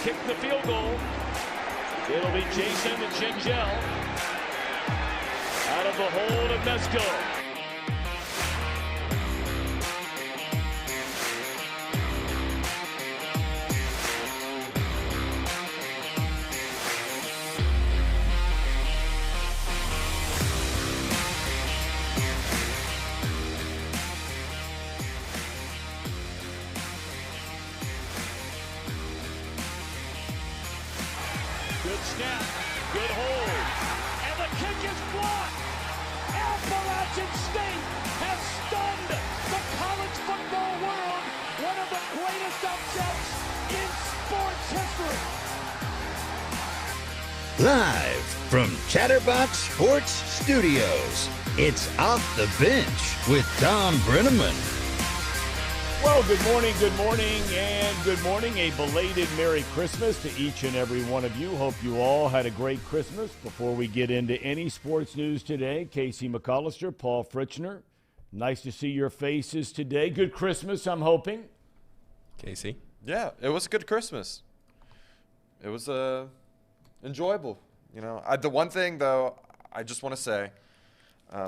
kick the field goal. It'll be Jason Changel out of the hold of Mesco. Good snap, good hold, and the kick is blocked. Appalachian State has stunned the college football world. One of the greatest upsets in sports history. Live from Chatterbox Sports Studios, it's Off the Bench with Thom Brennaman. Well, good morning, and good morning. A belated Merry Christmas to each and every one of you. Hope you all had a great Christmas. Before we get into any sports news today, Casey McAllister, Paul Fritchner, nice to see your faces today. Good Christmas, I'm hoping. Casey? Yeah, it was a good Christmas. It was enjoyable. You know, the one thing, though, I just want to say,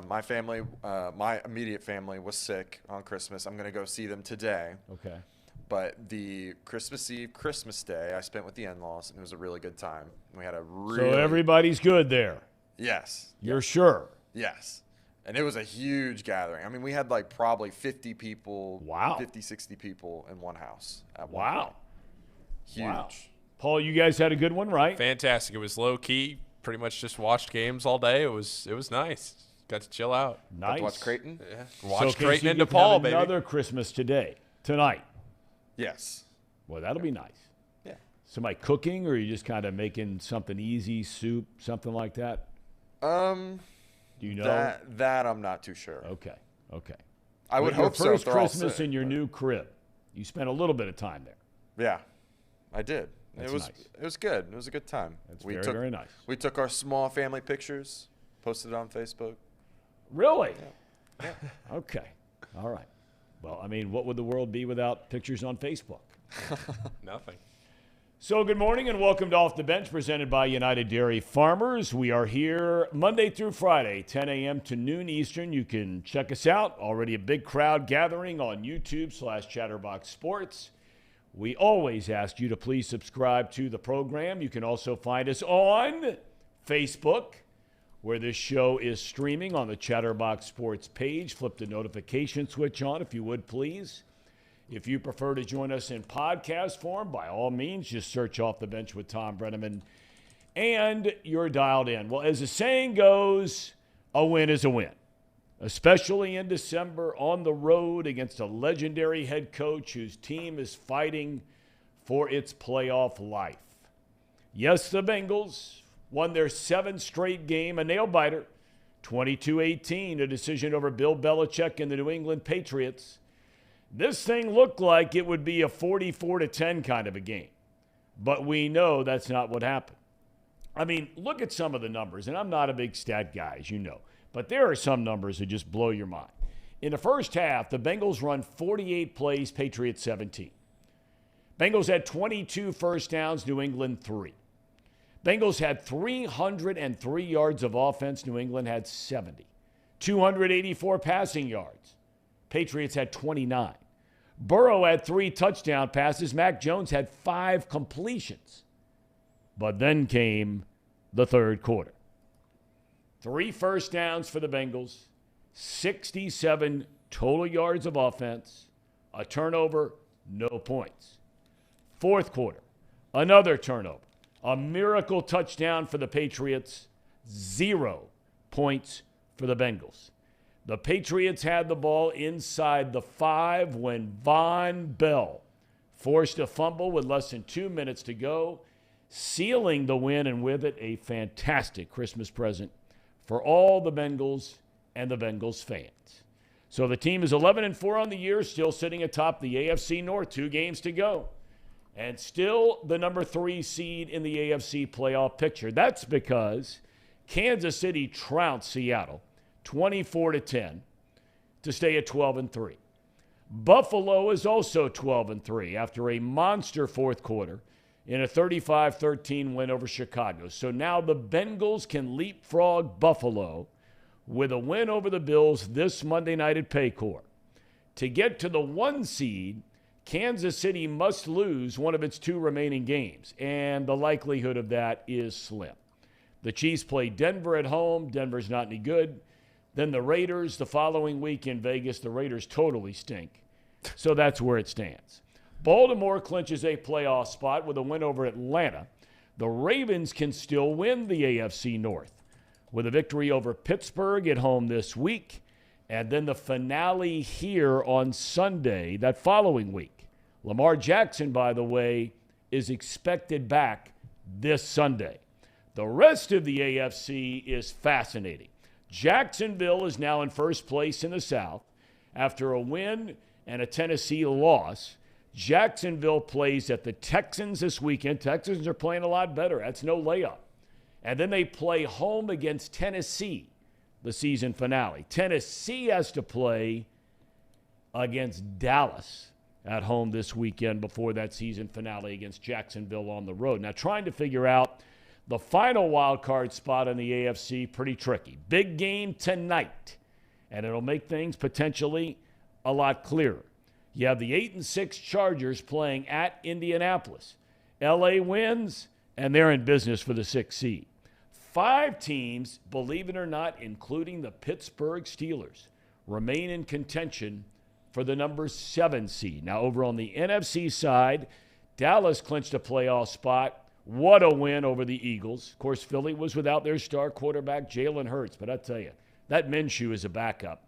my family, my immediate family was sick on Christmas. I'm going to go see them today. Okay. But the Christmas Eve, Christmas Day, I spent with the in-laws, and it was a really good time. We had a So everybody's good there? Yes. You're sure? Yes. And it was a huge gathering. I mean, we had like probably 50 people, wow, 50, 60 people in one house at one wow. point. Huge. Wow. Paul, you guys had a good one, right? Fantastic. It was low-key. Pretty much just watched games all day. It was nice. Got to chill out. Nice. Got to watch Creighton? Yeah. Watch so Creighton into DePaul, baby. Another Christmas tonight. Yes. Well, that'll be nice. Yeah. Somebody cooking, or are you just kind of making something easy, soup, something like that? Do you know? That I'm not too sure. Okay. I would hope so. Your if first they're all Christmas sick, in your but- new crib. You spent a little bit of time there. Yeah, I did. That's it was nice. It was good. It was a good time. That's very nice. We took our small family pictures, posted it on Facebook. Really? Yeah. Okay. All right. Well, I mean, what would the world be without pictures on Facebook? Nothing. So good morning and welcome to Off the Bench, presented by United Dairy Farmers. We are here Monday through Friday, 10 a.m. to noon Eastern. You can check us out. Already a big crowd gathering on YouTube/Chatterbox Sports. We always ask you to please subscribe to the program. You can also find us on Facebook, where this show is streaming on the Chatterbox Sports page. Flip the notification switch on if you would, please. If you prefer to join us in podcast form, by all means, just search Off the Bench with Thom Brennaman, and you're dialed in. Well, as the saying goes, a win is a win, especially in December on the road against a legendary head coach whose team is fighting for its playoff life. Yes, the Bengals won their 7th straight game, a nail-biter, 22-18, a decision over Bill Belichick and the New England Patriots. This thing looked like it would be a 44-10 kind of a game, but we know that's not what happened. I mean, look at some of the numbers, and I'm not a big stat guy, as you know, but there are some numbers that just blow your mind. In the first half, the Bengals run 48 plays, Patriots 17. Bengals had 22 first downs, New England 3. Bengals had 303 yards of offense. New England had 70. 284 passing yards. Patriots had 29. Burrow had 3 touchdown passes. Mac Jones had 5 completions. But then came the third quarter. 3 first downs for the Bengals. 67 total yards of offense. A turnover, no points. Fourth quarter, another turnover. A miracle touchdown for the Patriots, 0 points for the Bengals. The Patriots had the ball inside the 5 when Von Bell forced a fumble with less than 2 minutes to go, sealing the win, and with it a fantastic Christmas present for all the Bengals and the Bengals fans. So the team is 11-4 on the year, still sitting atop the AFC North, 2 games to go. And still the number 3 seed in the AFC playoff picture. That's because Kansas City trounced Seattle 24-10 to stay at 12-3. Buffalo is also 12-3 after a monster fourth quarter, in a 35-13 win over Chicago. So now the Bengals can leapfrog Buffalo with a win over the Bills this Monday night at Paycor. To get to the 1 seed, Kansas City must lose one of its 2 remaining games, and the likelihood of that is slim. The Chiefs play Denver at home. Denver's not any good. Then the Raiders the following week in Vegas. The Raiders totally stink. So that's where it stands. Baltimore clinches a playoff spot with a win over Atlanta. The Ravens can still win the AFC North with a victory over Pittsburgh at home this week. And then the finale here on Sunday, that following week. Lamar Jackson, by the way, is expected back this Sunday. The rest of the AFC is fascinating. Jacksonville is now in first place in the South after a win and a Tennessee loss. Jacksonville plays at the Texans this weekend. Texans are playing a lot better. That's no layup. And then they play home against Tennessee, the season finale. Tennessee has to play against Dallas at home this weekend before that season finale against Jacksonville on the road. Now, trying to figure out the final wild card spot in the AFC, pretty tricky. Big game tonight, and it'll make things potentially a lot clearer. You have the 8-6 Chargers playing at Indianapolis. LA wins, and they're in business for the 6th seed. 5 teams, believe it or not, including the Pittsburgh Steelers, remain in contention for the number 7 seed. Now, over on the NFC side, Dallas clinched a playoff spot. What a win over the Eagles. Of course, Philly was without their star quarterback, Jalen Hurts. But I tell you, that Minshew is a backup.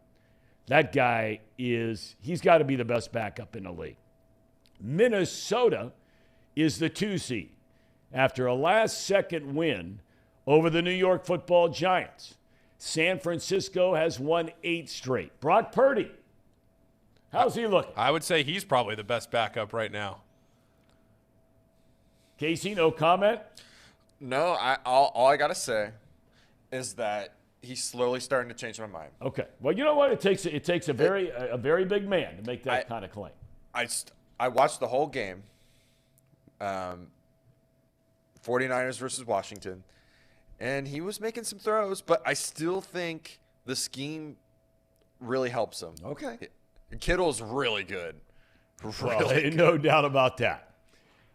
That guy he's got to be the best backup in the league. Minnesota is the 2 seed after a last-second win over the New York Football Giants. San Francisco has won 8 straight. Brock Purdy, how's he looking? I would say he's probably the best backup right now. Casey, no comment? No, all I got to say is that he's slowly starting to change my mind. Okay. Well, you know what? It takes a very big man to make that kind of claim. I watched the whole game, 49ers versus Washington, and he was making some throws, but I still think the scheme really helps him. Okay. Kittle's really good. Well, no doubt about that.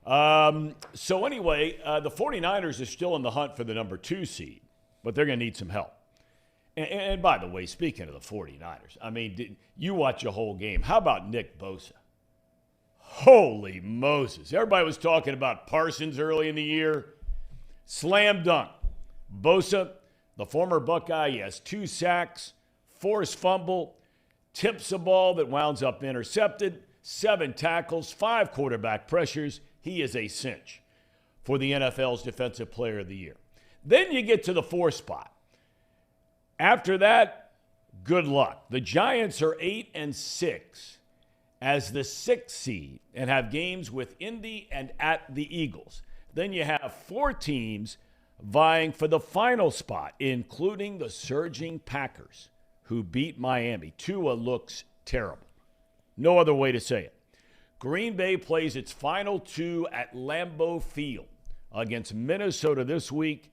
So anyway, the 49ers are still in the hunt for the number 2 seed, but they're going to need some help. And by the way, speaking of the 49ers, I mean, you watch a whole game. How about Nick Bosa? Holy Moses. Everybody was talking about Parsons early in the year. Slam dunk. Bosa, the former Buckeye, he has 2 sacks, forced fumble, tips a ball that wounds up intercepted, 7 tackles, 5 quarterback pressures. He is a cinch for the NFL's Defensive Player of the Year. Then you get to the 4 spot. After that, good luck. The Giants are 8-6 as the 6th seed and have games with Indy and at the Eagles. Then you have 4 teams vying for the final spot, including the surging Packers, who beat Miami. Tua looks terrible. No other way to say it. Green Bay plays its final 2 at Lambeau Field against Minnesota this week,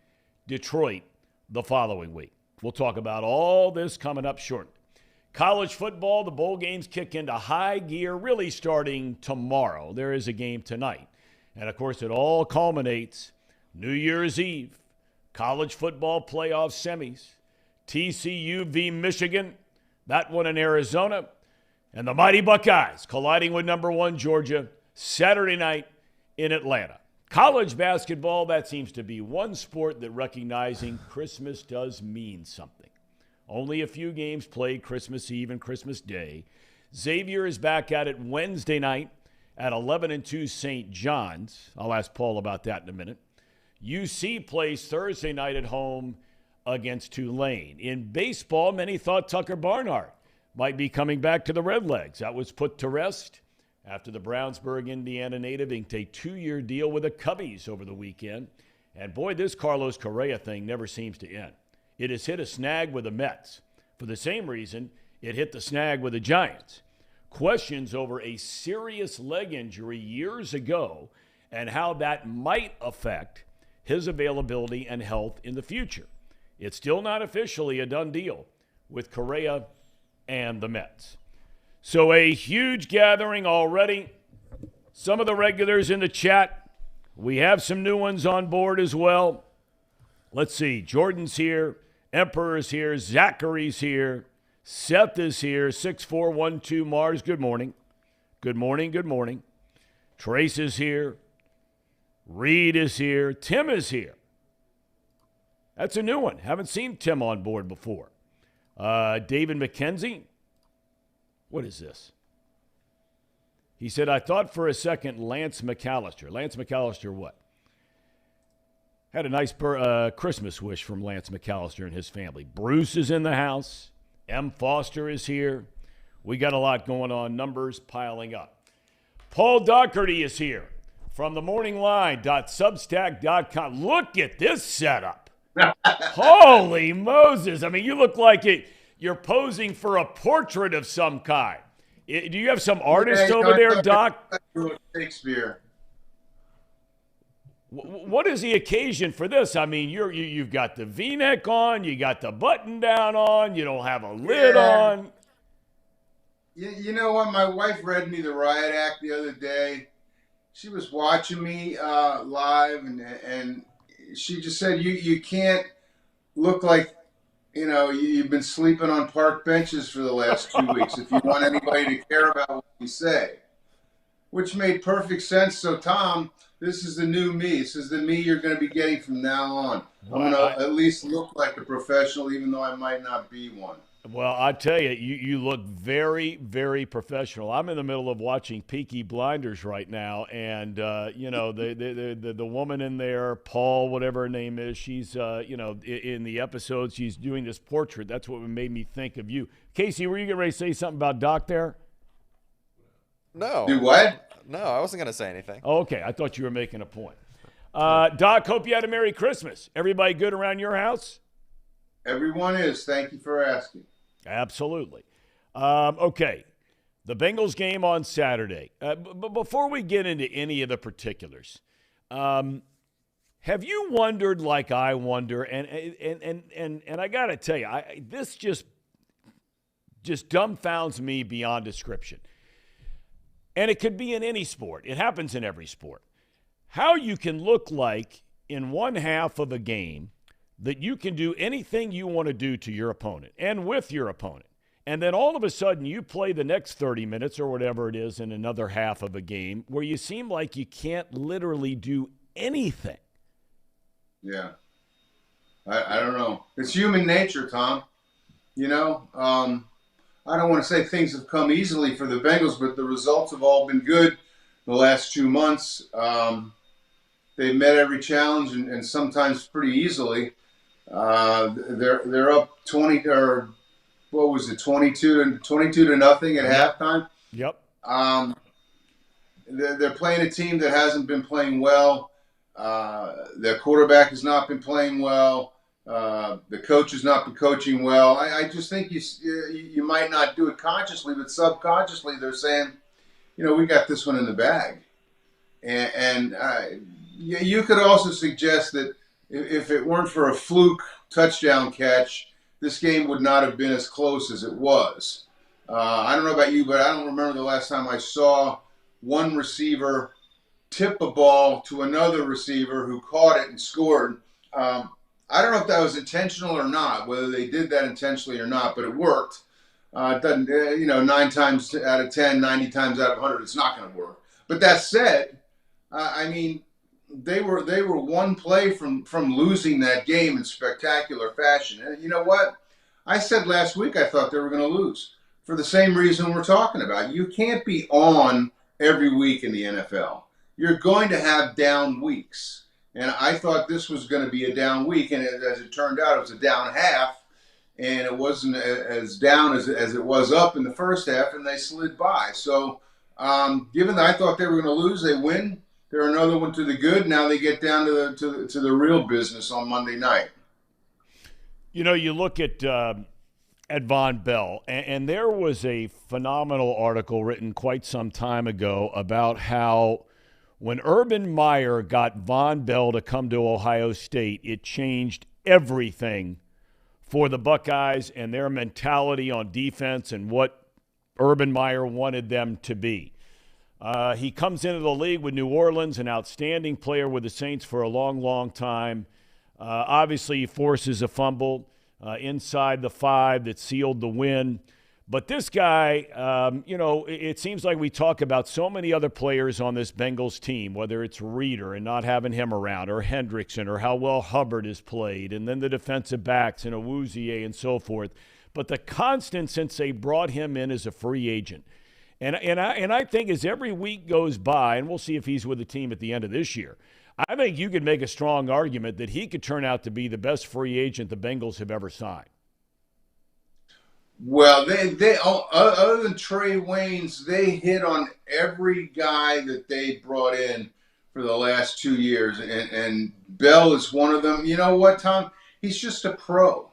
Detroit the following week. We'll talk about all this coming up shortly. College football, the bowl games kick into high gear really starting tomorrow. There is a game tonight. And, of course, it all culminates New Year's Eve, college football playoff semis, TCU v. Michigan, that one in Arizona, and the mighty Buckeyes colliding with number 1 Georgia Saturday night in Atlanta. College basketball, that seems to be one sport that recognizing Christmas does mean something. Only a few games played Christmas Eve and Christmas Day. Xavier is back at it Wednesday night at 11-2 St. John's. I'll ask Paul about that in a minute. UC plays Thursday night at home against Tulane. In baseball, many thought Tucker Barnhart might be coming back to the Redlegs. That was put to rest after the Brownsburg, Indiana native inked a 2-year deal with the Cubbies over the weekend. And boy, this Carlos Correa thing never seems to end. It has hit a snag with the Mets. For the same reason, it hit the snag with the Giants. Questions over a serious leg injury years ago and how that might affect his availability and health in the future. It's still not officially a done deal with Correa and the Mets. So a huge gathering already. Some of the regulars in the chat. We have some new ones on board as well. Let's see. Jordan's here. Emperor's here. Zachary's here. Seth is here. 6412 Mars. Good morning. Good morning. Good morning. Trace is here. Reed is here. Tim is here. That's a new one. Haven't seen Tim on board before. David McKenzie. What is this? He said, I thought for a second Lance McAllister. Lance McAllister what? Had a nice Christmas wish from Lance McAllister and his family. Bruce is in the house. M. Foster is here. We got a lot going on. Numbers piling up. Paul Doherty is here from themorningline.substack.com. Look at this setup. Holy Moses. I mean, you look like you're posing for a portrait of some kind. Do you have some artist over there, Doc? Shakespeare. What is the occasion for this? I mean, you've got the V-neck on, you got the button down on, you don't have a lid on. You know what? My wife read me the Riot Act the other day. She was watching me live, and she just said, you can't look like, you've been sleeping on park benches for the last 2 weeks if you want anybody to care about what you say, which made perfect sense. So, Tom, this is the new me. This is the me you're going to be getting from now on. I'm going to at least look like a professional, even though I might not be one. Well, I tell you, you look very, very professional. I'm in the middle of watching Peaky Blinders right now, and the woman in there, Paul, whatever her name is, she's in the episode, she's doing this portrait. That's what made me think of you. Casey, were you getting ready to say something about Doc there? No. Do what? No, I wasn't going to say anything. Oh, okay, I thought you were making a point. Doc, hope you had a Merry Christmas. Everybody good around your house? Everyone is. Thank you for asking. Absolutely. Okay, the Bengals game on Saturday. But before we get into any of the particulars, have you wondered, like I wonder, and I got to tell you, this just dumbfounds me beyond description. And it could be in any sport. It happens in every sport. How you can look like in one half of a game that you can do anything you want to do to your opponent and with your opponent. And then all of a sudden you play the next 30 minutes or whatever it is in another half of a game where you seem like you can't literally do anything. Yeah. I don't know. It's human nature, Tom. I don't want to say things have come easily for the Bengals, but the results have all been good the last 2 months. They've met every challenge and sometimes pretty easily. They're up 20 or what was it, 22 to nothing at halftime. Yep. They're playing a team that hasn't been playing well. Their quarterback has not been playing well. The coach has not been coaching well. I just think you might not do it consciously, but subconsciously they're saying, we got this one in the bag. And you could also suggest that if it weren't for a fluke touchdown catch, this game would not have been as close as it was. I don't know about you, but I don't remember the last time I saw one receiver tip a ball to another receiver who caught it and scored. I don't know if that was intentional or not, whether they did that intentionally or not, but it worked. It doesn't, 9 times out of 10, 90 times out of 100, it's not going to work. But that said, they were one play from losing that game in spectacular fashion. And you know what? I said last week I thought they were going to lose for the same reason we're talking about. You can't be on every week in the NFL. You're going to have down weeks. And I thought this was going to be a down week, and as it turned out, it was a down half, and it wasn't as down as it was up in the first half, and they slid by. So given that I thought they were going to lose, they win. They're another one to the good. Now they get down to the real business on Monday night. You look at Von Bell, and there was a phenomenal article written quite some time ago about how When Urban Meyer got Von Bell to come to Ohio State, it changed everything for the Buckeyes and their mentality on defense and what Urban Meyer wanted them to be. He comes into the league with New Orleans, an outstanding player with the Saints for a long, long time. Obviously, he forces a fumble inside the 5 that sealed the win. But this guy, it seems like we talk about so many other players on this Bengals team, whether it's Reeder and not having him around, or Hendrickson, or how well Hubbard has played, and then the defensive backs and Awuzie and so forth. But the constant since they brought him in as a free agent, and I think as every week goes by, and we'll see if he's with the team at the end of this year, I think you could make a strong argument that he could turn out to be the best free agent the Bengals have ever signed. Well, they other than Trey Waynes, they hit on every guy that they brought in for the last 2 years, and Bell is one of them. You know what, Tom? He's just a pro.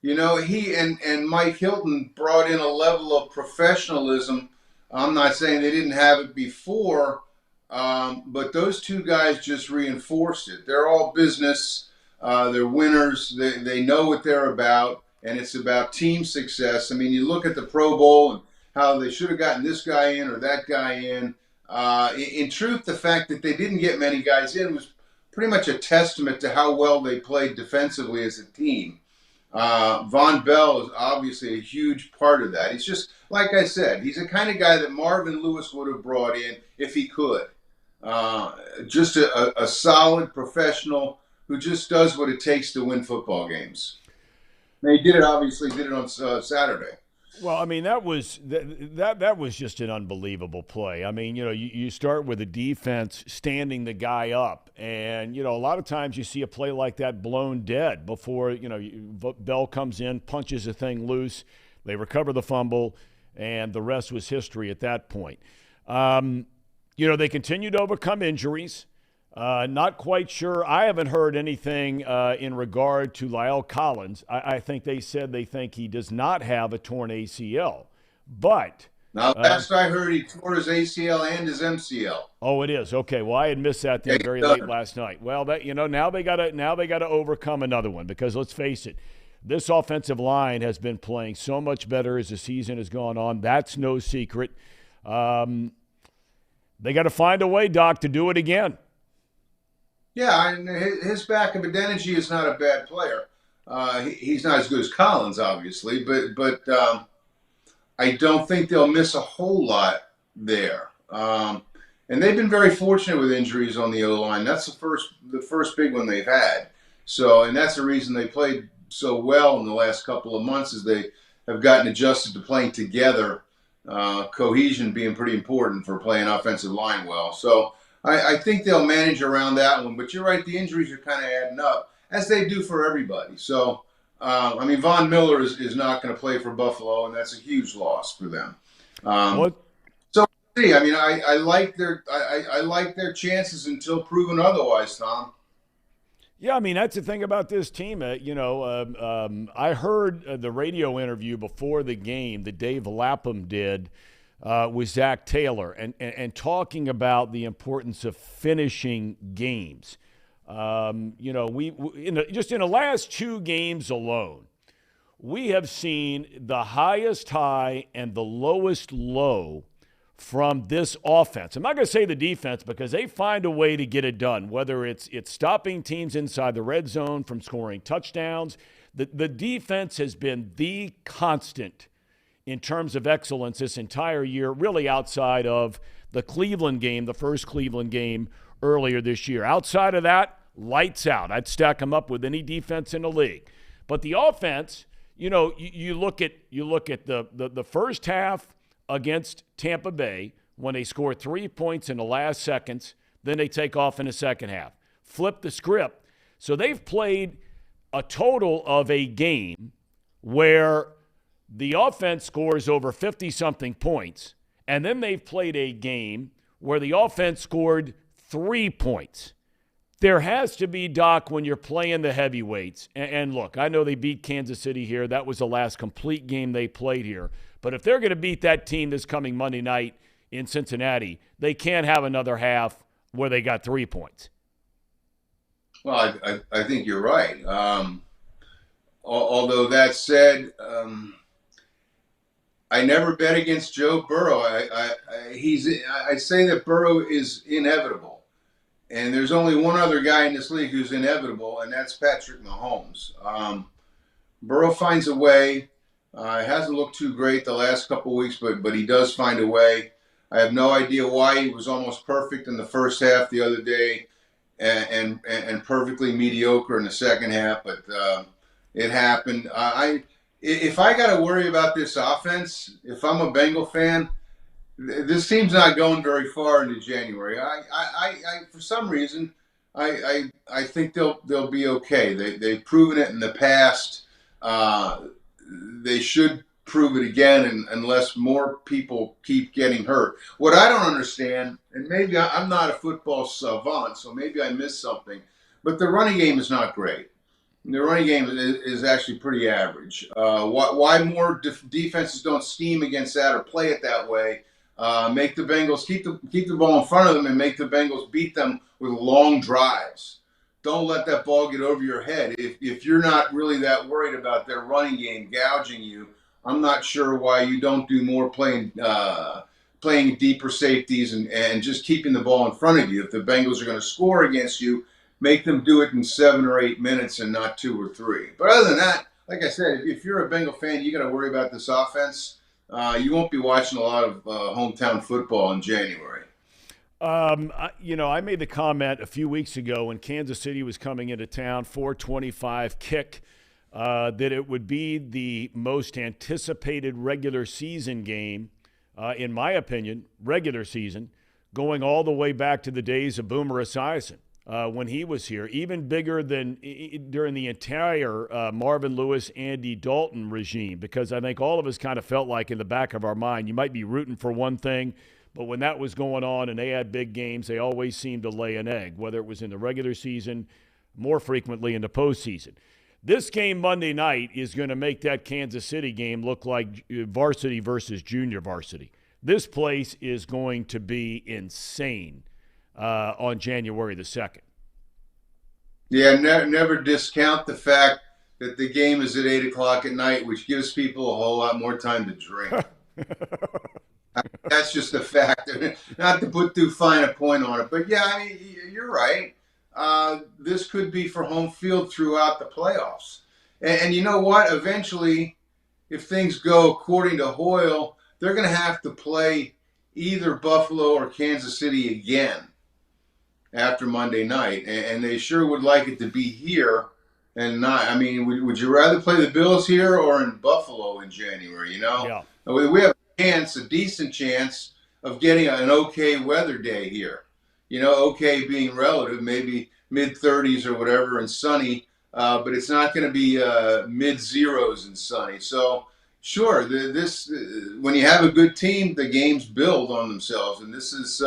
You know, he and Mike Hilton brought in a level of professionalism. I'm not saying they didn't have it before, but those two guys just reinforced it. They're all business. They're winners. They know what they're about. And it's about team success. I mean, you look at the Pro Bowl and how they should have gotten this guy in or that guy in. In truth, the fact that they didn't get many guys in was pretty much a testament to how well they played defensively as a team. Von Bell is obviously a huge part of that. He's just, like I said, he's the kind of guy that Marvin Lewis would have brought in if he could. Just a solid professional who just does what it takes to win football games. They did it on Saturday. Well, I mean, that was just an unbelievable play. I mean, you start with the defense standing the guy up, and a lot of times you see a play like that blown dead before Bell comes in, punches the thing loose, they recover the fumble, and the rest was history at that point. They continue to overcome injuries. Not quite sure. I haven't heard anything in regard to La'el Collins. I think they said they think he does not have a torn ACL. But now, last I heard, he tore his ACL and his MCL. Oh, it is. Okay. Well, I had missed that then very late last night. Well, now they got to overcome another one, because let's face it, this offensive line has been playing so much better as the season has gone on. That's no secret. They got to find a way, Doc, to do it again. Yeah, and his backup Adeniji is not a bad player. He's not as good as Collins, obviously, but I don't think they'll miss a whole lot there. And they've been very fortunate with injuries on the O-line. That's the first big one they've had. So, and that's the reason they played so well in the last couple of months, is they have gotten adjusted to playing together. Cohesion being pretty important for playing offensive line well. So I think they'll manage around that one. But you're right, the injuries are kind of adding up, as they do for everybody. So, Von Miller is not going to play for Buffalo, and that's a huge loss for them. So, see, I like their chances until proven otherwise, Tom. Yeah, that's the thing about this team. I heard the radio interview before the game that Dave Lapham did with Zach Taylor, and talking about the importance of finishing games. Just in the last 2 games alone, we have seen the highest high and the lowest low from this offense. I'm not going to say the defense, because they find a way to get it done, whether it's stopping teams inside the red zone from scoring touchdowns. The defense has been the constant in terms of excellence this entire year, really outside of the Cleveland game, the first Cleveland game earlier this year. Outside of that, lights out. I'd stack them up with any defense in the league. But the offense, you look at the first half against Tampa Bay, when they score 3 points in the last seconds, then they take off in the second half. Flip the script. So they've played a total of a game where the offense scores over 50-something points, and then they've played a game where the offense scored 3 points. There has to be, Doc, when you're playing the heavyweights, and look, I know they beat Kansas City here. That was the last complete game they played here. But if they're going to beat that team this coming Monday night in Cincinnati, they can't have another half where they got 3 points. Well, I think you're right. Although that said, I never bet against Joe Burrow. I say that Burrow is inevitable, and there's only one other guy in this league who's inevitable, and that's Patrick Mahomes. Burrow finds a way. It hasn't looked too great the last couple of weeks, but he does find a way. I have no idea why he was almost perfect in the first half the other day, and perfectly mediocre in the second half, but it happened. If I got to worry about this offense, if I'm a Bengal fan, this team's not going very far into January. I for some reason, I think they'll be okay. They've proven it in the past. They should prove it again, unless more people keep getting hurt. What I don't understand, and maybe I'm not a football savant, so maybe I missed something, but the running game is not great. The running game is actually pretty average. Why more defenses don't scheme against that or play it that way? Make the Bengals keep the ball in front of them and make the Bengals beat them with long drives. Don't let that ball get over your head. If you're not really that worried about their running game gouging you, I'm not sure why you don't do more playing deeper safeties and just keeping the ball in front of you. If the Bengals are going to score against you, make them do it in 7 or 8 minutes and not 2 or 3. But other than that, like I said, if you're a Bengal fan, you got to worry about this offense. You won't be watching a lot of hometown football in January. I made the comment a few weeks ago when Kansas City was coming into town, 4:25 kick, that it would be the most anticipated regular season game, in my opinion, regular season, going all the way back to the days of Boomer Esiason. When he was here, even bigger than during the entire Marvin Lewis, Andy Dalton regime, because I think all of us kind of felt like in the back of our mind, you might be rooting for one thing, but when that was going on and they had big games, they always seemed to lay an egg, whether it was in the regular season, more frequently in the postseason. This game Monday night is going to make that Kansas City game look like varsity versus junior varsity. This place is going to be insane. On January the 2nd. Yeah, never discount the fact that the game is at 8 o'clock at night, which gives people a whole lot more time to drink. That's just a fact. Not to put too fine a point on it, but yeah, I mean, you're right. This could be for home field throughout the playoffs. And you know what? Eventually, if things go according to Hoyle, they're going to have to play either Buffalo or Kansas City again after Monday night, and they sure would like it to be here and not. I mean, would you rather play the Bills here or in Buffalo in January? You know, yeah. We have a decent chance of getting an okay weather day here. You know, okay being relative, maybe mid-30s or whatever and sunny, but it's not going to be mid-zeros and sunny. So, sure, when you have a good team, the games build on themselves, and this is.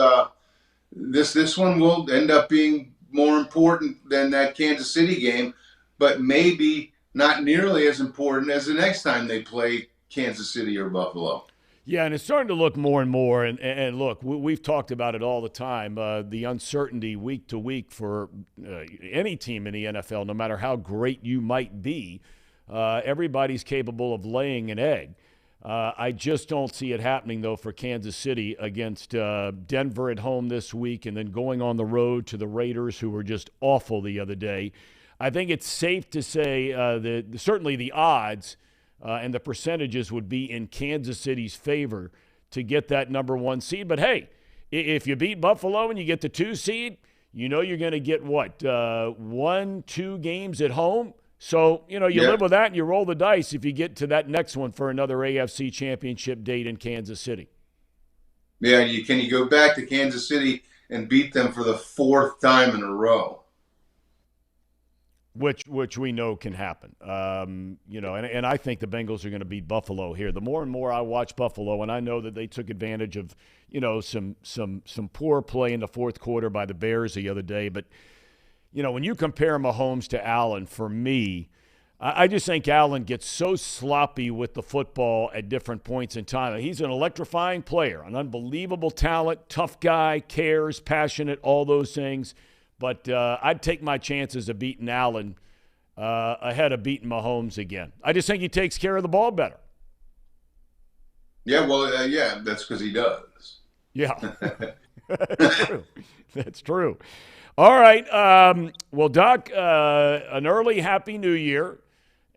This one will end up being more important than that Kansas City game, but maybe not nearly as important as the next time they play Kansas City or Buffalo. Yeah, and it's starting to look more and more. And look, we've talked about it all the time, the uncertainty week to week for any team in the NFL, no matter how great you might be. Everybody's capable of laying an egg. I just don't see it happening, though, for Kansas City against Denver at home this week and then going on the road to the Raiders, who were just awful the other day. I think it's safe to say that certainly the odds and the percentages would be in Kansas City's favor to get that number 1 seed. But, hey, if you beat Buffalo and you get the 2 seed, you know you're going to get, 1-2 games at home? So, you live with that and you roll the dice if you get to that next one for another AFC championship date in Kansas City. Yeah, can you go back to Kansas City and beat them for the 4th time in a row? Which we know can happen. And I think the Bengals are going to beat Buffalo here. The more and more I watch Buffalo, and I know that they took advantage of, some poor play in the fourth quarter by the Bears the other day, but when you compare Mahomes to Allen, for me, I just think Allen gets so sloppy with the football at different points in time. He's an electrifying player, an unbelievable talent, tough guy, cares, passionate, all those things. But I'd take my chances of beating Allen ahead of beating Mahomes again. I just think he takes care of the ball better. Yeah, well, yeah, that's because he does. Yeah, that's true. That's true. All right. Well, Doc, an early Happy New Year.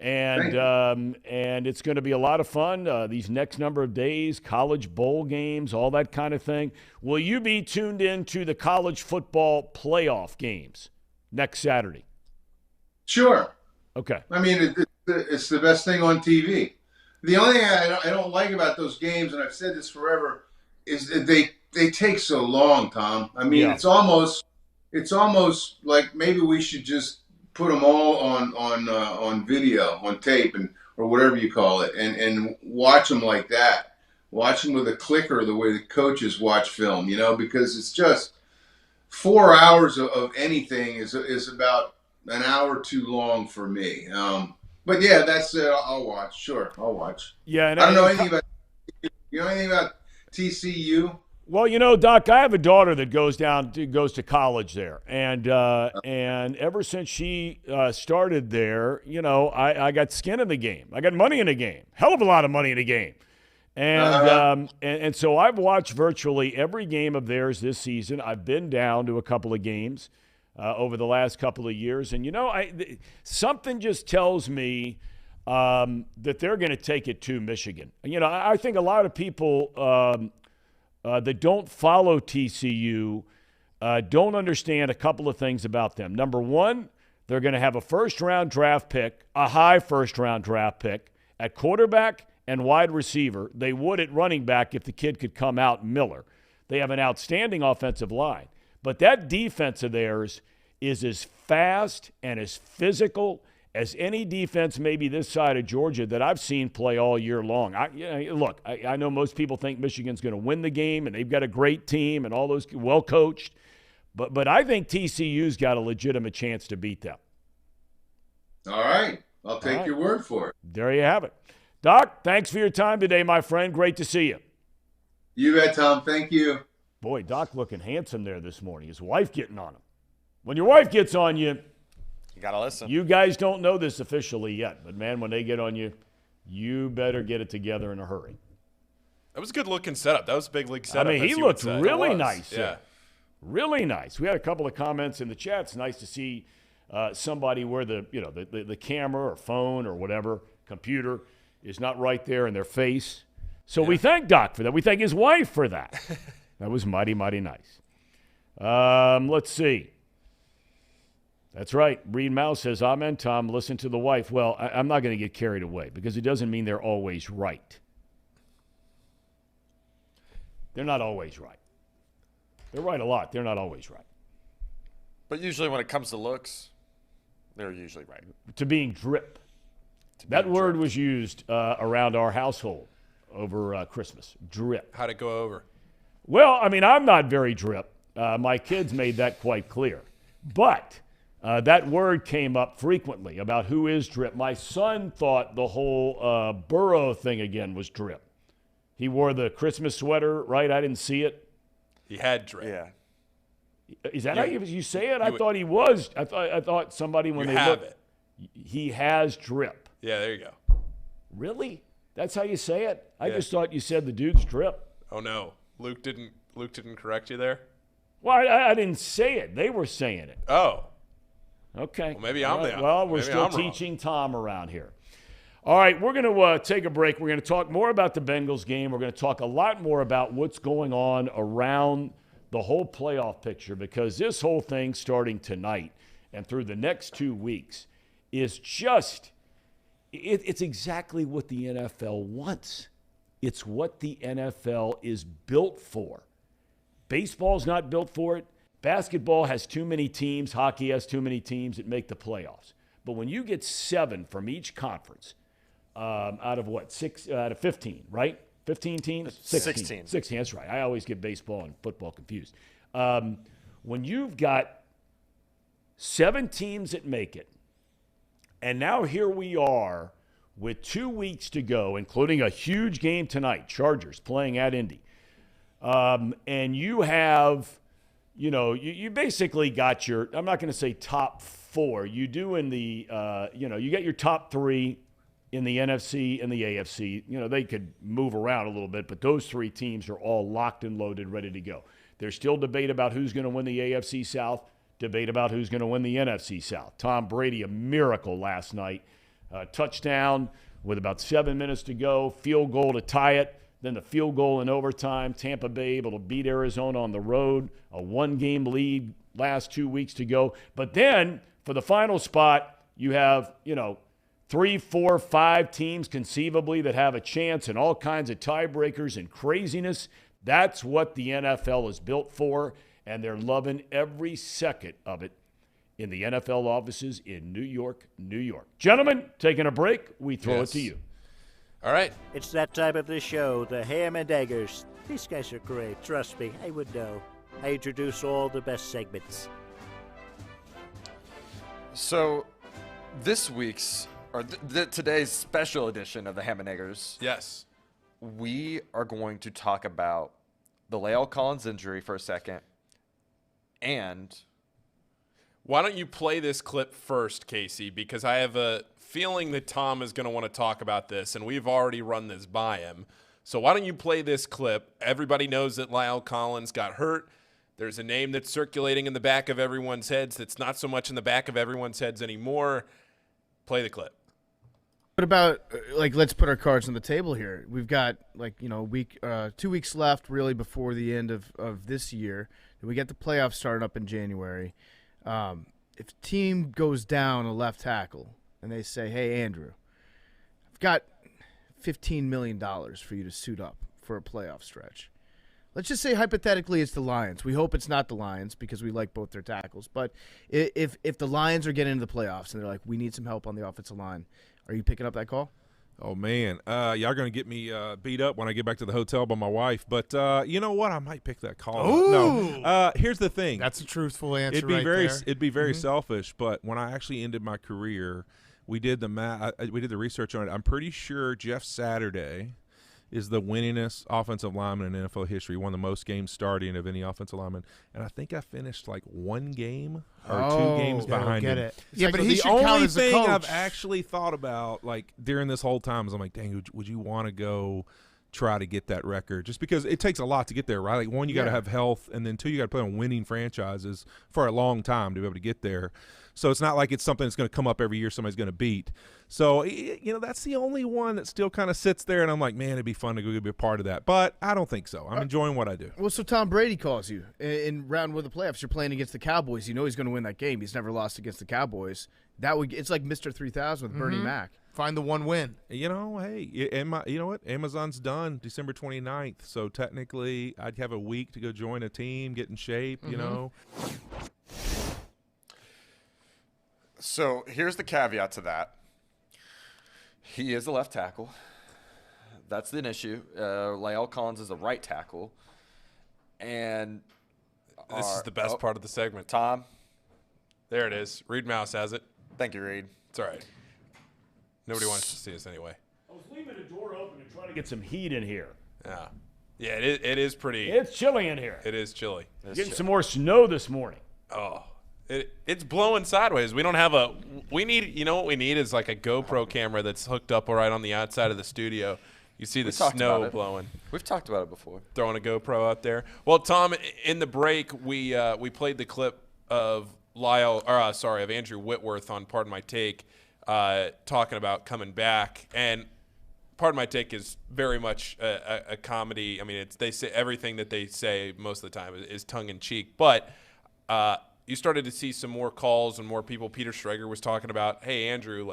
And it's going to be a lot of fun these next number of days, college bowl games, all that kind of thing. Will you be tuned in to the college football playoff games next Saturday? Sure. Okay. I mean, it's the best thing on TV. The only thing I don't like about those games, and I've said this forever, is that they take so long, Tom. I mean, Yeah. it's almost like maybe we should just put them all on video, on tape, or whatever you call it, and watch them like that. Watch them with a clicker, the way the coaches watch film, because it's just 4 hours of anything is about an hour too long for me. But yeah, that's it. I'll watch. Sure, I'll watch. Yeah, and I don't know anything about. You know anything about TCU? Well, Doc, I have a daughter that goes to college there, and ever since she started there, I got skin in the game. I got money in the game, hell of a lot of money in the game, and so I've watched virtually every game of theirs this season. I've been down to a couple of games over the last couple of years, and something just tells me that they're going to take it to Michigan. I think a lot of people. That don't follow TCU don't understand a couple of things about them. Number one, they're going to have a first-round draft pick, a high first-round draft pick at quarterback and wide receiver. They would at running back if the kid could come out, Miller. They have an outstanding offensive line. But that defense of theirs is as fast and as physical as any defense maybe this side of Georgia that I've seen play all year long. I know most people think Michigan's going to win the game, and they've got a great team and all those well-coached. But I think TCU's got a legitimate chance to beat them. All right. I'll take your word for it. There you have it. Doc, thanks for your time today, my friend. Great to see you. You bet, Tom. Thank you. Boy, Doc looking handsome there this morning. His wife getting on him. When your wife gets on you, You got to listen. you guys don't know this officially yet, but, man, when they get on you, you better get it together in a hurry. That was a good-looking setup. That was a big league setup. I mean, he as you would looked say. really It was. nice. Yeah. Really nice. We had a couple of comments in the chat. It's nice to see somebody where the camera or phone or whatever, computer, is not right there in their face. So we thank Doc for that. We thank his wife for that. That was mighty, mighty nice. Let's see. That's right. Reed Mouse says, amen, Tom. Listen to the wife. Well, I'm not going to get carried away because it doesn't mean they're always right. They're not always right. They're right a lot. They're not always right. But usually when it comes to looks, they're usually right. To being drip. That word was used around our household over Christmas. Drip. How'd it go over? Well, I mean, I'm not very drip. My kids made that quite clear. But that word came up frequently about who is drip. My son thought the whole Burrow thing again was drip. He wore the Christmas sweater, right? I didn't see it. He had drip. Yeah. Is that how you say it? I thought he was. I thought somebody when You they have looked, it. he has drip. Yeah, there you go. Really? That's how you say it? I Yeah. just thought you said the dude's drip. Oh no, Luke didn't correct you there. Well, I didn't say it. They were saying it. Oh, Okay. well, maybe I'm All right. the. Well, we're maybe still I'm wrong. teaching Tom around here. All right, we're going to take a break. We're going to talk more about the Bengals game. We're going to talk a lot more about what's going on around the whole playoff picture because this whole thing starting tonight and through the next 2 weeks is just it's exactly what the NFL wants. It's what the NFL is built for. Baseball's not built for it. Basketball has too many teams. Hockey has too many teams that make the playoffs. But when you get 7 from each conference, out of what? 6 out of 15, right? 15 teams? 16. 16, that's right. I always get baseball and football confused. When you've got 7 teams that make it, And now here we are with 2 weeks to go, including a huge game tonight, Chargers playing at Indy. And you have, you basically got your, I'm not going to say top 4. You do in the, you get your top 3 in the NFC and the AFC. They could move around a little bit, but those 3 teams are all locked and loaded, ready to go. There's still debate about who's going to win the AFC South, debate about who's going to win the NFC South. Tom Brady, a miracle last night. Touchdown with about 7 minutes to go, field goal to tie it, then the field goal in overtime. Tampa Bay able to beat Arizona on the road, a 1-game lead, last 2 weeks to go. But then for the final spot, you have, 3, 4, 5 teams conceivably that have a chance, and all kinds of tiebreakers and craziness. That's what the NFL is built for, and they're loving every second of it in the NFL offices in New York, New York. Gentlemen, taking a break, we throw it to you. All right. It's that time of the show, the Ham and Eggers. These guys are great. Trust me, I would know. I introduce all the best segments. So, this week's, or today's special edition of the Ham and Eggers, Yes. we are going to talk about the La'el Collins injury for a second, and Why don't you play this clip first, Casey? Because I have a feeling that Tom is going to want to talk about this, and we've already run this by him. So why don't you play this clip? Everybody knows that La'el Collins got hurt. There's a name that's circulating in the back of everyone's heads that's not so much in the back of everyone's heads anymore. Play the clip. What about, let's put our cards on the table here. We've got, 2 weeks left, really, before the end of this year. Then we get the playoffs starting up in January. If a team goes down a left tackle and they say, hey, Andrew, I've got $15 million for you to suit up for a playoff stretch. Let's just say hypothetically it's the Lions. We hope it's not the Lions because we like both their tackles. But if the Lions are getting into the playoffs and they're like, we need some help on the offensive line, are you picking up that call? Oh, man. Y'all going to get me beat up when I get back to the hotel by my wife. But you know what? I might pick that call. Ooh. No. Here's the thing. That's a truthful answer It'd be very selfish. But when I actually ended my career, we did the research on it. I'm pretty sure Jeff Saturday is the winningest offensive lineman in NFL history, won the most games starting of any offensive lineman. And I think I finished like 1 game or 2 games behind him. It. Yeah, but he the should count only as a thing coach. I've actually thought about during this whole time is I'm like, dang, would you want to go try to get that record? Just because it takes a lot to get there, right? Like, 1, you got to have health, and then 2, you got to play on winning franchises for a long time to be able to get there. So it's not like it's something that's going to come up every year somebody's going to beat. So, that's the only one that still kind of sits there, and I'm like, man, it'd be fun to go be a part of that. But I don't think so. I'm enjoying what I do. Well, so Tom Brady calls you in round 1 of the playoffs. You're playing against the Cowboys. You know he's going to win that game. He's never lost against the Cowboys. It's like Mr. 3000 with Bernie Mac. Find the one win. Hey, you know what? Amazon's done December 29th. So technically, I'd have a week to go join a team, get in shape, So here's the caveat to that. He is a left tackle. That's an issue. La'el Collins is a right tackle. And This is the best part of the segment. Tom. There it is. Reed Mouse has it. Thank you, Reed. It's all right. Nobody wants to see us anyway. I was leaving the door open and trying to get some heat in here. Yeah. Yeah, it is pretty. It's chilly in here. It is chilly. Getting some more snow this morning. Oh, it's blowing sideways. We don't have we need, what we need is like a GoPro camera that's hooked up right on the outside of the studio. You see the snow blowing. We've talked about it before. Throwing a GoPro out there. Well, Tom, in the break, we played the clip of Andrew Whitworth on Pardon My Take, talking about coming back. And Pardon My Take is very much a comedy. I mean, they say everything that they say most of the time is tongue in cheek. But you started to see some more calls and more people. Peter Schrager was talking about, hey, Andrew,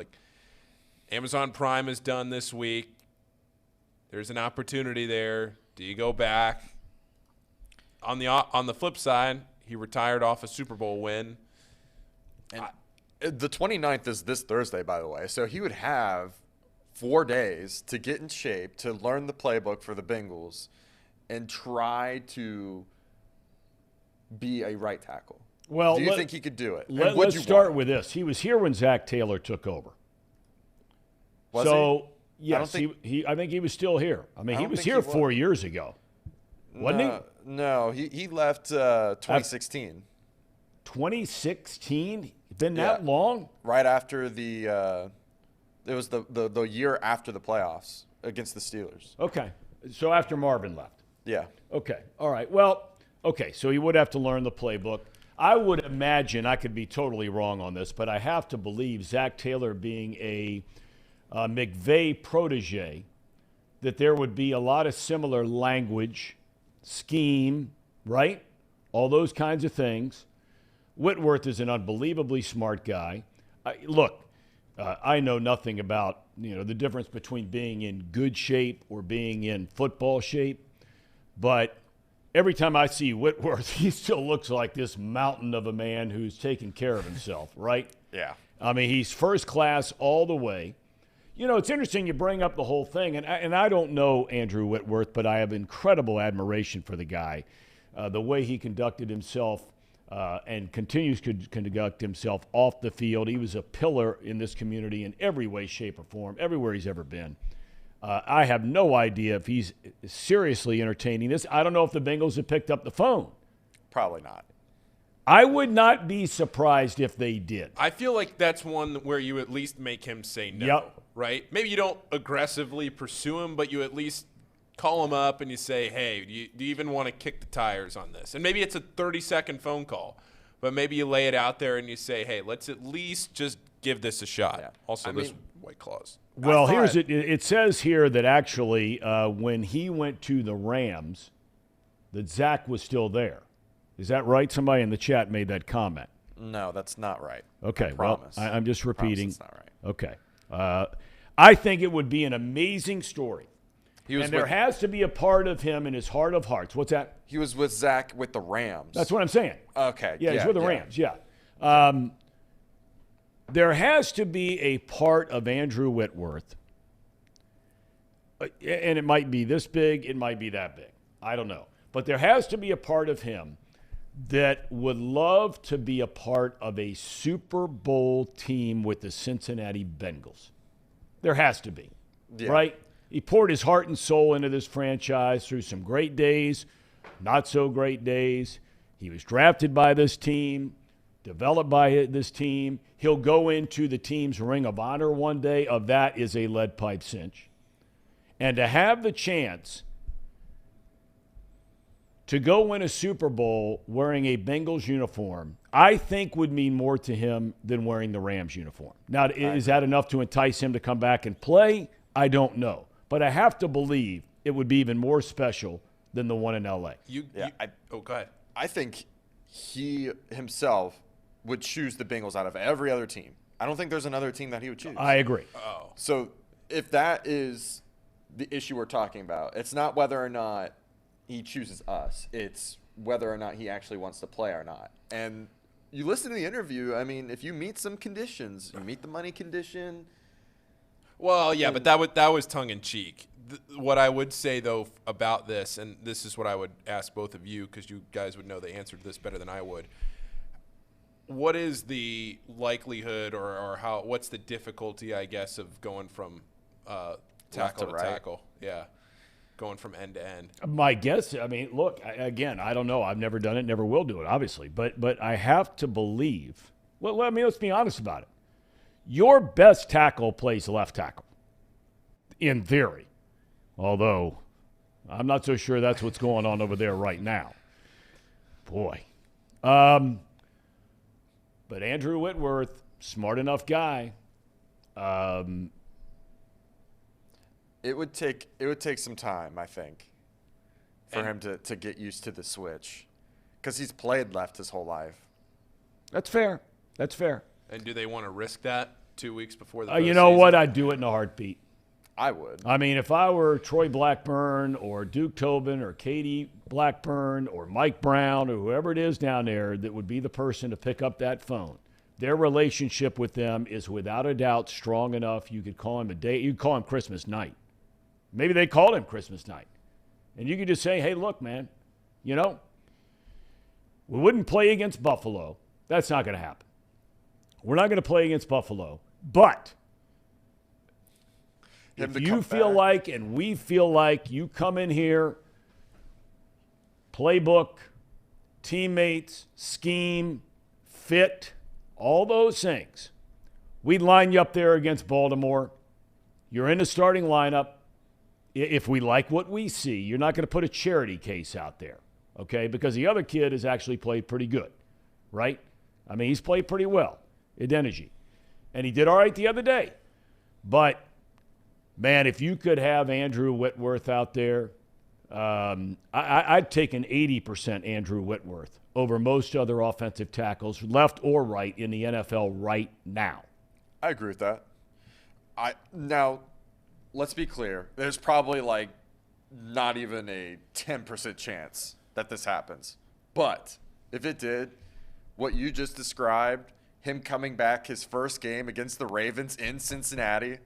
Amazon Prime is done this week. There's an opportunity there. Do you go back? On the flip side, he retired off a Super Bowl win. And the 29th is this Thursday, by the way. So he would have 4 days to get in shape, to learn the playbook for the Bengals, and try to be a right tackle. Well, do you think he could do it? And would Let's you start want with this. He was here when Zach Taylor took over. Was so, he? yes, I think he was still here. I mean, I he don't was think here he 4 years ago, wasn't he? No, he left 2016. 2016? Been that long? Right after it was the year after the playoffs against the Steelers. Okay. So after Marvin left. Yeah. Okay. All right. Well, okay. So he would have to learn the playbook. I would imagine, I could be totally wrong on this, but I have to believe Zach Taylor being a McVay protege, that there would be a lot of similar language, scheme, right? All those kinds of things. Whitworth is an unbelievably smart guy. I know nothing about the difference between being in good shape or being in football shape, but every time I see Whitworth, he still looks like this mountain of a man who's taking care of himself, right? Yeah. I mean, he's first class all the way. It's interesting you bring up the whole thing, and I don't know Andrew Whitworth, but I have incredible admiration for the guy, the way he conducted himself and continues to conduct himself off the field. He was a pillar in this community in every way, shape, or form, everywhere he's ever been. I have no idea if he's seriously entertaining this. I don't know if the Bengals have picked up the phone. Probably not. I would not be surprised if they did. I feel like that's one where you at least make him say no, Yep. right? Maybe you don't aggressively pursue him, but you at least call him up and you say, hey, do you even want to kick the tires on this? And maybe it's a 30-second phone call, but maybe you lay it out there and you say, hey, let's at least just give this a shot. Yeah. Also, this White Claws. Well, it says here that actually when he went to the Rams, that Zach was still there. Is that right? Somebody in the chat made that comment. No, that's not right. Okay, Promise. I'm just repeating. It's not right. Okay. I think it would be an amazing story. And there has to be a part of him in his heart of hearts. What's that? He was with Zach with the Rams. That's what I'm saying. Okay. Yeah, he's with the Rams, yeah. There has to be a part of Andrew Whitworth, and it might be this big, it might be that big. I don't know. But there has to be a part of him that would love to be a part of a Super Bowl team with the Cincinnati Bengals. There has to be, right? He poured his heart and soul into this franchise through some great days, not so great days. He was drafted by this team, developed by this team. He'll go into the team's Ring of Honor one day. Of that is a lead pipe cinch. And to have the chance to go win a Super Bowl wearing a Bengals uniform, I think would mean more to him than wearing the Rams uniform. Now, is that enough to entice him to come back and play? I don't know. But I have to believe it would be even more special than the one in L.A. Go ahead. I think he himself would choose the Bengals out of every other team. I don't think there's another team that he would choose. I agree. Oh. So if that is the issue we're talking about, it's not whether or not he chooses us. It's whether or not he actually wants to play or not. And you listen to the interview, I mean, if you meet some conditions, you meet the money condition. Well, yeah, but that was tongue-in-cheek. What I would say, though, about this, and this is what I would ask both of you because you guys would know the answer to this better than I would. What is the likelihood or what's the difficulty, I guess, of going from tackle to right. tackle? Yeah, going from end to end. My guess, I mean, look, again, I don't know. I've never done it, never will do it, obviously. But I have to believe, well, I mean, let's be honest about it. Your best tackle plays left tackle, in theory. Although, I'm not so sure that's what's going on over there right now. Boy. But Andrew Whitworth, smart enough guy. It would take some time, I think, for him to get used to the switch, because he's played left his whole life. That's fair. That's fair. And do they want to risk that 2 weeks before the You know postseason? what? I'd do it in a heartbeat. I would. I mean, if I were Troy Blackburn or Duke Tobin or Katie Blackburn or Mike Brown or whoever it is down there that would be the person to pick up that phone, their relationship with them is without a doubt strong enough. You could call him you could call him Christmas night. Maybe they called him Christmas night. And you could just say, hey, look, man, We wouldn't play against Buffalo. That's not going to happen. We're not going to play against Buffalo. But if you feel like, and we feel like, you come in here, playbook, teammates, scheme, fit, all those things, we'd line you up there against Baltimore. You're in the starting lineup. If we like what we see, you're not going to put a charity case out there, okay? Because the other kid has actually played pretty good, right? I mean, he's played pretty well at Energy. And he did all right the other day. But, man, if you could have Andrew Whitworth out there, I'd take an 80% Andrew Whitworth over most other offensive tackles, left or right, in the NFL right now. I agree with that. Now, let's be clear. There's probably like not even a 10% chance that this happens. But if it did, what you just described, him coming back his first game against the Ravens in Cincinnati.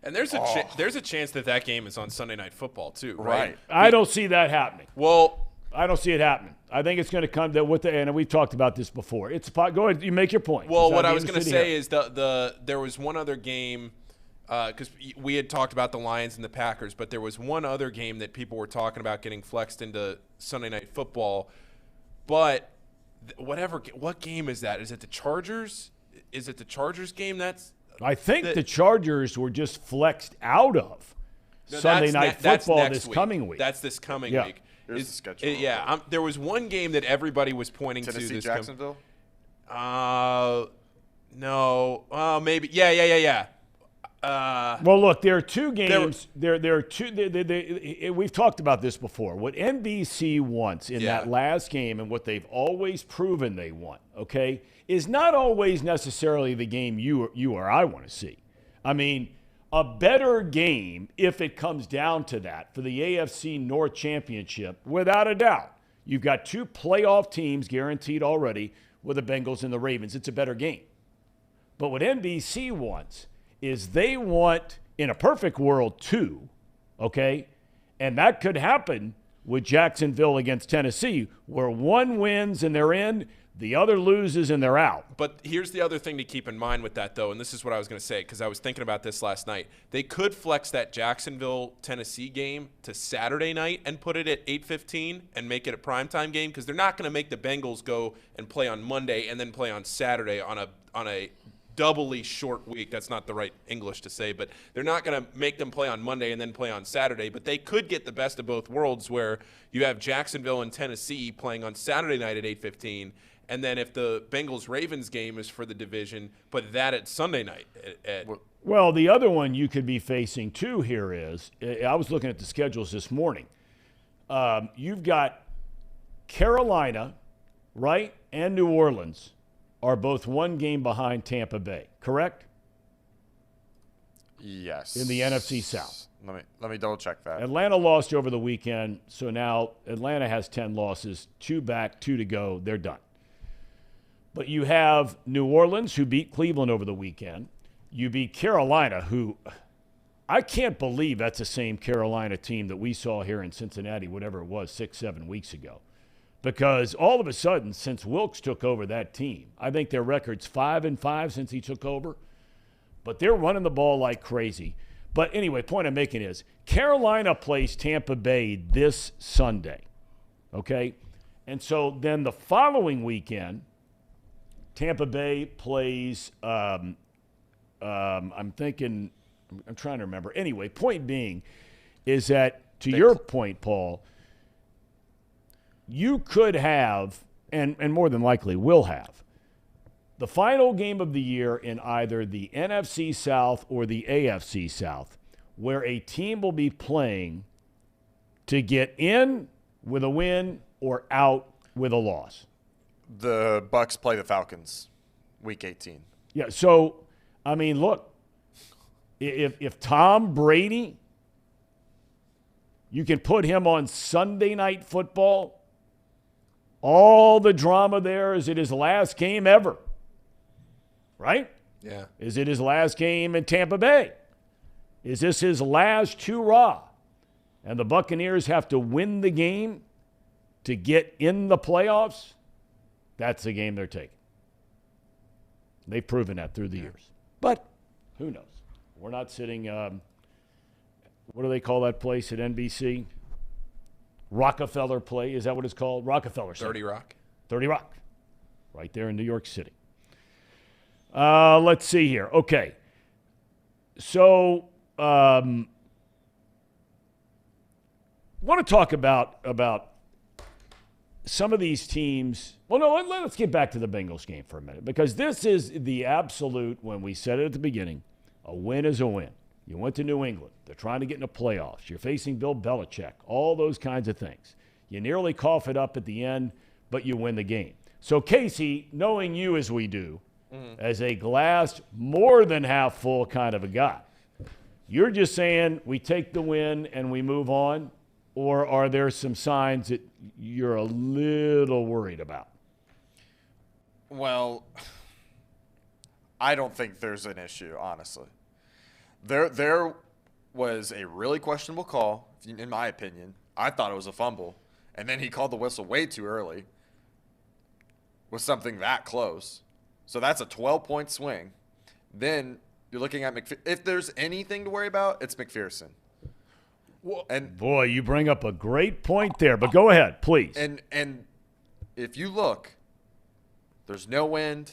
And there's a chance that game is on Sunday Night Football too, right? I don't see that happening. Well, I don't see it happening. I think it's going to come with the, and we've talked about this before. Go ahead, you make your point. Well, what I was going to say is there was one other game, because we had talked about the Lions and the Packers, but there was one other game that people were talking about getting flexed into Sunday Night Football. But what game is that? Is it the Chargers? Is it the Chargers game? I think the Chargers were just flexed out of Sunday Night Football this coming week. That's this coming week. Here's the schedule. There was one game that everybody was pointing Tennessee, to. This Jacksonville? No. Maybe. Yeah. Well, look, there are two games. There are two. We've talked about this before. What NBC wants in that last game, and what they've always proven they want, okay, is not always necessarily the game you or I want to see. I mean, a better game, if it comes down to that, for the AFC North Championship, without a doubt. You've got two playoff teams guaranteed already with the Bengals and the Ravens. It's a better game. But what NBC wants is they want, in a perfect world, two, okay? And that could happen with Jacksonville against Tennessee, where one wins and they're in, the other loses and they're out. But here's the other thing to keep in mind with that, though, and this is what I was going to say because I was thinking about this last night. They could flex that Jacksonville-Tennessee game to Saturday night and put it at 8:15 and make it a primetime game because they're not going to make the Bengals go and play on Monday and then play on Saturday on a doubly short week. That's not the right English to say, but they're not going to make them play on Monday and then play on Saturday. But they could get the best of both worlds where you have Jacksonville and Tennessee playing on Saturday night at 8:15. And then if the Bengals-Ravens game is for the division, put that at Sunday night. Well, the other one you could be facing too here is, I was looking at the schedules this morning. You've got Carolina, right, and New Orleans are both one game behind Tampa Bay, correct? Yes. In the NFC South. Let me double check that. Atlanta lost over the weekend, so now Atlanta has 10 losses, 2 back, 2 to go. They're done. But you have New Orleans, who beat Cleveland over the weekend. You beat Carolina, who I can't believe that's the same Carolina team that we saw here in Cincinnati, whatever it was, 6-7 weeks ago. Because all of a sudden, since Wilkes took over that team, I think their record's 5-5 since he took over. But they're running the ball like crazy. But anyway, point I'm making is Carolina plays Tampa Bay this Sunday, okay? And so then the following weekend, Tampa Bay plays, I'm trying to remember. Anyway, point being is that, to your point, Paul, you could have, and more than likely will have, the final game of the year in either the NFC South or the AFC South, where a team will be playing to get in with a win or out with a loss. The Bucks play the Falcons week 18. Yeah, so, I mean, look, if Tom Brady, you can put him on Sunday Night Football, all the drama there is it his last game ever, right? Yeah. Is it his last game in Tampa Bay? Is this his last hurrah? And the Buccaneers have to win the game to get in the playoffs, that's the game they're taking. They've proven that through the years. But who knows? We're not sitting, what do they call that place at NBC? Rockefeller Play, is that what it's called? Rockefeller Center. 30 Rock. 30 Rock, right there in New York City. Let's see here. Okay. So, want to talk about some of these teams. Well, no, let's get back to the Bengals game for a minute, because this is the absolute, when we said it at the beginning, a win is a win. You went to New England. They're trying to get in the playoffs. You're facing Bill Belichick, all those kinds of things. You nearly cough it up at the end, but you win the game. So, Casey, knowing you as we do, as a glass more than half full kind of a guy, you're just saying we take the win and we move on, or are there some signs that you're a little worried about? Well, I don't think there's an issue, honestly. There was a really questionable call, in my opinion. I thought it was a fumble, and then he called the whistle way too early with something that close. So that's a 12-point swing. Then you're looking at if there's anything to worry about, it's McPherson. Well, and boy, you bring up a great point there, but go ahead, please. And if you look, there's no wind,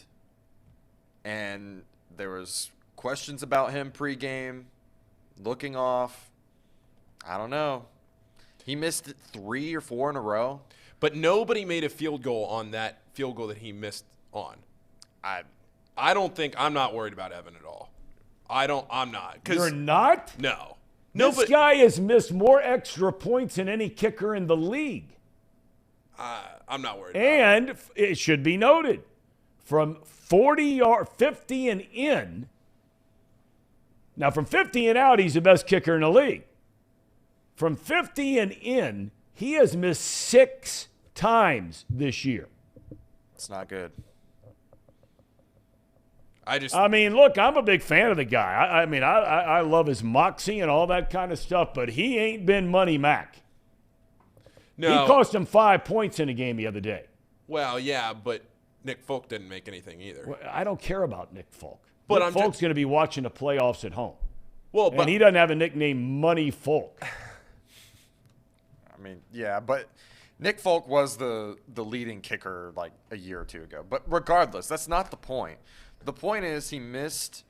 and there was questions about him pregame, looking off. I don't know. He missed 3 or 4 in a row. But nobody made a field goal on that field goal that he missed on. I'm not worried about Evan at all. I'm not. You're not? No. This guy has missed more extra points than any kicker in the league. I'm not worried about it. It should be noted, from 50 and in. Now, from 50 and out, he's the best kicker in the league. From 50 and in, he has missed 6 times this year. It's not good. I mean, look, I'm a big fan of the guy. I love his moxie and all that kind of stuff, but he ain't been Money Mac. No. He cost him 5 points in a game the other day. Well, yeah, but Nick Folk didn't make anything either. Well, I don't care about Nick Folk. But Nick Folk's going to be watching the playoffs at home. Well, and he doesn't have a nickname, Money Folk. I mean, yeah, but Nick Folk was the leading kicker like a year or two ago. But regardless, that's not the point. The point is he missed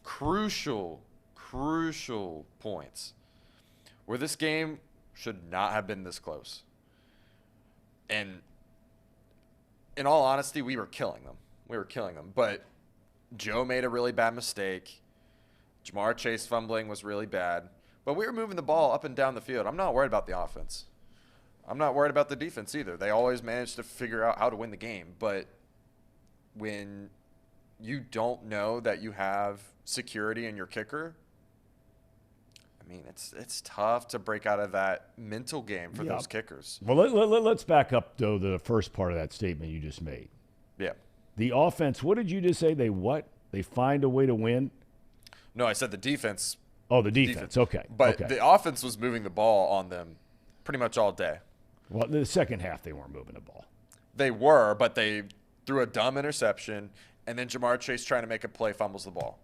crucial points where this game should not have been this close. And in all honesty, we were killing them. But Joe made a really bad mistake. Jamar Chase fumbling was really bad. But we were moving the ball up and down the field. I'm not worried about the offense. I'm not worried about the defense either. They always managed to figure out how to win the game. But when you don't know that you have security in your kicker, I mean, it's tough to break out of that mental game for those kickers. Well, let's back up, though, the first part of that statement you just made. Yeah. The offense, what did you just say? They what? They find a way to win? No, I said the defense. Oh, the defense. Okay. But okay. The offense was moving the ball on them pretty much all day. Well, the second half, they weren't moving the ball. They were, but they threw a dumb interception, and then Jamar Chase trying to make a play fumbles the ball.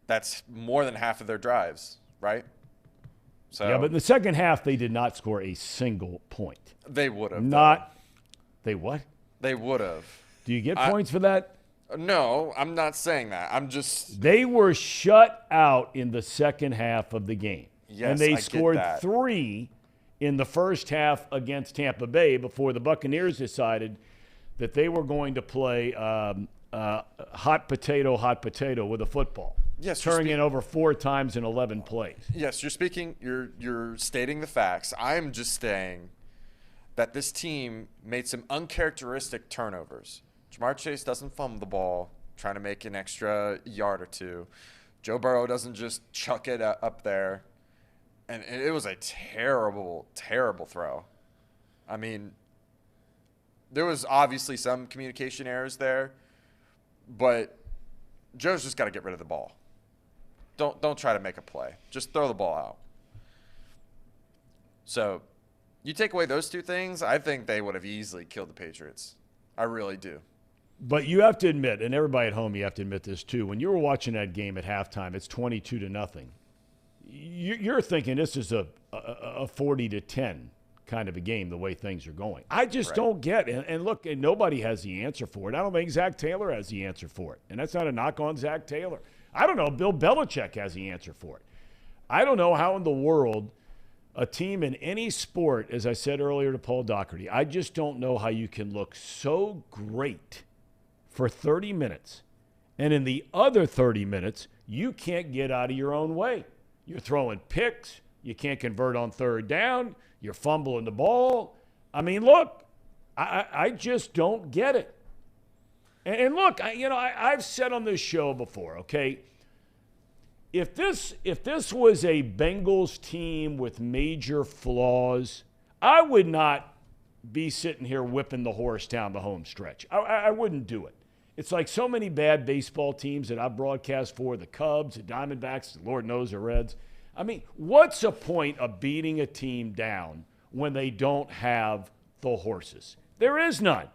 That's more than half of their drives, right? So yeah, but in the second half, they did not score a single point. They would have. They what? They would have. Do you get points for that? No, I'm not saying that. I'm just. They were shut out in the second half of the game. Yes, and they I scored get that. 3 in the first half against Tampa Bay before the Buccaneers decided that they were going to play hot potato with a football. Yes, turning it over 4 times in 11 plays. Yes, you're stating the facts. I'm just saying that this team made some uncharacteristic turnovers. Jamar Chase doesn't fumble the ball, trying to make an extra yard or 2. Joe Burrow doesn't just chuck it up there. And it was a terrible, terrible throw. I mean, there was obviously some communication errors there, but Joe's just got to get rid of the ball. Don't try to make a play. Just throw the ball out. So You take away those two things, I think they would have easily killed the Patriots. I really do. But you have to admit, and everybody at home, you have to admit this too, when you were watching that game at halftime, it's 22-0. You're thinking this is a 40-10 kind of a game, the way things are going. I just don't get it. And look, and nobody has the answer for it. I don't think Zach Taylor has the answer for it. And that's not a knock on Zach Taylor. I don't know. Bill Belichick has the answer for it. I don't know how in the world a team in any sport, as I said earlier to Paul Doherty, I just don't know how you can look so great for 30 minutes, and in the other 30 minutes, you can't get out of your own way. You're throwing picks. You can't convert on third down. You're fumbling the ball. I mean, look, I just don't get it. And look, I've said on this show before, okay, if this was a Bengals team with major flaws, I would not be sitting here whipping the horse down the home stretch. I wouldn't do it. It's like so many bad baseball teams that I broadcast for, the Cubs, the Diamondbacks, the Lord knows the Reds. I mean, what's the point of beating a team down when they don't have the horses? There is none.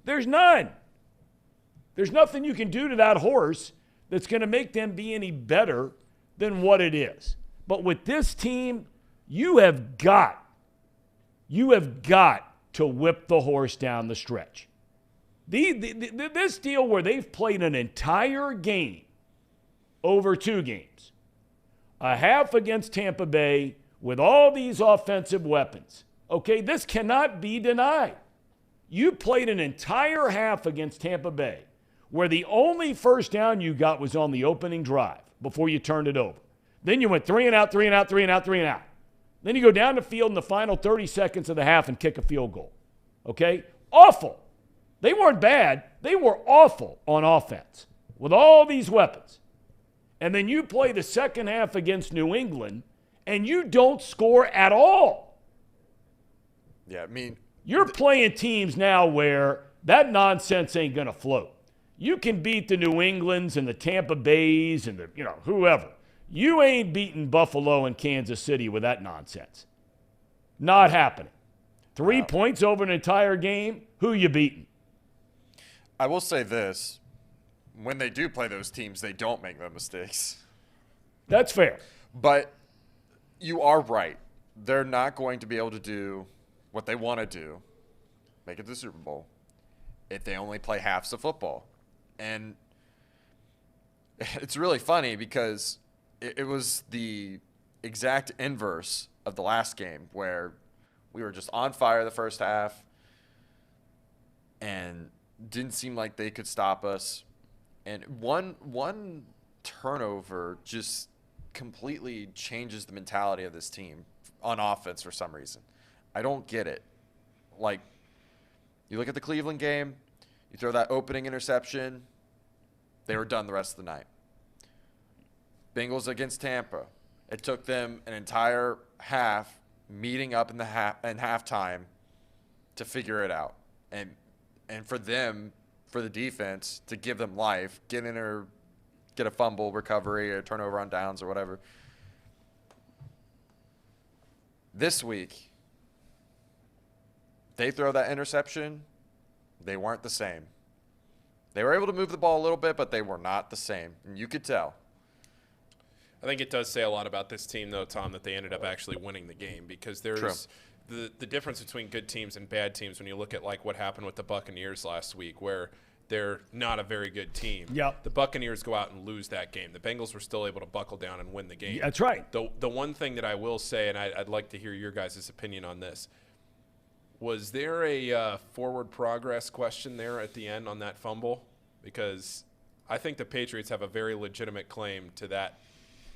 There's none. There's nothing you can do to that horse that's going to make them be any better than what it is. But with this team, you have got to whip the horse down the stretch. This deal where they've played an entire game over 2 games, a half against Tampa Bay with all these offensive weapons, okay, this cannot be denied. You played an entire half against Tampa Bay where the only first down you got was on the opening drive before you turned it over. Then you went 3 and out, 3 and out, 3 and out, 3 and out. Then you go down the field in the final 30 seconds of the half and kick a field goal. Okay? Awful. They weren't bad. They were awful on offense with all these weapons. And then you play the second half against New England and you don't score at all. Yeah, I mean, you're playing teams now where that nonsense ain't going to float. You can beat the New Englands and the Tampa Bays and the, whoever. You ain't beating Buffalo and Kansas City with that nonsense. Not happening. 3 points over an entire game, who you beating? I will say this. When they do play those teams, they don't make those mistakes. That's fair. But you are right. They're not going to be able to do what they want to do, make it to the Super Bowl, if they only play halves of football. And it's really funny because it was the exact inverse of the last game where we were just on fire the first half and didn't seem like they could stop us. And one turnover just completely changes the mentality of this team on offense for some reason. I don't get it. Like, you look at the Cleveland game, you throw that opening interception, they were done the rest of the night. Bengals against Tampa, it took them an entire half meeting up in halftime to figure it out. And for them, for the defense, to give them life, get a fumble recovery or turnover on downs or whatever. This week, they throw that interception, they weren't the same. They were able to move the ball a little bit, but they were not the same. And you could tell. I think it does say a lot about this team, though, Tom, that they ended up actually winning the game because there's the difference between good teams and bad teams when you look at like what happened with the Buccaneers last week where they're not a very good team. Yep. The Buccaneers go out and lose that game. The Bengals were still able to buckle down and win the game. That's right. The one thing that I will say, and I'd like to hear your guys' opinion on this, was there a forward progress question there at the end on that fumble? Because I think the Patriots have a very legitimate claim to that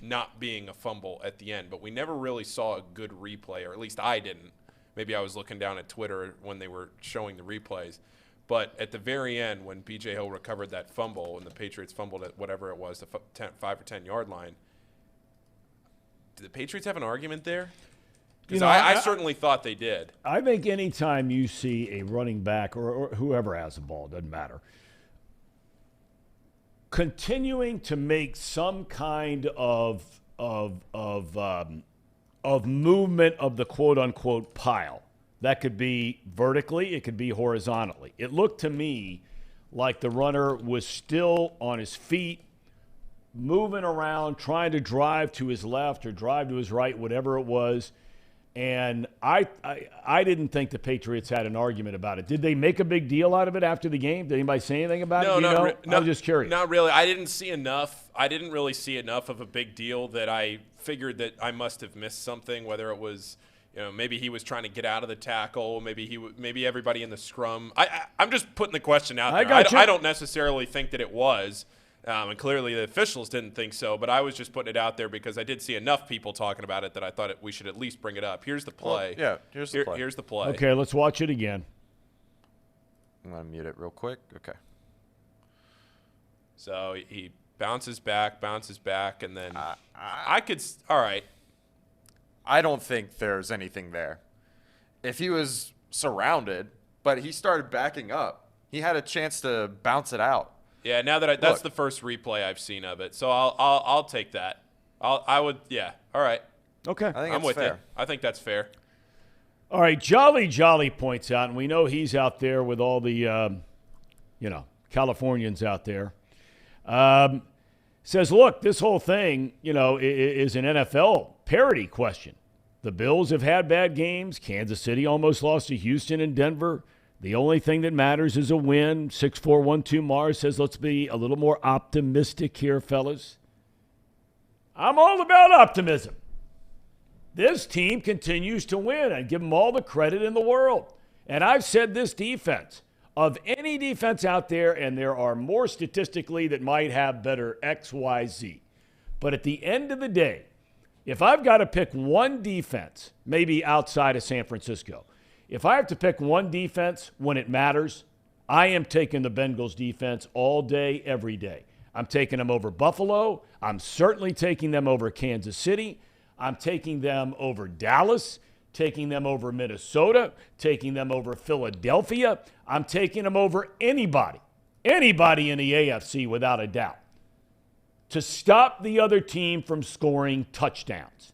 not being a fumble at the end, but we never really saw a good replay, or at least I didn't. Maybe I was looking down at Twitter when they were showing the replays. But at the very end, when B.J. Hill recovered that fumble and the Patriots fumbled at whatever it was, the 5 or 10 yard line, did the Patriots have an argument there? Because I certainly thought they did. I think anytime you see a running back or whoever has the ball, doesn't matter, continuing to make some kind of of movement of the quote-unquote pile. That could be vertically. It could be horizontally. It looked to me like the runner was still on his feet, moving around, trying to drive to his left or drive to his right, whatever it was. And I didn't think the Patriots had an argument about it. Did they make a big deal out of it after the game? Did anybody say anything about it? I was just curious. Not really. I didn't see enough. I didn't really see enough of a big deal that I figured that I must have missed something, whether it was, maybe he was trying to get out of the tackle, maybe everybody in the scrum. I'm just putting the question out there. I don't necessarily think that it was. And clearly the officials didn't think so, but I was just putting it out there because I did see enough people talking about it that I thought we should at least bring it up. Here's the play. Here's the play. Here's the play. Okay, let's watch it again. I'm going to mute it real quick. Okay. So he bounces back, and then all right. I don't think there's anything there. If he was surrounded, but he started backing up, he had a chance to bounce it out. Yeah, now that that's the first replay I've seen of it, so I'll take that. I would. All right. Okay. I think I'm with fair. you. I think that's fair. All right. Jolly points out, and we know he's out there with all the, Californians out there. Says, look, this whole thing, is an NFL parity question. The Bills have had bad games. Kansas City almost lost to Houston and Denver. The only thing that matters is a win. 6412 Mars says, let's be a little more optimistic here, fellas. I'm all about optimism. This team continues to win. I give them all the credit in the world. And I've said this defense, of any defense out there, and there are more statistically that might have better X, Y, Z. But at the end of the day, if I've got to pick one defense, maybe outside of San Francisco, if I have to pick one defense when it matters, I am taking the Bengals defense all day, every day. I'm taking them over Buffalo. I'm certainly taking them over Kansas City. I'm taking them over Dallas, taking them over Minnesota, taking them over Philadelphia. I'm taking them over anybody in the AFC without a doubt, to stop the other team from scoring touchdowns.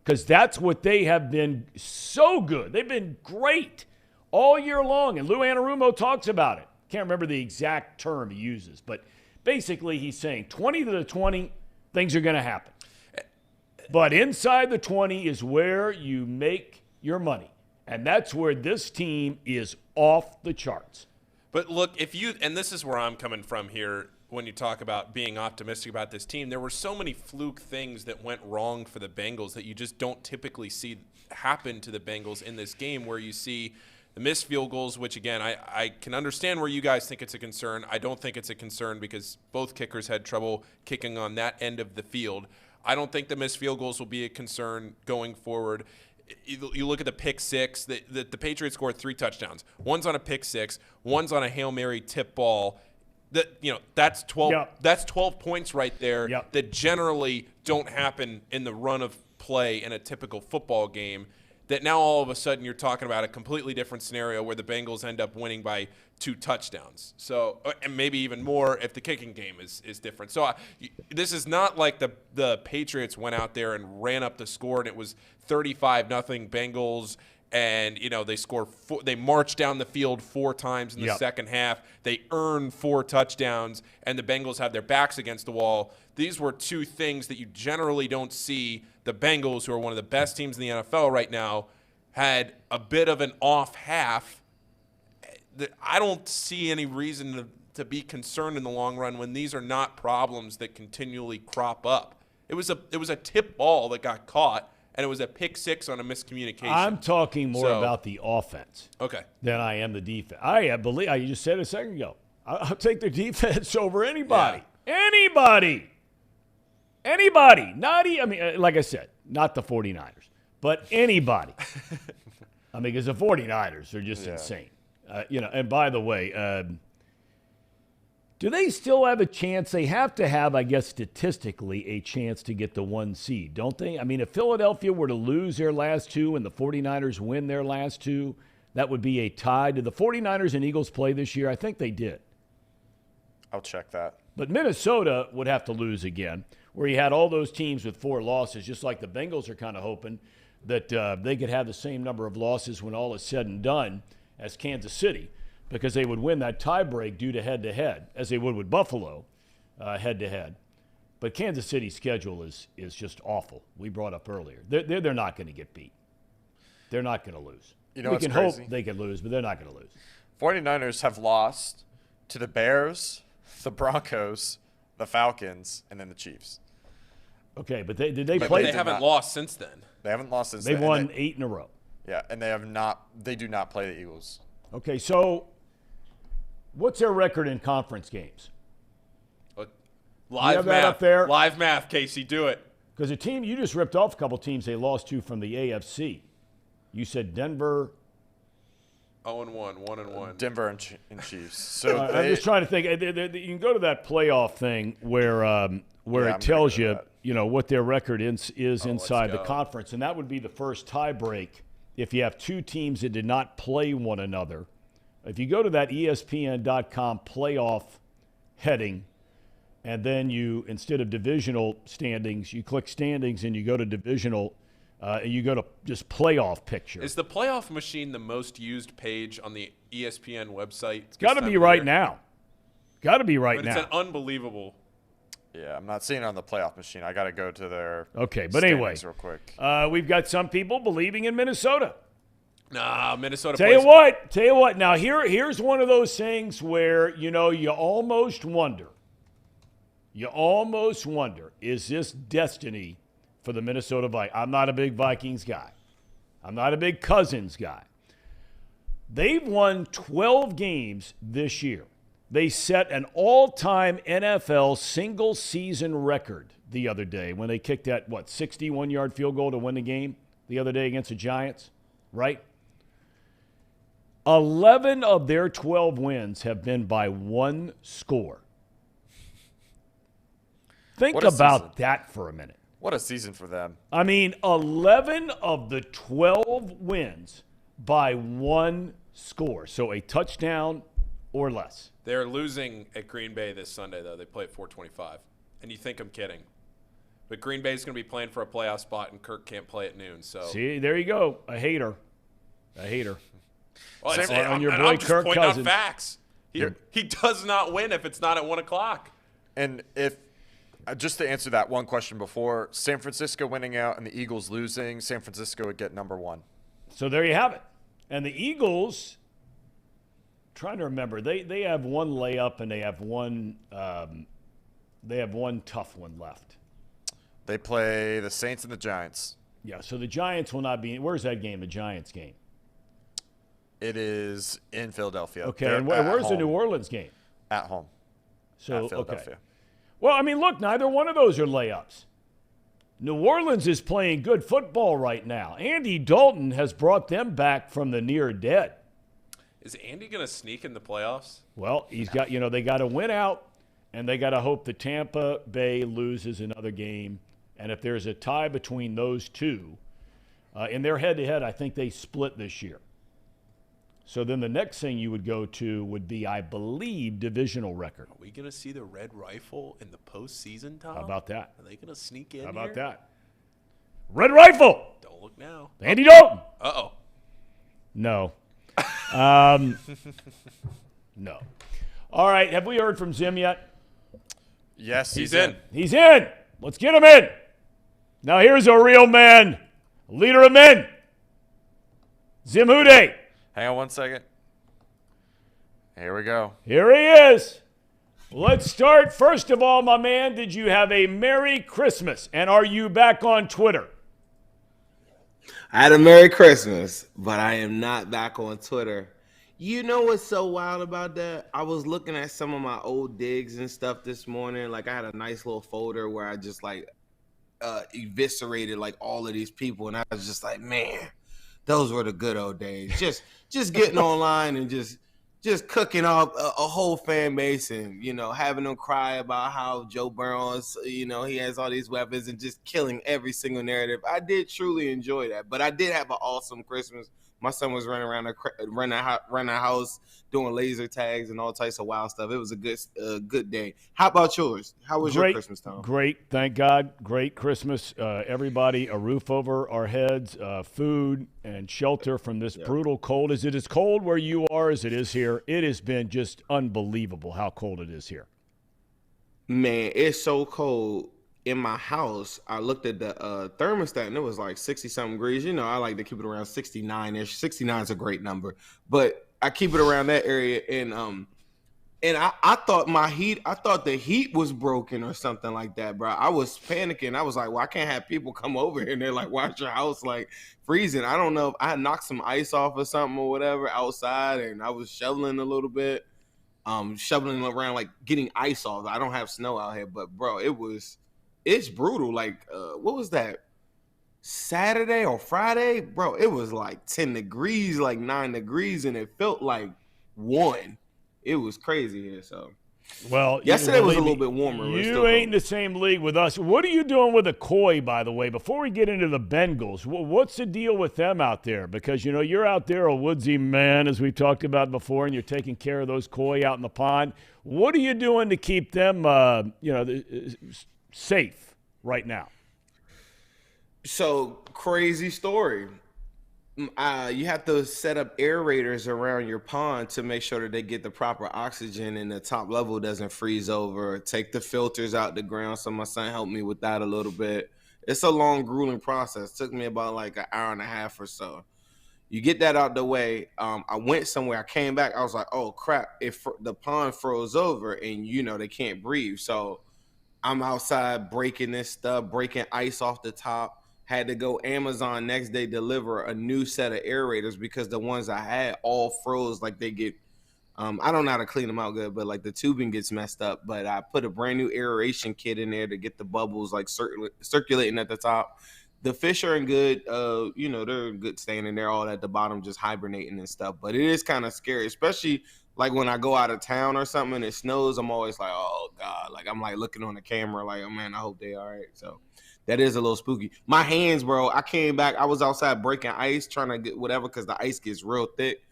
Because that's what they have been so good. They've been great all year long. And Lou Anarumo talks about it. Can't remember the exact term he uses. But basically he's saying 20 to the 20, things are going to happen. But inside the 20 is where you make your money. And that's where this team is off the charts. But look, and this is where I'm coming from here, when you talk about being optimistic about this team, there were so many fluke things that went wrong for the Bengals that you just don't typically see happen to the Bengals in this game, where you see the missed field goals, which, again, I can understand where you guys think it's a concern. I don't think it's a concern because both kickers had trouble kicking on that end of the field. I don't think the missed field goals will be a concern going forward. You look at the pick six, the Patriots scored 3 touchdowns. One's on a pick six, one's on a Hail Mary tip ball. That's 12. Yep. That's 12 points right there. Yep. That generally don't happen in the run of play in a typical football game. That now all of a sudden you're talking about a completely different scenario where the Bengals end up winning by 2 touchdowns. So, and maybe even more if the kicking game is different. So this is not like the Patriots went out there and ran up the score and it was 35-0 Bengals. And, they score they march down the field 4 times in the second half. They earn 4 touchdowns, and the Bengals have their backs against the wall. These were 2 things that you generally don't see. The Bengals, who are one of the best teams in the NFL right now, had a bit of an off half. I don't see any reason to be concerned in the long run when these are not problems that continually crop up. It was a tip ball that got caught. And it was a pick six on a miscommunication. I'm talking more about the offense than I am the defense. I believe, you just said a second ago, I'll take the defense over anybody. Yeah. Anybody. Like I said, not the 49ers, but anybody. Because the 49ers are just insane. And by the way, do they still have a chance? They have to have, I guess, statistically, a chance to get the 1 seed, don't they? If Philadelphia were to lose their last 2 and the 49ers win their last 2, that would be a tie. Did the 49ers and Eagles play this year? I think they did. I'll check that. But Minnesota would have to lose again, where you had all those teams with 4 losses, just like the Bengals are kind of hoping that they could have the same number of losses when all is said and done as Kansas City, because they would win that tiebreak due to head-to-head, as they would with Buffalo head-to-head. But Kansas City's schedule is just awful. We brought up earlier. They're not going to get beat. They're not going to lose. You know we what's can crazy? hope they can lose, but they're not going to lose. 49ers have lost to the Bears, the Broncos, the Falcons, and then the Chiefs. Okay, but did they But play? they haven't lost since then. They haven't lost since They've then. won 8 in a row. Yeah, and they do not play the Eagles. Okay, so what's their record in conference games? Live have that math. up there? Live math, Casey. Do it. Because a team, you just ripped off a couple teams they lost to from the AFC. You said Denver. 0-1, 1-1. Denver and Chiefs. So I'm just trying to think. You can go to that playoff thing where it tells you, what their record is inside the conference, and that would be the first tie break if you have 2 teams that did not play one another. If you go to that ESPN.com playoff heading, and then you, instead of divisional standings, you click standings and you go to divisional, and you go to just playoff picture. Is the playoff machine the most used page on the ESPN website? It's got to be right now. Got to be right now. It's an unbelievable. Yeah, I'm not seeing it on the playoff machine. I got to go to their okay, but anyway, real quick. We've got some people believing in Minnesota. Nah, Minnesota. Tell you what. Now here's one of those things where you almost wonder. You almost wonder, is this destiny for the Minnesota Vikings? I'm not a big Vikings guy. I'm not a big Cousins guy. They've won 12 games this year. They set an all-time NFL single-season record the other day when they kicked that, 61-yard field goal to win the game the other day against the Giants, right? 11 of their 12 wins have been by 1 score. Think about that for a minute. What a season for them. I mean, 11 of the 12 wins by 1 score. So a touchdown or less. They're losing at Green Bay this Sunday, though. They play at 4:25. And you think I'm kidding. But Green Bay's going to be playing for a playoff spot, and Kirk can't play at noon. So see, there you go. A hater. Well, on your boy I'm just Kirk pointing Cousins. out facts. He does not win if it's not at 1 o'clock. And if just to answer that one question before, San Francisco winning out and the Eagles losing, San Francisco would get number 1. So there you have it. And the Eagles, trying to remember, they have one layup and they have one tough one left. They play the Saints and the Giants. Yeah, so the Giants will not be – where's that game, the Giants game? It is in Philadelphia. Okay, They're and where's the home. New Orleans game? At home. So, at Philadelphia. Okay. Well, I mean, look, neither one of those are layups. New Orleans is playing good football right now. Andy Dalton has brought them back from the near dead. Is Andy going to sneak in the playoffs? Well, he's got, they got to win out, and they got to hope that Tampa Bay loses another game. And if there's a tie between those two, in their head-to-head, I think they split this year. So then the next thing you would go to would be, I believe, divisional record. Are we going to see the Red Rifle in the postseason, Tom? How about that? Are they going to sneak in How about here? that? Red Rifle! Don't look now. Andy Dalton! Uh-oh. No. No. All right, have we heard from Zim yet? Yes, He's in. He's in. Let's get him in. Now here's a real man, a leader of men. Zim Hude. Hang on one second. Here we go. Here he is. Let's start. First of all, my man, did you have a Merry Christmas? And are you back on Twitter? I had a Merry Christmas, but I am not back on Twitter. You know what's so wild about that? I was looking at some of my old digs and stuff this morning. Like, I had a nice little folder where I just, eviscerated, all of these people. And I was just like, man, those were the good old days. Just getting online and just cooking up a whole fan base and, having them cry about how Joe Burrows, he has all these weapons and just killing every single narrative. I did truly enjoy that, but I did have an awesome Christmas. My son was running around running the house, doing laser tags and all types of wild stuff. It was a good day. How about yours? How was your Christmas, Tom? Great, thank God. Great Christmas. Everybody, a roof over our heads, food and shelter from this brutal cold. Is it as cold where you are as it is here? It has been just unbelievable how cold it is here. Man, it's so cold. In my house, I looked at the thermostat, and it was like 60-something degrees. You know, I like to keep it around 69-ish. 69 is a great number, but I keep it around that area. And I thought the heat was broken or something like that, bro. I was panicking. I was like, well, I can't have people come over here and they're like, why is your house like freezing? I don't know if I had knocked some ice off or something or whatever outside, and I was shoveling a little bit, shoveling around, like getting ice off. I don't have snow out here, but bro, it's brutal. Like, what was that? Saturday or Friday? Bro, it was like 10 degrees, like 9 degrees, and it felt like 1. It was crazy here, so. Well, yesterday was a little bit warmer. You ain't in the same league with us. What are you doing with the koi, by the way? Before we get into the Bengals, what's the deal with them out there? Because, you know, you're out there a woodsy man, as we've talked about before, and you're taking care of those koi out in the pond. What are you doing to keep them, safe right now? So, crazy story. You have to set up aerators around your pond to make sure that they get the proper oxygen and the top level doesn't freeze over. Take the filters out the ground. So my son helped me with that a little bit. It's a long, grueling process. It took me about like an hour and a half or so. You get that out the way. I went somewhere. I came back. I was like, oh, crap. The pond froze over and, you know, they can't breathe. So I'm outside breaking this stuff, breaking ice off the top. Had to go Amazon next day, deliver a new set of aerators because the ones I had all froze. Like they get, I don't know how to clean them out good, but like the tubing gets messed up. But I put a brand new aeration kit in there to get the bubbles like circulating at the top. The fish are in good, you know, they're in good standing. They're all at the bottom just hibernating and stuff. But it is kind of scary, especially like when I go out of town or something and it snows. I'm always like, oh God, like I'm like looking on the camera like, oh man, I hope they all right. So that is a little spooky. My hands, bro, I came back. I was outside breaking ice, trying to get whatever because the ice gets real thick.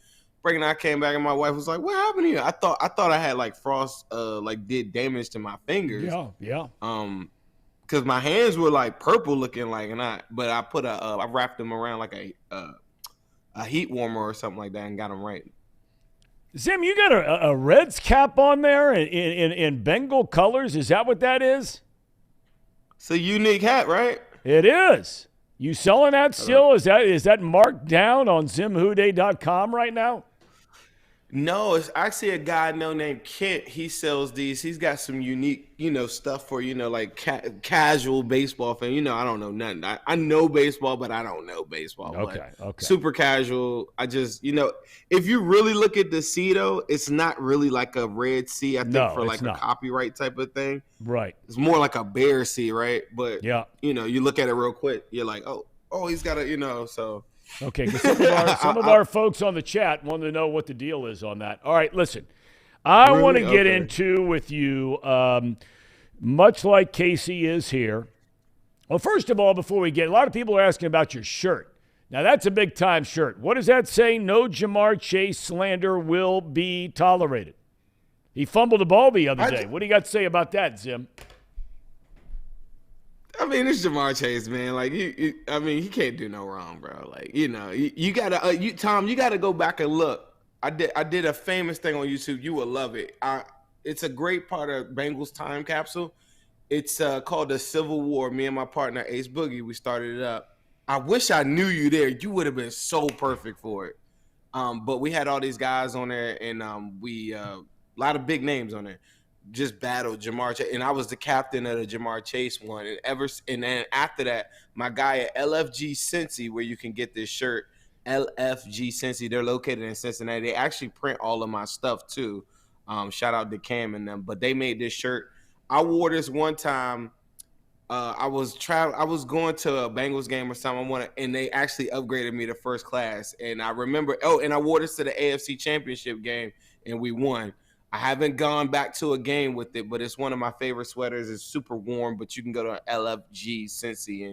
I came back and my wife was like, what happened here? I thought I had like frost like did damage to my fingers. Yeah. Because my hands were like purple looking like, but I put I wrapped them around like a heat warmer or something like that and got them right. Zim, you got a Reds cap on there in Bengal colors. Is that what that is? It's a unique hat, right? It is. You selling that still? Is that marked down on zimhude.com right now? No, it's actually a guy named Kent. He sells these. He's got some unique, you know, stuff for, you know, like casual baseball fan. You know, I don't know nothing. I know baseball, but I don't know baseball. Okay. Super casual. I just, you know, if you really look at the C, though, it's not really like a red C, I think, for like a copyright type of thing. Right. It's more like a bear C, right? But, yeah, you know, you look at it real quick. You're like, oh, he's got a, you know, so. Okay, some of our folks on the chat want to know what the deal is on that. All right, listen, I want to get into with you, much like Casey is here. Well, first of all, before we get, a lot of people are asking about your shirt. Now, that's a big-time shirt. What does that say? No Jamar Chase slander will be tolerated. He fumbled the ball the other day. What do you got to say about that, Zim? I mean, it's Jamar Chase, man. Like, I mean, he can't do no wrong, bro. Like, you know, you gotta, Tom, you gotta go back and look. I did a famous thing on YouTube. You will love it. It's a great part of Bengals time capsule. It's called the Civil War. Me and my partner Ace Boogie, we started it up. I wish I knew you there. You would have been so perfect for it. But we had all these guys on there, and we a lot of big names on there. Just battled Jamar Chase, and I was the captain of the Jamar Chase one. And then after that, my guy at LFG Cincy, where you can get this shirt, LFG Cincy. They're located in Cincinnati. They actually print all of my stuff too. Shout out to Cam and them. But they made this shirt. I wore this one time. I was going to a Bengals game or something. And they actually upgraded me to first class. And I remember. And I wore this to the AFC Championship game, and we won. I haven't gone back to a game with it, but it's one of my favorite sweaters. It's super warm, but you can go to LFG Cincy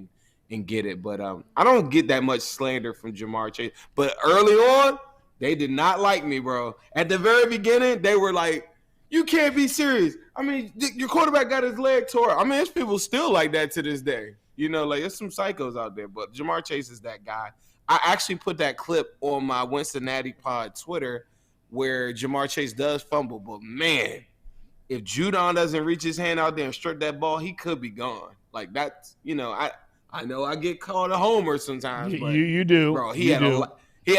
and get it. But I don't get that much slander from Jamar Chase. But early on, they did not like me, bro. At the very beginning, they were like, you can't be serious. I mean, your quarterback got his leg tore. I mean, there's people still like that to this day. You know, like, there's some psychos out there. But Jamar Chase is that guy. I actually put that clip on my Cincinnati pod Twitter where Jamar Chase does fumble. But, man, if Judon doesn't reach his hand out there and strip that ball, he could be gone. Like, that's, you know, I know I get called a homer sometimes. But, you do. Bro, he had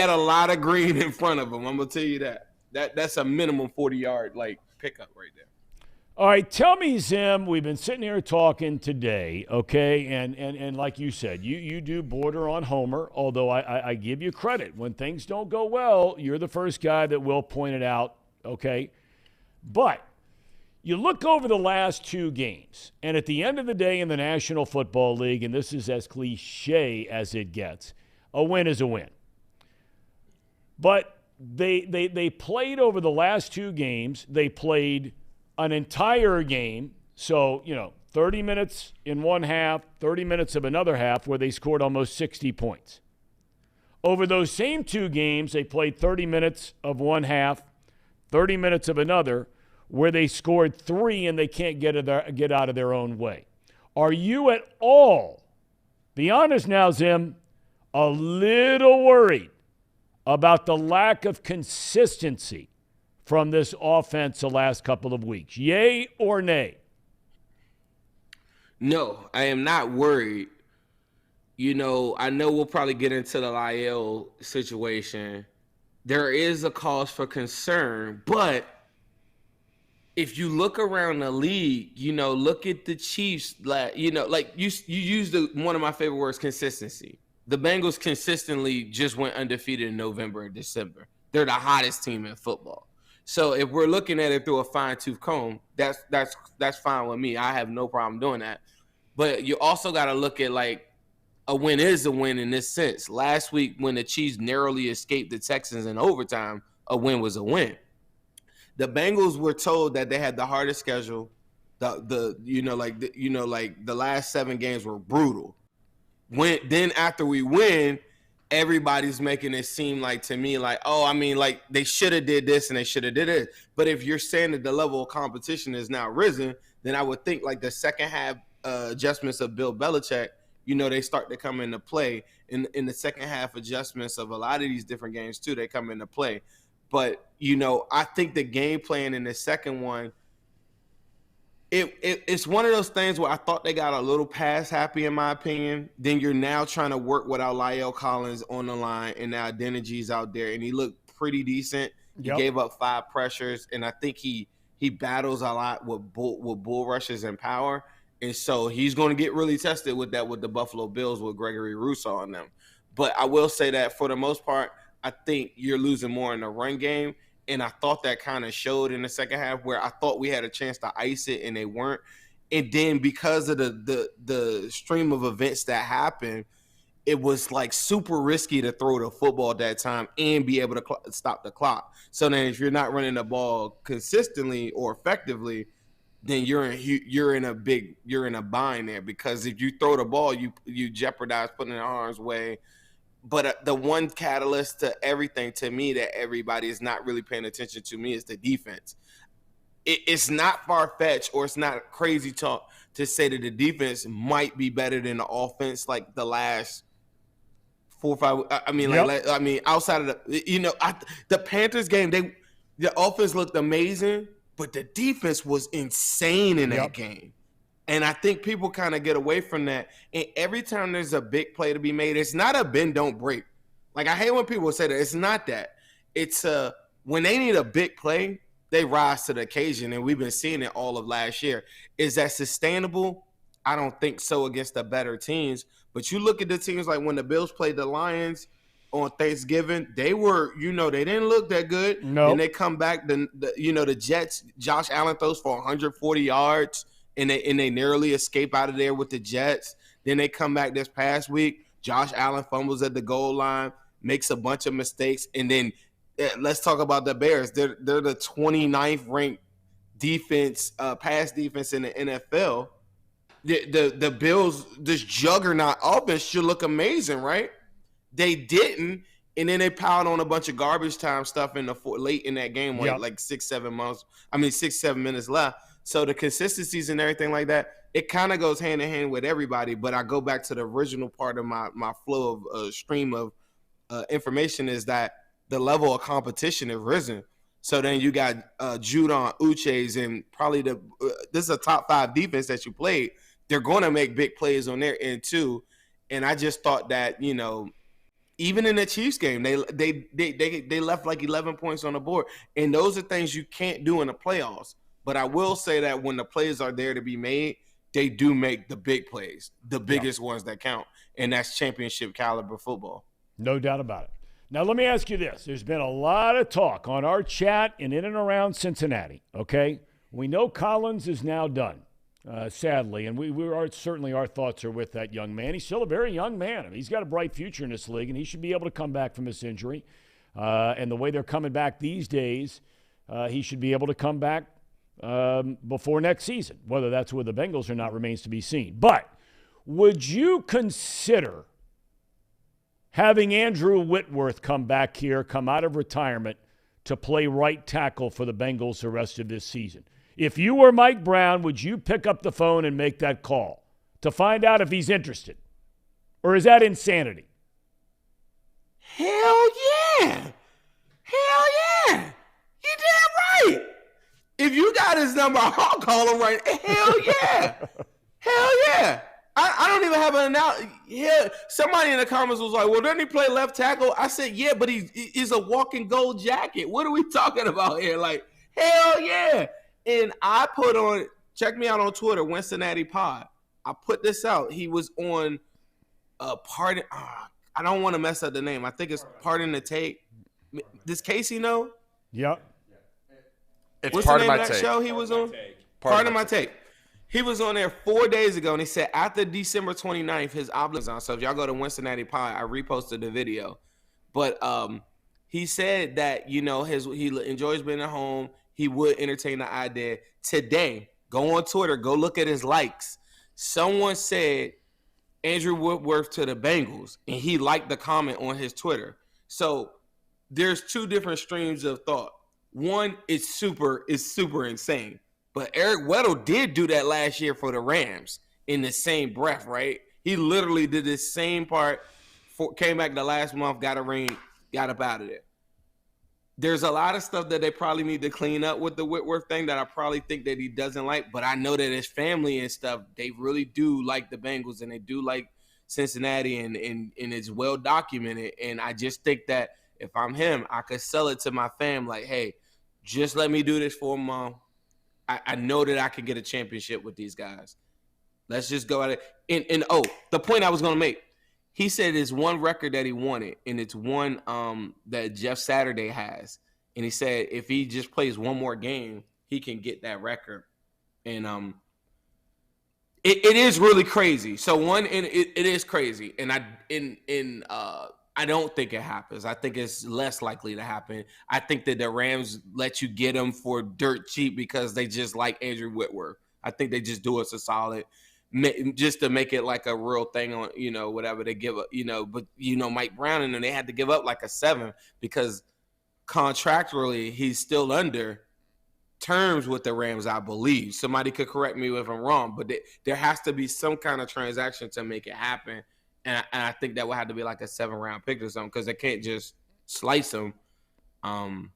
a lot of green in front of him. I'm going to tell you that. That's a minimum 40-yard, like, pickup right there. All right, tell me, Zim, we've been sitting here talking today, okay, and like you said, you do border on homer, although I give you credit. When things don't go well, you're the first guy that will point it out, okay? But you look over the last two games, and at the end of the day in the National Football League, and this is as cliche as it gets, a win is a win. But they played over the last two games. They played an entire game, so, 30 minutes in one half, 30 minutes of another half, where they scored almost 60 points. Over those same two games, they played 30 minutes of one half, 30 minutes of another, where they scored 3 and they can't get out of their own way. Are you at all, be honest now, Zim, a little worried about the lack of consistency from this offense the last couple of weeks? Yay or nay? No, I am not worried. I know we'll probably get into the Lyle situation. There is a cause for concern, but if you look around the league, look at the Chiefs, like you used one of my favorite words, consistency. The Bengals consistently just went undefeated in November and December. They're the hottest team in football. So if we're looking at it through a fine-tooth comb, that's fine with me. I have no problem doing that. But you also got to look at, like, a win is a win in this sense. Last week when the Chiefs narrowly escaped the Texans in overtime, a win was a win. The Bengals were told that they had the hardest schedule. The last 7 games were brutal. Then after we win, everybody's making it seem like, to me, like, they should have did this and they should have did it. But if you're saying that the level of competition is now risen, then I would think, like, the second half adjustments of Bill Belichick, they start to come into play. In the second half adjustments of a lot of these different games too, they come into play. But, I think the game plan in the second one, it's one of those things where I thought they got a little pass happy, in my opinion. Then you're now trying to work without Lyle Collins on the line, and now Adeneji's out there, and he looked pretty decent. He gave up 5 pressures, and I think he battles a lot with bull rushes and power, and so he's going to get really tested with that with the Buffalo Bills with Gregory Rousseau on them. But I will say that for the most part, I think you're losing more in the run game. And I thought that kind of showed in the second half, where I thought we had a chance to ice it and they weren't. And then because of the stream of events that happened, it was like super risky to throw the football at that time and be able to stop the clock. So then if you're not running the ball consistently or effectively, then you're in a bind there, because if you throw the ball, you jeopardize putting it in harm's way. But the one catalyst to everything, to me, that everybody is not really paying attention to me is the defense. It's not far-fetched, or it's not crazy talk to say that the defense might be better than the offense, like the last 4 or 5. Outside of the Panthers game, the offense looked amazing, but the defense was insane in that game. And I think people kind of get away from that. And every time there's a big play to be made, it's not a bend, don't break. Like, I hate when people say that. It's not that. It's when they need a big play, they rise to the occasion. And we've been seeing it all of last year. Is that sustainable? I don't think so against the better teams. But you look at the teams like when the Bills played the Lions on Thanksgiving, they were, they didn't look that good. No. And they come back, the Jets, Josh Allen throws for 140 yards. And they narrowly escape out of there with the Jets. Then they come back this past week. Josh Allen fumbles at the goal line, makes a bunch of mistakes. And then let's talk about the Bears. They're the 29th ranked defense, pass defense in the NFL. the Bills, this juggernaut offense should look amazing, right? They didn't, and then they piled on a bunch of garbage time stuff late in that game, like 6-7 minutes left. So the consistencies and everything like that, it kind of goes hand in hand with everybody. But I go back to the original part of my flow of stream of information is that the level of competition has risen. So then you got Judon, Uches, and probably this is a top 5 defense that you played. They're going to make big plays on their end too. And I just thought that, you know, even in the Chiefs game, they left like 11 points on the board. And those are things you can't do in the playoffs. But I will say that when the plays are there to be made, they do make the big plays, the biggest ones that count. And that's championship caliber football. No doubt about it. Now, let me ask you this. There's been a lot of talk on our chat and in and around Cincinnati, okay? We know Collins is now done, sadly, and certainly our thoughts are with that young man. He's still a very young man. I mean, he's got a bright future in this league, and he should be able to come back from this injury. And the way they're coming back these days, he should be able to come back before next season. Whether that's with the Bengals or not remains to be seen. But would you consider having Andrew Whitworth come back here, come out of retirement to play right tackle for the Bengals the rest of this season? If you were Mike Brown, would you pick up the phone and make that call to find out if he's interested? Or is that insanity? Hell yeah. Hell yeah. You damn right. If you got his number, I'll call him right. Hell yeah. Hell yeah. I don't even have an announcement. Yeah, somebody in the comments was like, well, doesn't he play left tackle? I said, yeah, but he's a walking gold jacket. What are we talking about here? Like, hell yeah. And I put on, check me out on Twitter, Cincinnati Pod. I put this out. He was on Pardon. I don't want to mess up the name. I think it's Pardon the Take. Does Casey know? Yep. It's What's part the of name my of that take. show he was on? Pardon My Take. He was on there 4 days ago, and he said after December 29th, his obligations on. So if y'all go to Cincinnati Pod, I reposted the video. But he said that, you know, he enjoys being at home. He would entertain the idea. Today, go on Twitter, go look at his likes. Someone said Andrew Whitworth to the Bengals, and he liked the comment on his Twitter. So there's 2 different streams of thought. One is super insane. But Eric Weddle did do that last year for the Rams in the same breath, right? He literally did the same part, came back the last month, got a ring, got up out of there. There's a lot of stuff that they probably need to clean up with the Whitworth thing that I probably think that he doesn't like, but I know that his family and stuff, they really do like the Bengals and they do like Cincinnati and it's well documented. And I just think that if I'm him, I could sell it to my fam like, hey, just let me do this for a month. I know that I could get a championship with these guys. Let's just go at it. And the point I was going to make, he said there's one record that he wanted, and it's one that Jeff Saturday has. And he said if he just plays one more game, he can get that record. And it is really crazy. So it is crazy. And I don't think it happens. I think it's less likely to happen. I think that the Rams let you get him for dirt cheap because they just like Andrew Whitworth. I think they just do us a solid just to make it like a real thing on, you know, whatever they give up, you know. But, you know, Mike Brown, and then they had to give up like a 7 because contractually he's still under terms with the Rams, I believe. Somebody could correct me if I'm wrong, but there has to be some kind of transaction to make it happen. And I think that would have to be like a 7-round pick or something because they can't just slice them. I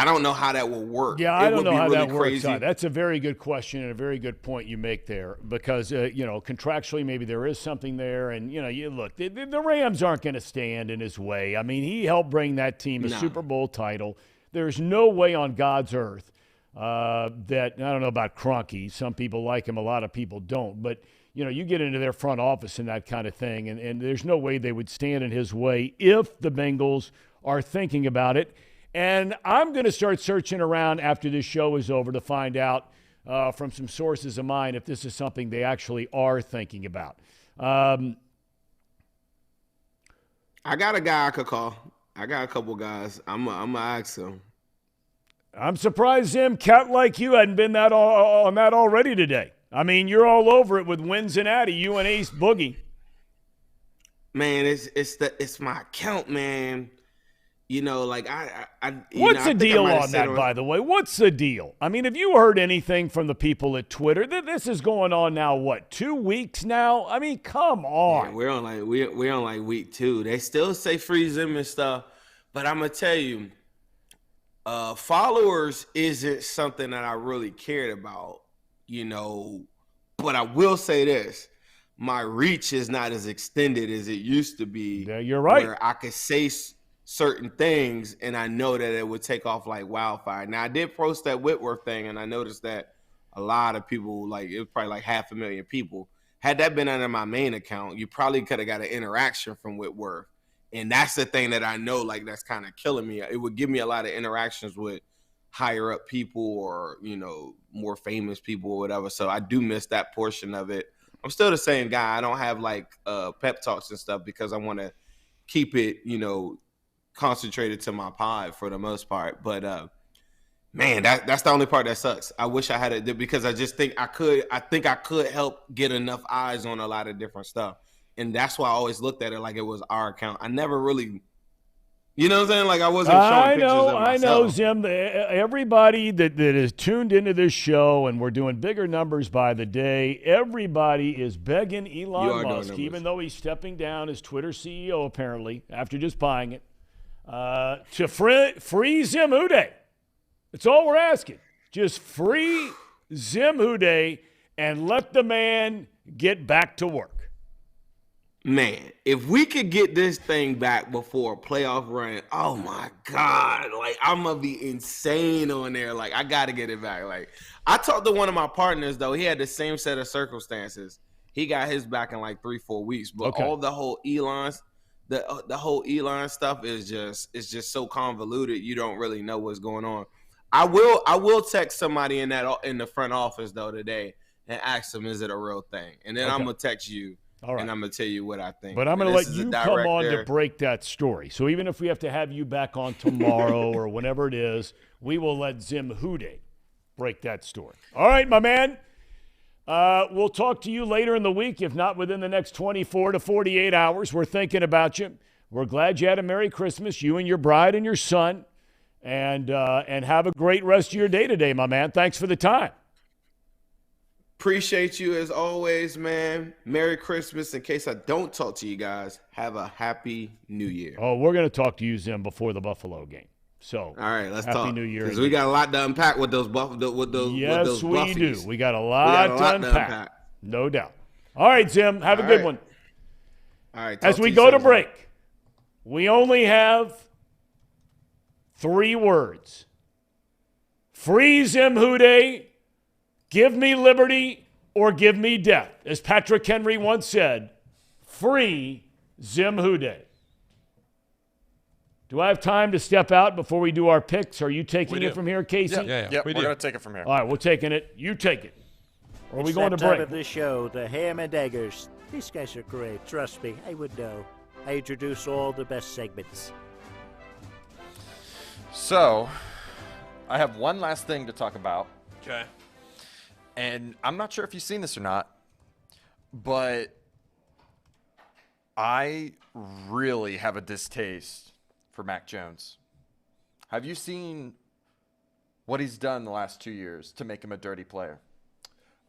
don't know how that will work. Yeah, I don't know how that works. That's a very good question and a very good point you make there because, contractually maybe there is something there. And, the Rams aren't going to stand in his way. I mean, he helped bring that team a Super Bowl title. There's no way on God's earth that – I don't know about Kroenke. Some people like him. A lot of people don't. But – you get into their front office and that kind of thing, and there's no way they would stand in his way if the Bengals are thinking about it. And I'm going to start searching around after this show is over to find out from some sources of mine if this is something they actually are thinking about. I got a guy I could call. I got a couple guys. I'm going to ask them. I'm surprised, Zim, cat like you hadn't been on that already today. I mean, you're all over it with Cincinnati, you and Ace Boogie. Man, it's my account, man. You know, like What's the deal on that, on by the way? What's the deal? I mean, have you heard anything from the people at Twitter? This is going on now, what, 2 weeks now? I mean, come on. Yeah, we're on like week 2. They still say freeze them and stuff, but I'm gonna tell you, followers isn't something that I really cared about, you know. But I will say this: my reach is not as extended as it used to be. Yeah, you're right. Where I could say certain things and I know that it would take off like wildfire. Now, I did post that Whitworth thing, and I noticed that a lot of people, like, it was probably like 500,000 people. Had that been under my main account, you probably could have got an interaction from Whitworth. And that's the thing that I know, like, that's kind of killing me. It would give me a lot of interactions with higher up people or, you know, more famous people or whatever. So I do miss that portion of it. I'm still the same guy. I don't have like pep talks and stuff because I want to keep it, you know, concentrated to my pod for the most part. But man, that's the only part that sucks. I wish I had it because I just think I could help get enough eyes on a lot of different stuff. And that's why I always looked at it like it was our account. I never really, you know what I'm saying? Like I wasn't showing pictures of myself. I know, Zim. Everybody that is tuned into this show, and we're doing bigger numbers by the day, everybody is begging Elon Musk, even though he's stepping down as Twitter CEO apparently after just buying it, to free Zim Uday. That's all we're asking. Just free Zim Uday and let the man get back to work. Man, if we could get this thing back before a playoff run, oh my God, like I'm gonna be insane on there. Like I gotta get it back. Like I talked to one of my partners though. He had the same set of circumstances. He got his back in like 3-4 weeks. But all the whole Elon's the whole Elon stuff is just so convoluted. You don't really know what's going on. I will text somebody in the front office though today and ask them, is it a real thing? And then I'm gonna text you. All right. And I'm going to tell you what I think. But I'm going to let you come on to break that story. So even if we have to have you back on tomorrow or whenever it is, we will let Zim Uday break that story. All right, my man. We'll talk to you later in the week, if not within the next 24 to 48 hours. We're thinking about you. We're glad you had a Merry Christmas, you and your bride and your son. And have a great rest of your day today, my man. Thanks for the time. Appreciate you as always, man. Merry Christmas. In case I don't talk to you guys, have a happy New Year. Oh, we're going to talk to you, Zim, before the Buffalo game. So, all right, let's happy talk. New Year. Because we got a lot to unpack with those Yes, we Buffies. do. We got a lot to unpack. No doubt. All right, Zim, have a good one. All right. As we go to break, we only have 3 words. Free Zim Uday. Give me liberty or give me death. As Patrick Henry once said, free Zim Uday. Do I have time to step out before we do our picks? Are you taking it from here, Casey? Yeah. We're going to take it from here. All right, we're taking it. You take it. Or are we going to break? It's that time of the show, the Ham and Daggers. These guys are great. Trust me, I would know. I introduce all the best segments. So, I have one last thing to talk about. Okay. And I'm not sure if you've seen this or not, but I really have a distaste for Mac Jones. Have you seen what he's done the last 2 years to make him a dirty player?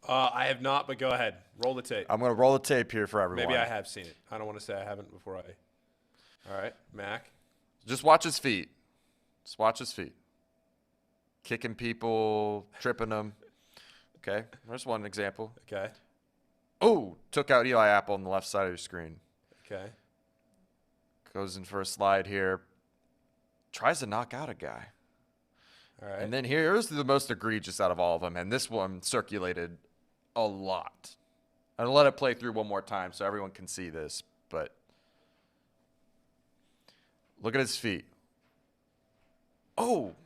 I have not, but go ahead. Roll the tape. I'm going to roll the tape here for everyone. Maybe I have seen it. I don't want to say I haven't before I. All right, Mac. Just watch his feet. Just watch his feet. Kicking people, tripping them. Okay, there's one example. Okay. Oh, took out Eli Apple on the left side of your screen. Okay. Goes in for a slide here. Tries to knock out a guy. All right. And then here's the most egregious out of all of them, and this one circulated a lot. I'll let it play through one more time so everyone can see this, but look at his feet. Oh.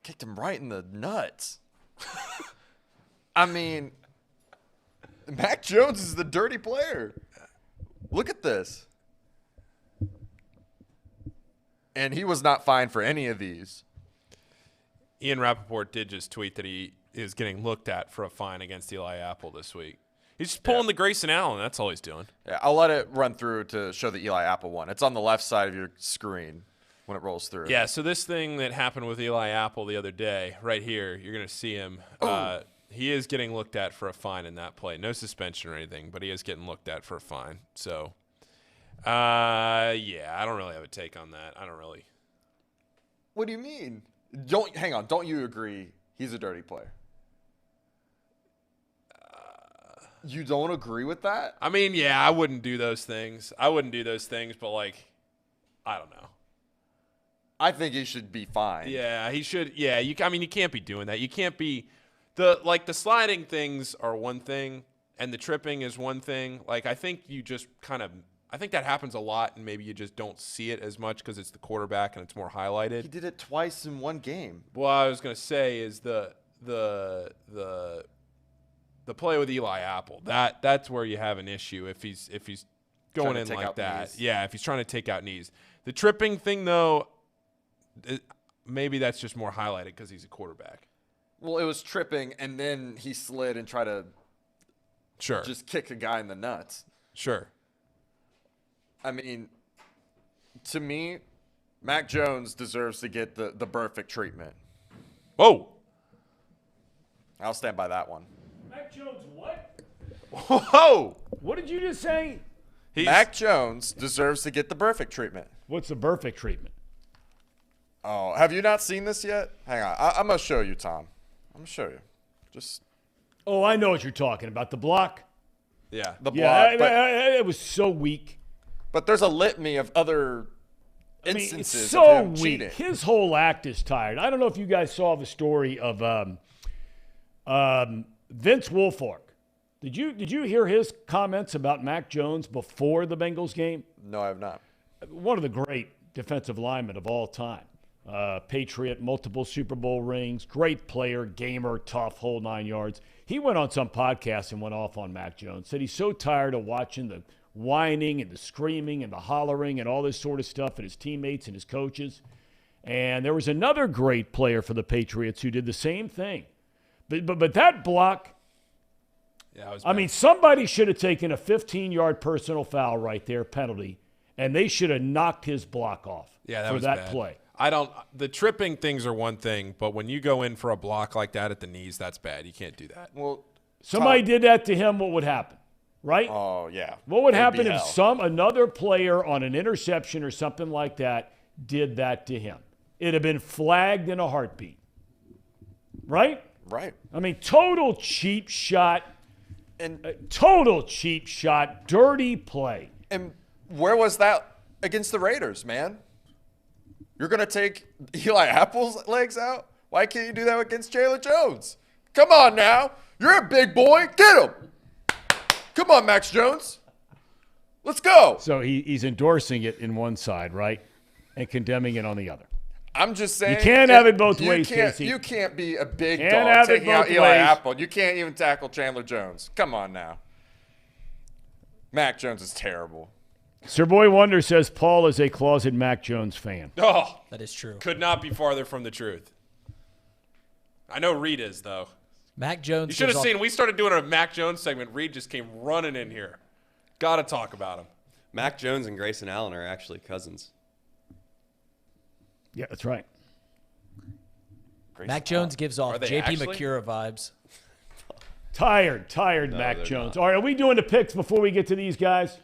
Kicked him right in the nuts. I mean, Mac Jones is the dirty player. Look at this. And he was not fined for any of these. Ian Rappaport did just tweet that he is getting looked at for a fine against Eli Apple this week. He's just pulling the Grayson Allen. That's all he's doing. Yeah, I'll let it run through to show the Eli Apple one. It's on the left side of your screen when it rolls through. Yeah, so this thing that happened with Eli Apple the other day, right here, you're going to see him. He is getting looked at for a fine in that play. No suspension or anything, but he is getting looked at for a fine. So, yeah, I don't really have a take on that. I don't really. What do you mean? Hang on. Don't you agree he's a dirty player? You don't agree with that? I mean, yeah, I wouldn't do those things. But, like, I don't know. I think he should be fined. Yeah, he should. Yeah, you can't be doing that. You can't be the sliding things are one thing and the tripping is one thing. Like, I think you just I think that happens a lot and maybe you just don't see it as much because it's the quarterback and it's more highlighted. He did it twice in one game. What I was going to say is the play with Eli Apple. That's where you have an issue if he's going in like that. Knees. Yeah, if he's trying to take out knees. The tripping thing though, maybe that's just more highlighted because he's a quarterback. Well, it was tripping, and then he slid and tried to just kick a guy in the nuts. Sure. I mean, to me, Mac Jones deserves to get the perfect treatment. Whoa. I'll stand by that one. Mac Jones what? Whoa. What did you just say? Mac Jones deserves to get the perfect treatment. What's the perfect treatment? Oh, have you not seen this yet? Hang on. I'm going to show you, Tom. I'm going to show you. Oh, I know what you're talking about. The block? Yeah. The block. It was so weak. But there's a litany of other instances it's so of him weak. cheating. His whole act is tired. I don't know if you guys saw the story of Vince Wilfork. Did you hear his comments about Mac Jones before the Bengals game? No, I have not. One of the great defensive linemen of all time. Patriot, multiple Super Bowl rings, great player, gamer, tough, whole 9 yards. He went on some podcast and went off on Mac Jones. Said he's so tired of watching the whining and the screaming and the hollering and all this sort of stuff at his teammates and his coaches. And there was another great player for the Patriots who did the same thing. But that block, somebody should have taken a 15-yard personal foul right there, penalty, and they should have knocked his block off for that play. The tripping things are one thing, but when you go in for a block like that at the knees, that's bad. You can't do that. Well, somebody did that to him, what would happen? Right? Oh, yeah. What would happen if another player on an interception or something like that did that to him? It'd have been flagged in a heartbeat. Right? Right. I mean, total cheap shot, dirty play. And where was that against the Raiders, man? You're going to take Eli Apple's legs out? Why can't you do that against Jalen Jones? Come on now. You're a big boy. Get him. Come on, Max Jones. Let's go. So he's endorsing it in one side, right? And condemning it on the other. I'm just saying. You can't have it both ways, Casey. You can't be a big dog taking out Eli Apple. You can't even tackle Chandler Jones. Come on now. Mac Jones is terrible. Sir Boy Wonder says Paul is a closet Mac Jones fan. Oh, that is true. Could not be farther from the truth. I know Reed is, though. Mac Jones. You should have seen. We started doing a Mac Jones segment. Reed just came running in here. Got to talk about him. Mac Jones and Grayson Allen are actually cousins. Yeah, that's right. Mac Jones gives off J.P. McCura vibes. Tired Mac Jones. All right, are we doing the picks before we get to these guys?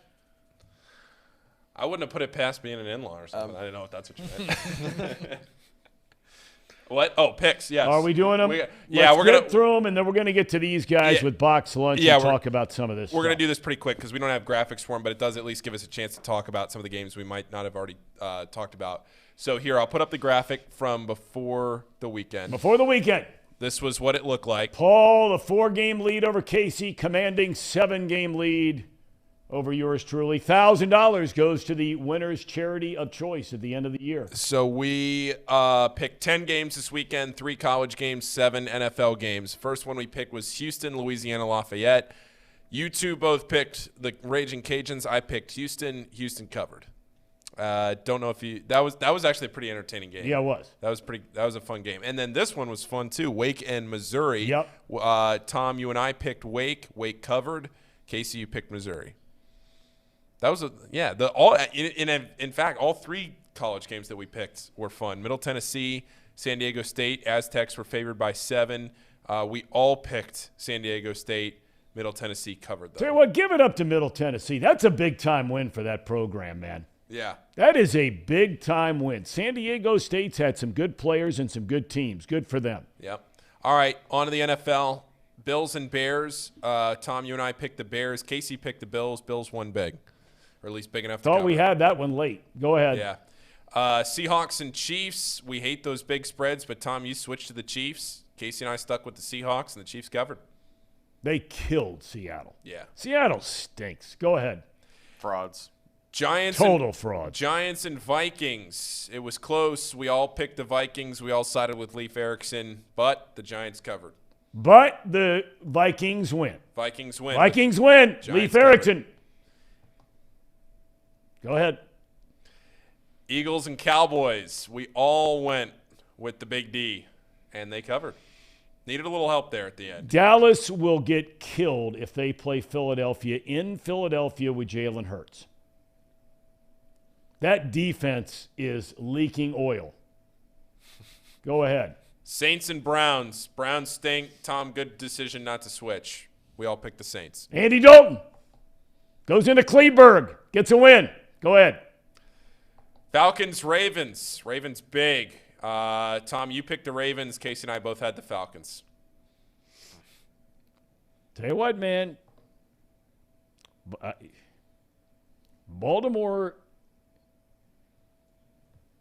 I wouldn't have put it past being an in-law or something. I didn't know if that's what you meant. What? Oh, picks, yes. Are we doing them? We're going to get through them, and then we're going to get to these guys with box lunch and talk about some of this We're going to do this pretty quick because we don't have graphics for them, but it does at least give us a chance to talk about some of the games we might not have already talked about. So here, I'll put up the graphic from before the weekend. Before the weekend. This was what it looked like. Paul, the 4-game lead over Casey, commanding 7-game lead over yours truly. $1,000 goes to the winner's charity of choice at the end of the year. So we picked 10 games this weekend, 3 college games, 7 NFL games. First one we picked was Houston, Louisiana, Lafayette. You two both picked the Raging Cajuns. I picked Houston. Houston covered. Don't know if you that was actually a pretty entertaining game. Yeah, it was. That was a fun game. And then this one was fun too. Wake and Missouri. Yep. Tom, you and I picked Wake. Wake covered. Casey, you picked Missouri. That was in fact all three college games that we picked were fun. Middle Tennessee, San Diego State, Aztecs were favored by 7. We all picked San Diego State. Middle Tennessee covered, though. Tell you what, give it up to Middle Tennessee. That's a big-time win for that program, man. Yeah. That is a big-time win. San Diego State's had some good players and some good teams. Good for them. Yep. All right, on to the NFL. Bills and Bears. Tom, you and I picked the Bears. Casey picked the Bills. Bills won big, or at least big enough to Thought cover. we had that one late. Go ahead. Yeah. Seahawks and Chiefs. We hate those big spreads, but Tom, you switched to the Chiefs. Casey and I stuck with the Seahawks, and the Chiefs covered. They killed Seattle. Yeah. Seattle stinks. Go ahead. Frauds. Total fraud. Giants and Vikings. It was close. We all picked the Vikings. We all sided with Leif Erikson, but the Giants covered. But the Vikings win. Vikings win. Vikings win. Giants Leif Erikson. Go ahead. Eagles and Cowboys. We all went with the Big D, and they covered. Needed a little help there at the end. Dallas will get killed if they play Philadelphia in Philadelphia with Jalen Hurts. That defense is leaking oil. Go ahead. Saints and Browns. Browns stink. Tom, good decision not to switch. We all picked the Saints. Andy Dalton goes into Kleberg. Gets a win. Go ahead. Falcons, Ravens. Ravens big. Tom, you picked the Ravens. Casey and I both had the Falcons. Tell you what, man. Baltimore,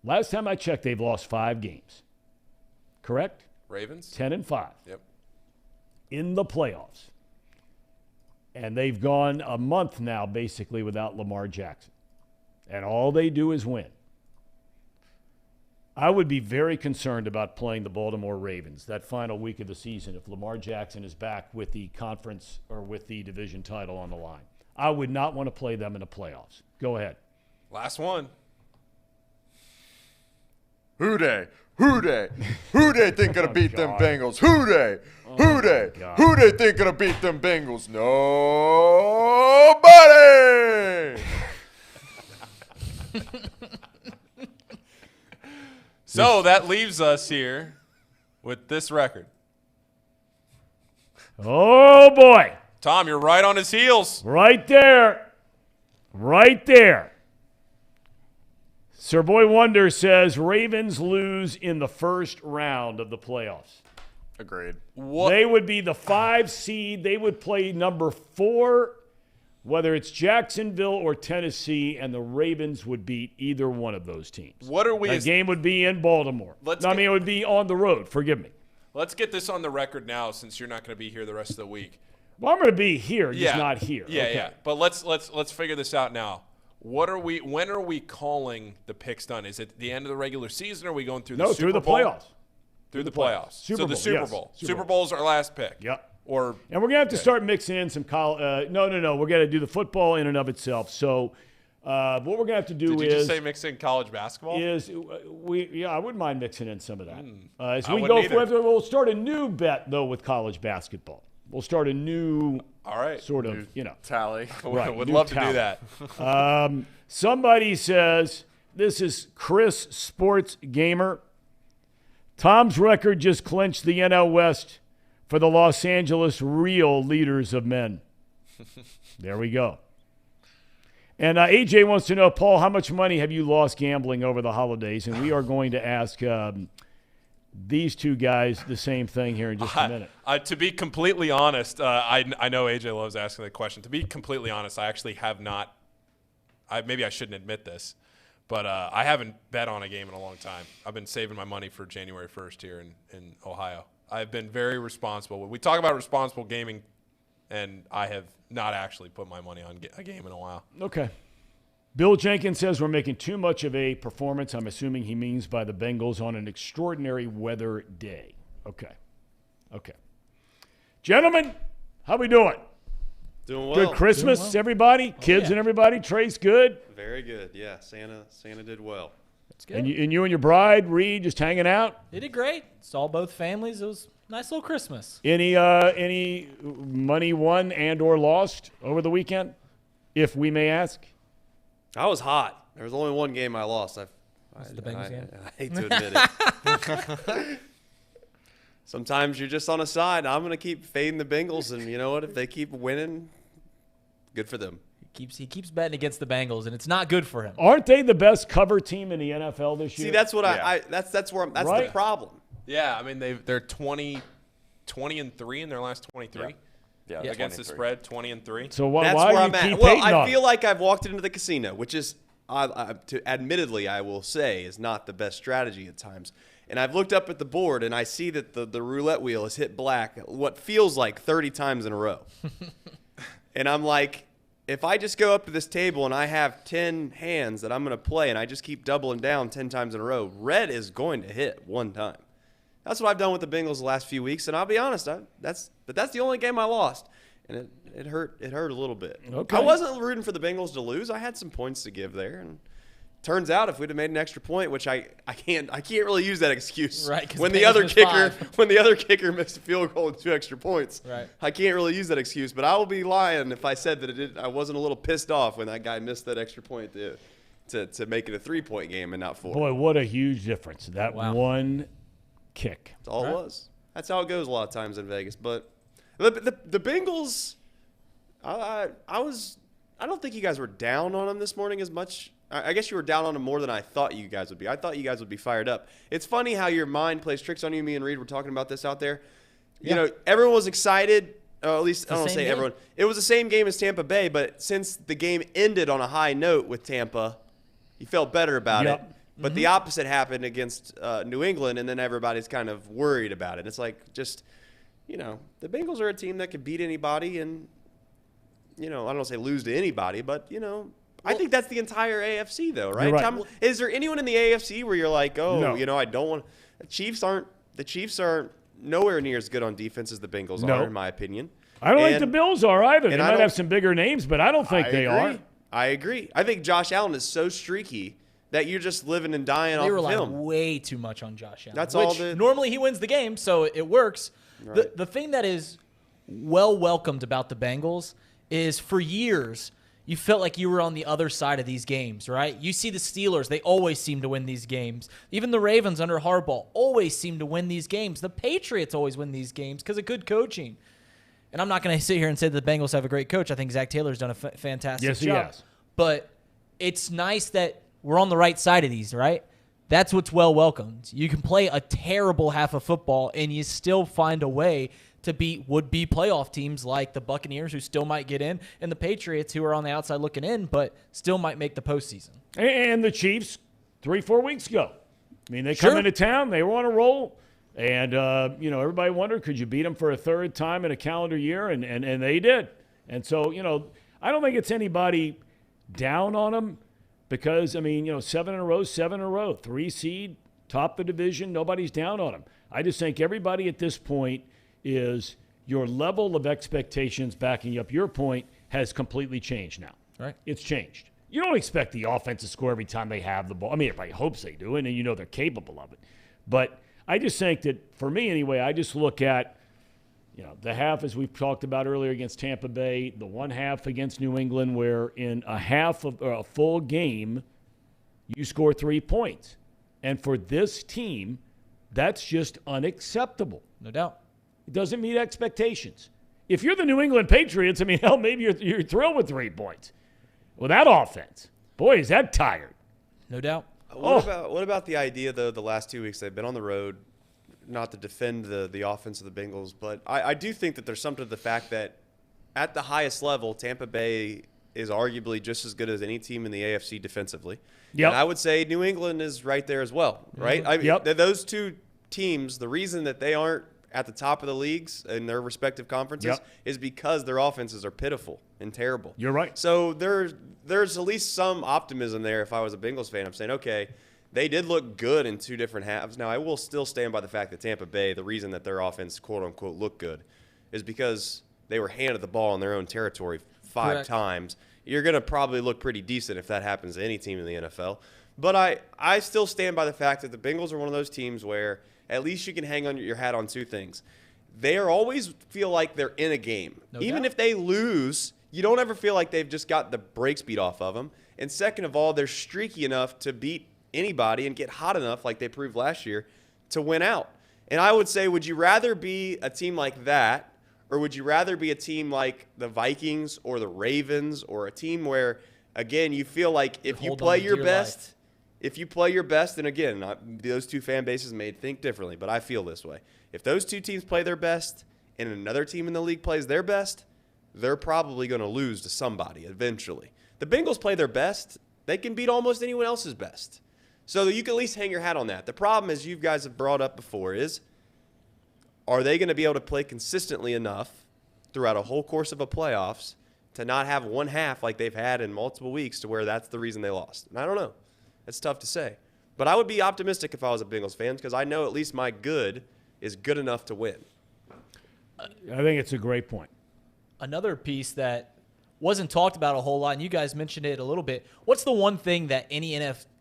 last time I checked, they've lost 5 games. Correct? Ravens? 10-5. Yep. In the playoffs. And they've gone a month now, basically, without Lamar Jackson. And all they do is win. I would be very concerned about playing the Baltimore Ravens that final week of the season if Lamar Jackson is back with the conference or with the division title on the line. I would not want to play them in the playoffs. Go ahead. Last one. Who they? Who they? Who they think gonna beat them Bengals? Who they? Who they? Who they think gonna beat them Bengals? Nobody! So that leaves us here with this record. Oh, boy. Tom, you're right on his heels. Right there. Right there. Sir Boy Wonder says Ravens lose in the first round of the playoffs. Agreed. What? They would be the 5 seed. They would play number 4, whether it's Jacksonville or Tennessee, and the Ravens would beat either one of those teams. What are we? The game would be in Baltimore. It would be on the road. Forgive me. Let's get this on the record now, since you're not going to be here the rest of the week. Well, I'm going to be here, just not here. Yeah, okay. yeah. But let's figure this out now. When are we calling the picks done? Is it the end of the regular season, or are we going through the Super through the Bowl? playoffs. Through the playoffs. Super Bowl, the Super yes. Bowl. Super Super Bowl. Bowl's our last pick. Yep. And we're going to have to start mixing in some college. No. We're going to do the football in and of itself. So what we're going to have to do Did you just say mix in college basketball? I wouldn't mind mixing in some of that. As I we wouldn't go, either. we'll start a new bet, though, with college basketball. We'll start a new sort of, tally. Right, Would new love to tally. do that. Somebody says, this is Chris Sports Gamer. Tom's record just clinched the NL West for the Los Angeles Real Leaders of Men. There we go. And AJ wants to know, Paul, how much money have you lost gambling over the holidays? And we are going to ask these two guys the same thing here in just a minute. To be completely honest, I know AJ loves asking the question. To be completely honest, I actually have not. Maybe I shouldn't admit this, but I haven't bet on a game in a long time. I've been saving my money for January 1st here in Ohio. I've been very responsible. We talk about responsible gaming, and I have not actually put my money on a game in a while. Okay. Bill Jenkins says we're making too much of a performance. I'm assuming he means by the Bengals on an extraordinary weather day. Okay. Gentlemen, how we doing? Doing well. Good Christmas, everybody. Kids and everybody. Trey's good. Very good. Yeah, Santa did well. That's good. And you and your bride, Reed, just hanging out. They did great. Saw both families. It was a nice little Christmas. Any money won and or lost over the weekend, if we may ask? I was hot. There was only one game I lost. Was it the Bengals game? I hate to admit it. Sometimes you're just on a side. I'm going to keep fading the Bengals, and you know what? If they keep winning, good for them. He keeps betting against the Bengals, and it's not good for him. Aren't they the best cover team in the NFL this year? See, that's what that's the problem. Yeah, I mean they're 20-3 in their last 23. Yeah, against the spread, 20-3. So why that's where where I'm at. Keep Well, I on? feel like I've walked into the casino, which is, admittedly, I will say, is not the best strategy at times. And I've looked up at the board, and I see that the roulette wheel has hit black what feels like 30 times in a row. And I'm like, if I just go up to this table and I have 10 hands that I'm going to play and I just keep doubling down 10 times in a row, red is going to hit one time. That's what I've done with the Bengals the last few weeks, and I'll be honest, that's the only game I lost, and it hurt a little bit. Okay. I wasn't rooting for the Bengals to lose. I had some points to give there, and turns out if we'd have made an extra point, which I can't really use that excuse. Right, 'cause when the the other Bengals kicker missed a field goal and 2 extra points. Right. I can't really use that excuse, but I will be lying if I said that I wasn't a little pissed off when that guy missed that extra point to make it a 3-point game and not 4. Boy, what a huge difference. That one kick. That's all it was. That's how it goes a lot of times in Vegas. But the Bengals, I don't think you guys were down on them this morning as much. I guess you were down on them more than I thought you guys would be. I thought you guys would be fired up. It's funny how your mind plays tricks on you. Me and Reed were talking about this out there. You know, everyone was excited. At least I don't say everyone. It was the same game as Tampa Bay, but since the game ended on a high note with Tampa, you felt better about it. But the opposite happened against New England, and then everybody's kind of worried about it. It's like just, the Bengals are a team that could beat anybody and, I don't want to say lose to anybody, but, I think that's the entire AFC, though, right? Right. Tom, is there anyone in the AFC where you're like, No. I don't want – the Chiefs aren't nowhere near as good on defense as the Bengals are, in my opinion. I don't think the Bills are either. They and might have some bigger names, but I don't think they are. I agree. I think Josh Allen is so streaky that you're just living and dying off of him. They rely way too much on Josh Allen. That's normally he wins the game, so it works. Right. The thing that is well welcomed about the Bengals is for years you felt like you were on the other side of these games, right? You see the Steelers, they always seem to win these games. Even the Ravens under Harbaugh always seem to win these games. The Patriots always win these games because of good coaching. And I'm not going to sit here and say that the Bengals have a great coach. I think Zach Taylor's done a fantastic job. Yes, he has. But it's nice that we're on the right side of these, right? That's what's well welcomed. You can play a terrible half of football and you still find a way to beat would-be playoff teams like the Buccaneers, who still might get in, and the Patriots, who are on the outside looking in, but still might make the postseason. And the Chiefs 3-4 weeks ago. I mean, they come into town, they were on a roll, and everybody wondered, could you beat them for a third time in a calendar year? And they did. And so, I don't think it's anybody down on them because, 7 in a row, 3 seed, top the division, nobody's down on them. I just think everybody at this point is your level of expectations, backing up your point, has completely changed now. Right. It's changed. You don't expect the offense to score every time they have the ball. I mean, everybody hopes they do, and then they're capable of it. But I just think that, for me anyway, I just look at, the half, as we've talked about earlier, against Tampa Bay, the one half against New England, where in a half of or a full game, you score 3 points. And for this team, that's just unacceptable. No doubt. It doesn't meet expectations. If you're the New England Patriots, hell, maybe you're thrilled with 3 points. Well, that offense, boy, is that tired. No doubt. What about the idea, though, the last 2 weeks they've been on the road, not to defend the offense of the Bengals, but I do think that there's something to the fact that at the highest level, Tampa Bay is arguably just as good as any team in the AFC defensively. Yep. And I would say New England is right there as well, right? Those two teams, the reason that they aren't at the top of the leagues in their respective conferences is because their offenses are pitiful and terrible. You're right. So there's at least some optimism there. If I was a Bengals fan, I'm saying, okay, they did look good in 2 different halves. Now, I will still stand by the fact that Tampa Bay, the reason that their offense, quote-unquote, looked good is because they were handed the ball in their own territory 5 Correct. times, you're going to probably look pretty decent if that happens to any team in the NFL. But I still stand by the fact that the Bengals are one of those teams where at least you can hang on your hat on 2 things. They always feel like they're in a game. Even if they lose, you don't ever feel like they've just got the brakes beat off of them. And second of all, they're streaky enough to beat anybody and get hot enough, like they proved last year, to win out. And I would say, would you rather be a team like that, or would you rather be a team like the Vikings or the Ravens, or a team where, again, you feel like if you play your best, and again, those 2 fan bases may think differently, but I feel this way. If those 2 teams play their best and another team in the league plays their best, they're probably going to lose to somebody eventually. The Bengals play their best. They can beat almost anyone else's best. So you can at least hang your hat on that. The problem, as you guys have brought up before, is are they going to be able to play consistently enough throughout a whole course of a playoffs to not have one half like they've had in multiple weeks to where that's the reason they lost? And I don't know. It's tough to say. But I would be optimistic if I was a Bengals fan because I know at least my good is good enough to win. I think it's a great point. Another piece that wasn't talked about a whole lot, and you guys mentioned it a little bit. What's the one thing that any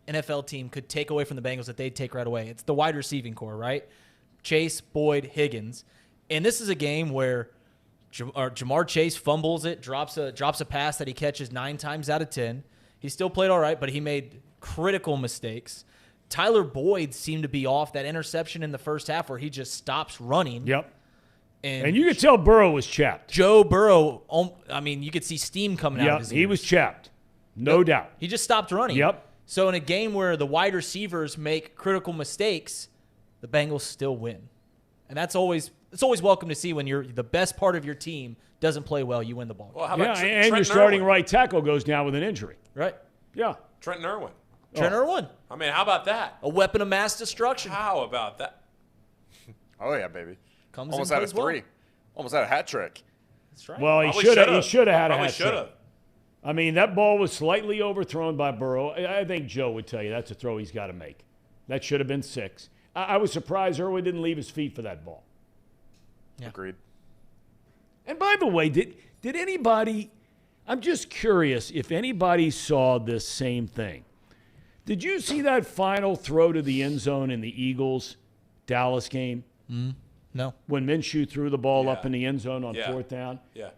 NFL team could take away from the Bengals that they'd take right away? It's the wide receiving core, right? Chase, Boyd, Higgins. And this is a game where Jamar Chase fumbles it, drops a pass that he catches 9 times out of 10. He still played all right, but he made critical mistakes. Tyler Boyd seemed to be off. That interception in the first half where he just stops running. Yep. And you could tell Burrow was chapped. Joe Burrow, I mean, you could see steam coming out of his ears. He was chapped. No doubt. He just stopped running. Yep. So in a game where the wide receivers make critical mistakes, the Bengals still win. And it's always welcome to see when the best part of your team doesn't play well, you win the ball. Well, how about and Trent your starting Irwin? right tackle goes down with an injury. Right? Yeah. Trenton Irwin. Trent Irwin. I mean, how about that? A weapon of mass destruction. How about that? Oh yeah, baby. Comes Almost and had a plays well. 3. Almost had a hat trick. That's right. Well, he Probably should have should've. had a Probably hat trick. should've. I mean, that ball was slightly overthrown by Burrow. I think Joe would tell you that's a throw he's got to make. That should have been 6. I was surprised Irwin didn't leave his feet for that ball. Yeah. Agreed. And by the way, did anybody – I'm just curious if anybody saw this same thing. Did you see that final throw to the end zone in the Eagles-Dallas game? No. When Minshew threw the ball up Yeah. in the end zone on Yeah. 4th down? Yeah.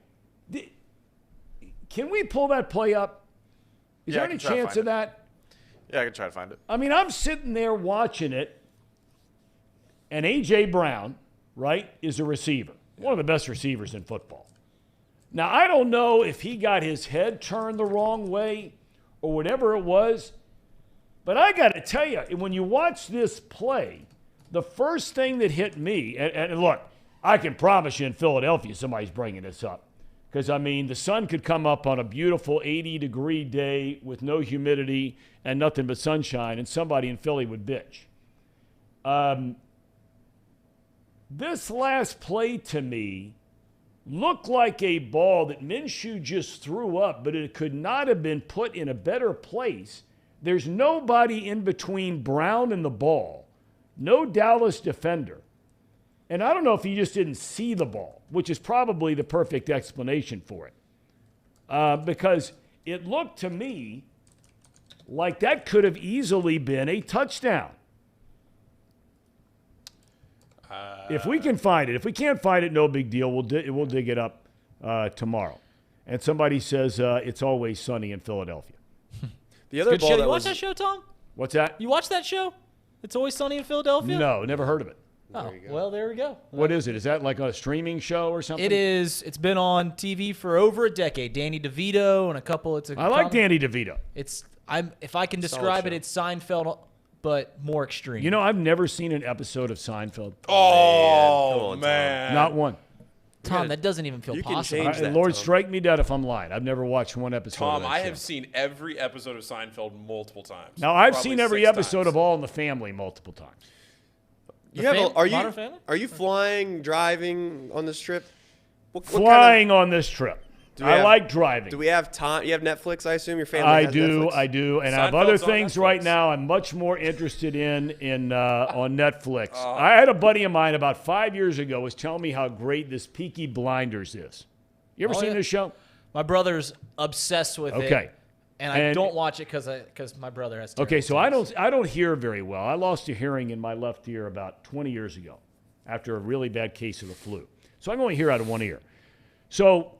Can we pull that play up? Is Yeah, there I any can try to chance find of it. that? Yeah, I can try to find it. I mean, I'm sitting there watching it, and A.J. Brown, right, is a receiver. One of the best receivers in football. Now, I don't know if he got his head turned the wrong way or whatever it was, but I got to tell you, when you watch this play, the first thing that hit me, and look, I can promise you in Philadelphia somebody's bringing this up. Because, I mean, the sun could come up on a beautiful 80-degree day with no humidity and nothing but sunshine, and somebody in Philly would bitch. This last play to me looked like a ball that Minshew just threw up, but it could not have been put in a better place. There's nobody in between Brown and the ball, no Dallas defender. And I don't know if he just didn't see the ball, which is probably the perfect explanation for it. Because it looked to me like that could have easily been a touchdown. If we can find it. If we can't find it, no big deal. We'll dig it up tomorrow. And somebody says it's always sunny in Philadelphia. The other Good ball show. that You watch was that show, Tom? What's that? You watch that show? It's Always Sunny in Philadelphia? No, never heard of it. Oh, well, there we go. What is it? Is that like a streaming show or something? It is. It's been on TV for over a decade. Danny DeVito and a couple. I like Danny DeVito. If I can describe it, it's Seinfeld, but more extreme. You know, I've never seen an episode of Seinfeld. Oh, man. Not one. Tom, that doesn't even feel You can possible. change that, Lord, Tom. strike me dead if I'm lying. I've never watched one episode of Tom, that I show. have seen every episode of Seinfeld multiple times. Now, I've Probably seen every 6 episode times. of All in the Family multiple times. Modern Family? Are you flying, driving on this trip? What Flying on this trip. Do we I have- like driving. Do we have time? You have Netflix, I assume your family I has do, Netflix? and I have other Seinfeld's on things right Netflix. now I'm much more interested in on Netflix. I had a buddy of mine about 5 years ago was telling me how great this Peaky Blinders is. You ever Oh, seen yeah. this show? My brother's obsessed with it. Okay. And I don't watch it because my brother has. Okay, so I terrible don't hear very well. I lost a hearing in my left ear about 20 years ago after a really bad case of the flu. So I can only hear out of one ear. So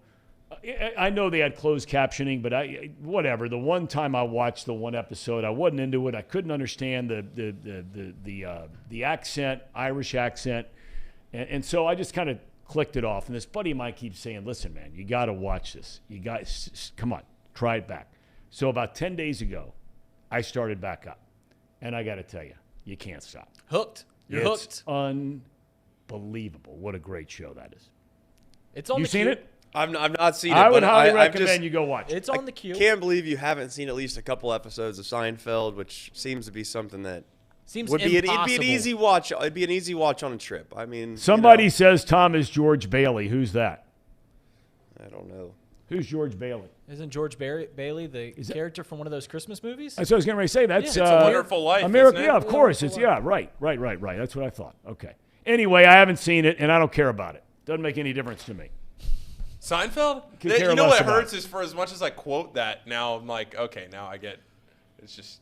I know they had closed captioning, but whatever. The one time I watched the one episode, I wasn't into it. I couldn't understand the accent, Irish accent, and so I just kind of clicked it off. And this buddy of mine keeps saying, "Listen, man, you got to watch this. You guys, come on, try it back." So about 10 days ago, I started back up, and I got to tell you, you can't stop. Hooked. You're It's hooked. unbelievable. What a great show that is. It's on You the seen queue. it? I've not seen it. I would but highly I've recommend just- you go watch it. It's on the queue. Can't believe you haven't seen at least a couple episodes of Seinfeld, which seems to be something that Seems would be it'd be an impossible. easy watch. It'd be an easy watch on a trip. I mean, Somebody says Tom is George Bailey. Who's that? I don't know. Who's George Bailey? Isn't George Bailey the character from one of those Christmas movies? That's what I was getting ready to say. That's It's a Wonderful Life, America. isn't it? Yeah, of course. It's right. That's what I thought. Okay. Anyway, I haven't seen it, and I don't care about it. Doesn't make any difference to me. Seinfeld? Could care You know less what about hurts it. is for as much as I quote that, now I'm like, okay, now I get. It's just.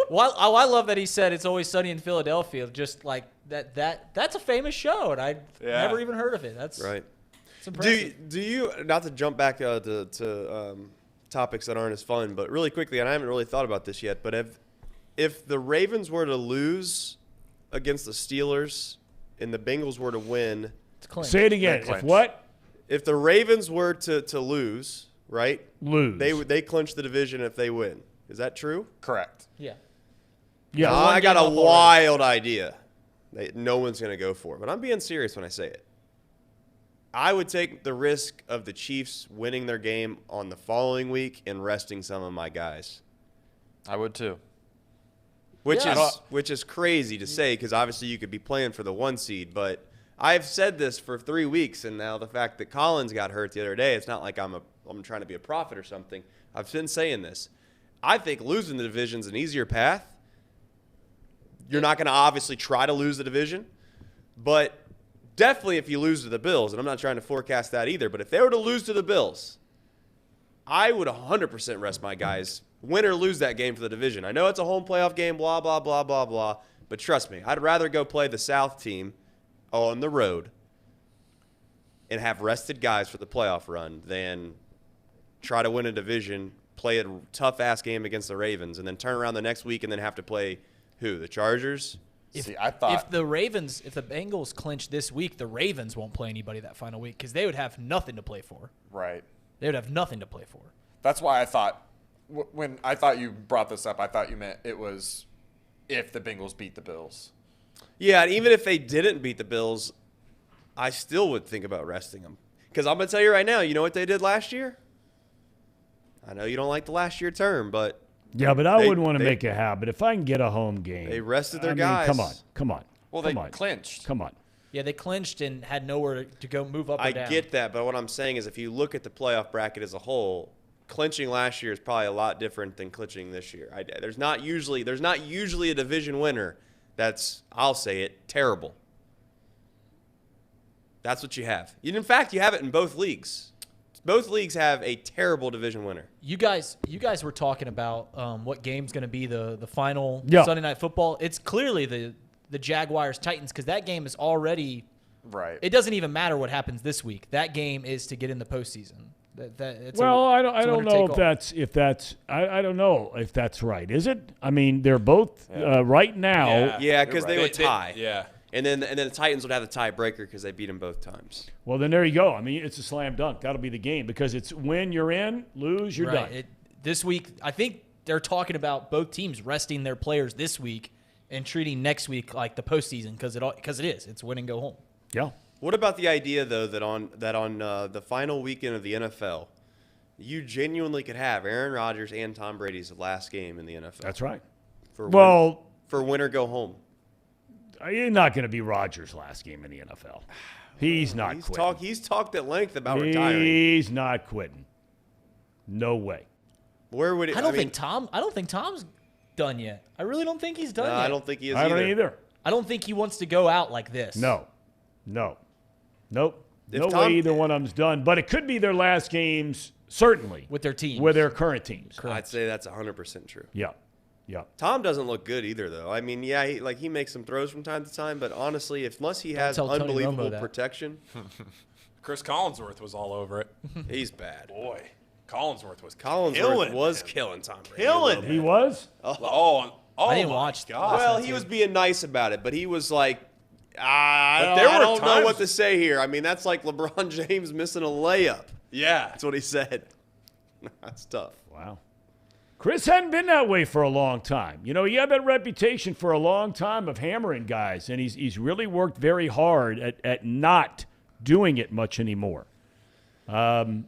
Well, I love that he said It's Always Sunny in Philadelphia. Just like that's a famous show, and I Yeah. never even heard of it. That's Right. It's impressive. Do you not to jump back to topics that aren't as fun, but really quickly, and I haven't really thought about this yet, but if the Ravens were to lose against the Steelers and the Bengals were to win, It's clinched. Say it again. Clinch. If what? if the Ravens were to lose, right? Lose. They clinch the division if they win. Is that true? Correct. Yeah. Yeah. I got game a up already. wild idea that no one's going to go for, but I'm being serious when I say it. I would take the risk of the Chiefs winning their game on the following week and resting some of my guys, I would too. which Yeah. is crazy to say because obviously you could be playing for the 1 seed, but I've said this for 3 weeks, and now the fact that Collins got hurt the other day, it's not like I'm trying to be a prophet or something. I've been saying this. I think losing the division's an easier path. You're not going to obviously try to lose the division, but definitely if you lose to the Bills, and I'm not trying to forecast that either, but if they were to lose to the Bills, I would 100% rest my guys, win or lose that game for the division. I know it's a home playoff game, blah, blah, blah, blah, blah, but trust me, I'd rather go play the South team on the road and have rested guys for the playoff run than try to win a division, play a tough-ass game against the Ravens, and then turn around the next week and then have to play who? The Chargers? See, I thought If the Bengals clinch this week, the Ravens won't play anybody that final week because they would have nothing to play for. right. They would have nothing to play for. That's why I thought when I thought you brought this up, I thought you meant it was if the Bengals beat the Bills. Yeah, and even if they didn't beat the Bills, I still would think about resting them. Because I'm going to tell you right now, you know what they did last year? I know you don't like the last year term, but Yeah, but I They- wouldn't want to they- make a habit. If I can get a home game. they rested their I mean, guys. Come on. Well, come they on. clinched. Come on. Yeah, they clinched and had nowhere to go move up or I down. get that, but what I'm saying is if you look at the playoff bracket as a whole, clinching last year is probably a lot different than clinching this year. There's not usually a division winner that's, I'll say it, terrible. That's what you have. In fact, you have it in both leagues. Both leagues have a terrible division winner. You guys were talking about what game's going to be the final Yeah. Sunday Night Football. It's clearly the Jaguars-Titans because that game is already Right. it doesn't even matter what happens this week. That game is to get in the postseason. It's Well, I it's a don't winner know take if all. that's I don't know if that's right. Is it? I mean, they're both right now. Yeah, because You're they right. would tie. Yeah. And then the Titans would have the tiebreaker because they beat them both times. Well, then there you go. I mean, it's a slam dunk. That'll be the game because it's win, you're in, lose, you're Right. done. This week, I think they're talking about both teams resting their players this week and treating next week like the postseason because it is. It's win and go home. Yeah. What about the idea though that on the final weekend of the NFL, you genuinely could have Aaron Rodgers and Tom Brady's last game in the NFL? That's right. For win or go home. You're not going to be Rodgers' last game in the NFL. He's not quitting. He's talked at length about retiring. He's not quitting. No way. Where would it? I don't think Tom's done yet. I really don't think he's done yet. I don't think he is I don't either. I don't think he wants to go out like this. No. Nope. No way either one of them's done. But it could be their last games, certainly. With their teams. With their current teams. Correct. I'd say that's 100% true. Yeah. Yeah. Thom doesn't look good either, though. I mean, yeah, he makes some throws from time to time, but honestly, unless he has unbelievable protection. Chris Collinsworth was all over it. He's bad. Boy, Collinsworth was killing Tom Brady. Killing He was? Oh, I didn't watch. God. Well, he was being nice about it, but he was like, I there were don't know times- what to say here. I mean, that's like LeBron James missing a layup. Yeah. That's what he said. That's tough. Wow. Chris hadn't been that way for a long time. You know, he had that reputation for a long time of hammering guys, and he's really worked very hard at not doing it much anymore. But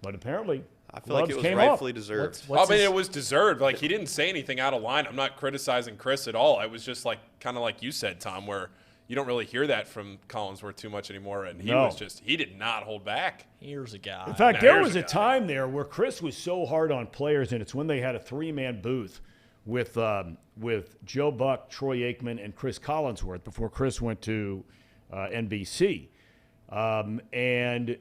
apparently, I feel like it was rightfully deserved. It was deserved. Like, he didn't say anything out of line. I'm not criticizing Chris at all. It was just like kind of like you said, Tom, where you don't really hear that from Collinsworth too much anymore. And he did not hold back. Here's a guy. In fact, there was a time there where Chris was so hard on players, and it's when they had a three-man booth with Joe Buck, Troy Aikman, and Chris Collinsworth before Chris went to NBC. And,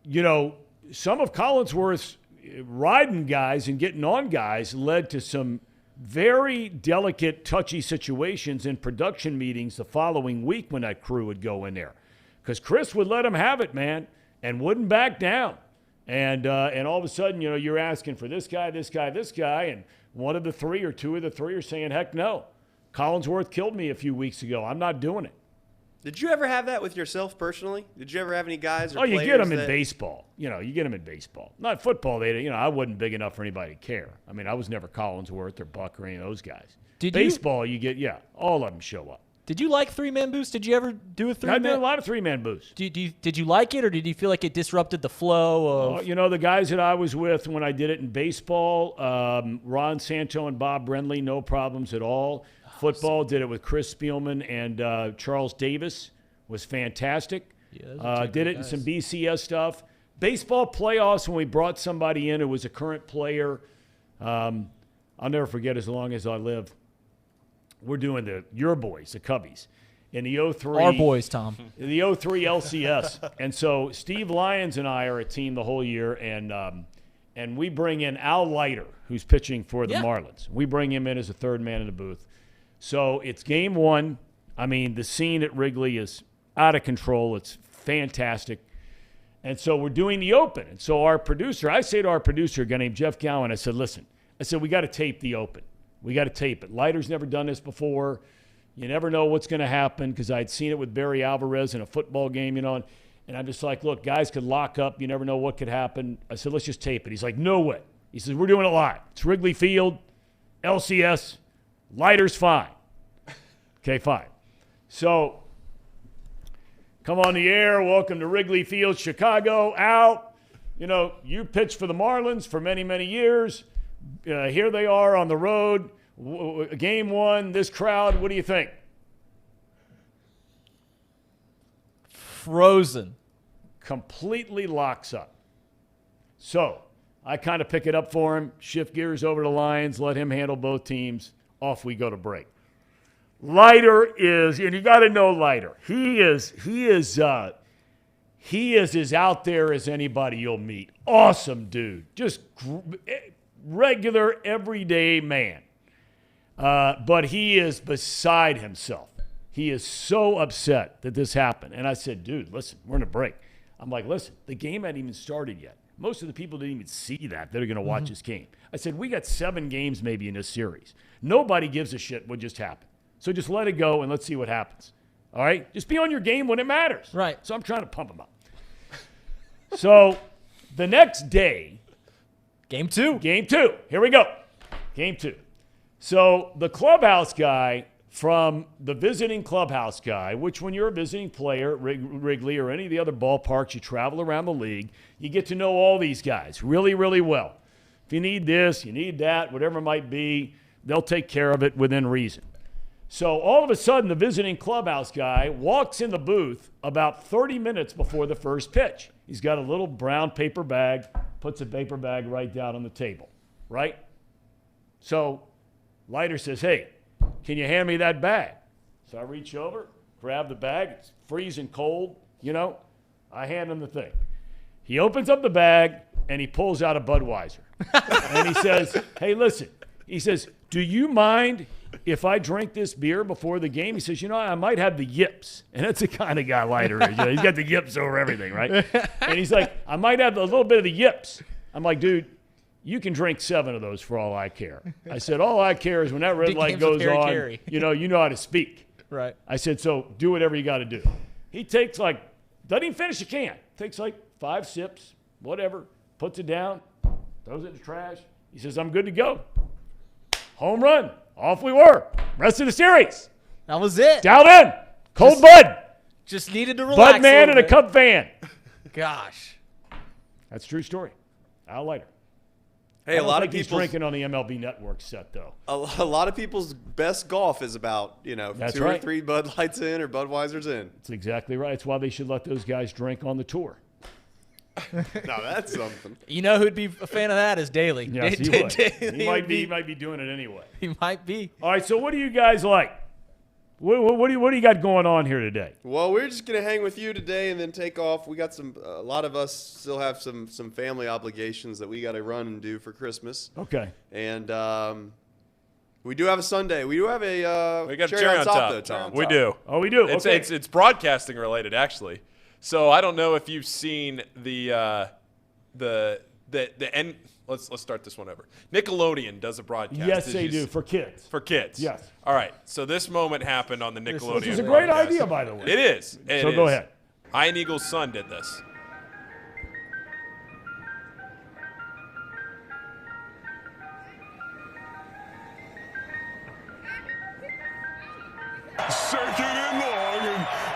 you know, some of Collinsworth's riding guys and getting on guys led to some very delicate, touchy situations in production meetings the following week when that crew would go in there. Because Chris would let him have it, man, and wouldn't back down. And all of a sudden, you know, you're asking for this guy, and one of the three or two of the three are saying, heck no. Collinsworth killed me a few weeks ago. I'm not doing it. Did you ever have that with yourself personally? Did you ever have any guys or you get them in baseball. You know, you get them in baseball. Not football. I wasn't big enough for anybody to care. I mean, I was never Collinsworth or Buck or any of those guys. Baseball, you get, all of them show up. Did you like three-man boosts? Did you ever do a three-man? I did a lot of three-man boosts. Did you like it, or did you feel like it disrupted the flow of? You know, the guys that I was with when I did it in baseball, Ron Santo and Bob Brenly, no problems at all. Football, did it with Chris Spielman and Charles Davis, was fantastic. Did it in some BCS stuff. Baseball playoffs, when we brought somebody in who was a current player, I'll never forget as long as I live. We're doing your boys, the Cubbies, in the 03. Our boys, Tom. The 03 LCS. And so Steve Lyons and I are a team the whole year, and we bring in Al Leiter, who's pitching for the Marlins. We bring him in as a third man in the booth. So it's game one. I mean, the scene at Wrigley is out of control. It's fantastic. And so we're doing the open. And so I say to our producer, a guy named Jeff Gowan, I said, listen, we got to tape the open. We got to tape it. Leiter's never done this before. You never know what's going to happen, because I'd seen it with Barry Alvarez in a football game, and I'm just like, look, guys could lock up. You never know what could happen. I said, let's just tape it. He's like, no way. He says, we're doing it live. It's Wrigley Field, LCS. Leiter's fine. Okay, fine. So, come on the air. Welcome to Wrigley Field, Chicago. Al, you pitched for the Marlins for many, many years. Here they are on the road. Game one, this crowd, what do you think? Frozen. Completely locks up. So, I kind of pick it up for him, shift gears over to Lions, let him handle both teams. Off we go to break. Leiter is, and you got to know Leiter. He is as out there as anybody you'll meet. Awesome dude. Just regular, everyday man. But he is beside himself. He is so upset that this happened. And I said, dude, listen, we're in a break. I'm like, listen, the game hadn't even started yet. Most of the people didn't even see that are going to watch this game. I said, we got 7 games maybe in this series. Nobody gives a shit what just happened. So just let it go and let's see what happens. All right? Just be on your game when it matters. Right. So I'm trying to pump him up. So the next day. Game 2. Here we go. Game 2. So the clubhouse guy from the visiting clubhouse guy, which when you're a visiting player at Wrigley or any of the other ballparks, you travel around the league, you get to know all these guys really, really well. If you need this, you need that, whatever it might be, they'll take care of it within reason. So all of a sudden, the visiting clubhouse guy walks in the booth about 30 minutes before the first pitch. He's got a little brown paper bag, puts a paper bag right down on the table, right? So Leiter says, hey, can you hand me that bag? So I reach over, grab the bag. It's freezing cold, I hand him the thing. He opens up the bag, and he pulls out a Budweiser. And he says, hey, listen. He says, do you mind if I drink this beer before the game? He says, I might have the yips. And that's the kind of guy Leiter is. He's got the yips over everything, right? And he's like, I might have a little bit of the yips. I'm like, dude, you can drink 7 of those for all I care. I said, all I care is when that red light goes on, you know how to speak. Right. I said, so do whatever you got to do. He takes doesn't even finish a can. Takes 5 sips, whatever, puts it down, throws it in the trash. He says, I'm good to go. Home run. Off we were. Rest of the series. That was it. Dialed in. Cold Bud. Just needed to relax. Bud man and a Cub fan. Gosh. That's a true story. Al Leiter. Hey, a lot of people people drinking on the MLB Network set, though. A lot of people's best golf is about, That's 2 right. or 3 Bud Lights in or Budweiser's in. That's exactly right. It's why they should let those guys drink on the tour. Now that's something. You know who'd be a fan of that is Daly. Yes, he would. He might be doing it anyway. He might be. All right, so what do you guys like? What do you got going on here today? Well, we're just gonna hang with you today and then take off. We got a lot of us still have some family obligations that we got to run and do for Christmas. Okay. And we do have a Sunday. We do have a We got cherry on top, though, Tom. Tom. We do. Oh, we do. It's, Okay. it's broadcasting related, actually. So I don't know if you've seen the end. Let's start this one over. Nickelodeon does a broadcast. Yes, Did they you do see- for kids. For kids. Yes. All right. So this moment happened on the Nickelodeon. This is a great broadcast. idea, by the way. It is. It So go is. ahead. Iron Eagle's son did this. Second and long,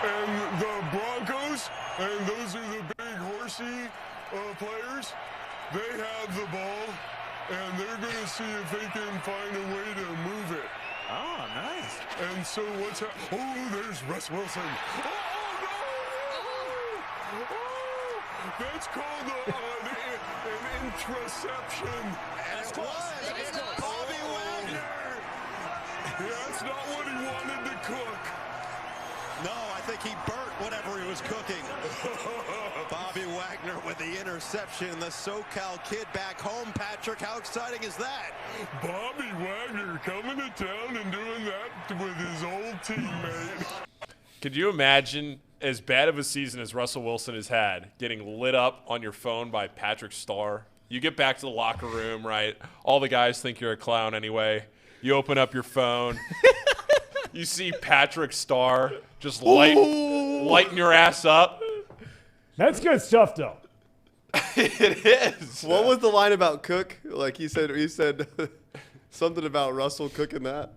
and the Broncos, and those are the big horsey players, they have the ball, and they're going to see if they can find a way to move it. Oh, nice. And so what's happening? Oh, there's Russ Wilson. Oh, no! Oh, that's called an interception. That's close. Bobby Wagner. That's not what he wanted to cook. No, I think he burnt whatever he was cooking. Bobby Wagner with the interception. The SoCal kid back home. Patrick, how exciting is that? Bobby Wagner coming to town and doing that with his old teammate. Could you imagine, as bad of a season as Russell Wilson has had, getting lit up on your phone by Patrick Starr? You get back to the locker room, right? All the guys think you're a clown anyway. You open up your phone. You see Patrick Starr just lighting your ass up. That's good stuff, though. It is. What was the line about Cook? Like he said something about Russell cooking that.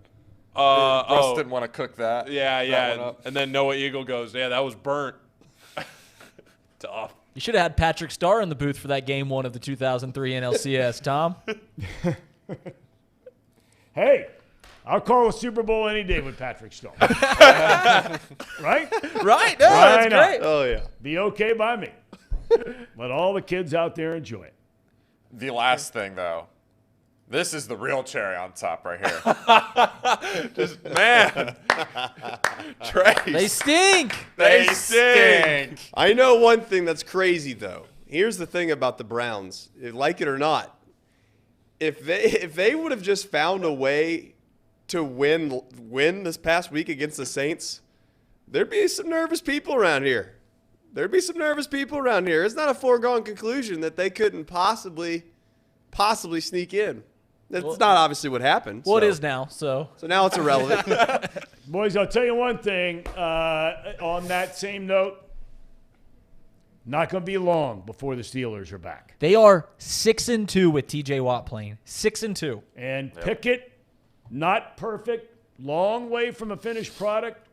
Russ didn't want to cook that. Yeah. And then Noah Eagle goes, yeah, that was burnt. Tough. You should have had Patrick Starr in the booth for that game 1 of the 2003 NLCS, Tom. Hey, I'll call a Super Bowl any day with Patrick Starr. Right? Right. No, that's great. Oh, yeah. Be okay by me. Let all the kids out there enjoy it. The last thing, though. This is the real cherry on top right here. Just, man. Trace. They stink. They stink. I know one thing that's crazy, though. Here's the thing about the Browns. Like it or not, if they would have just found a way to win this past week against the Saints, there'd be some nervous people around here. It's not a foregone conclusion that they couldn't possibly sneak in. That's not obviously what happened. Well, it is now, so now it's irrelevant. Boys, I'll tell you one thing. On that same note, not going to be long before the Steelers are back. they are 6-2 with TJ Watt playing. 6-2. And Pickett, not perfect, long way from a finished product.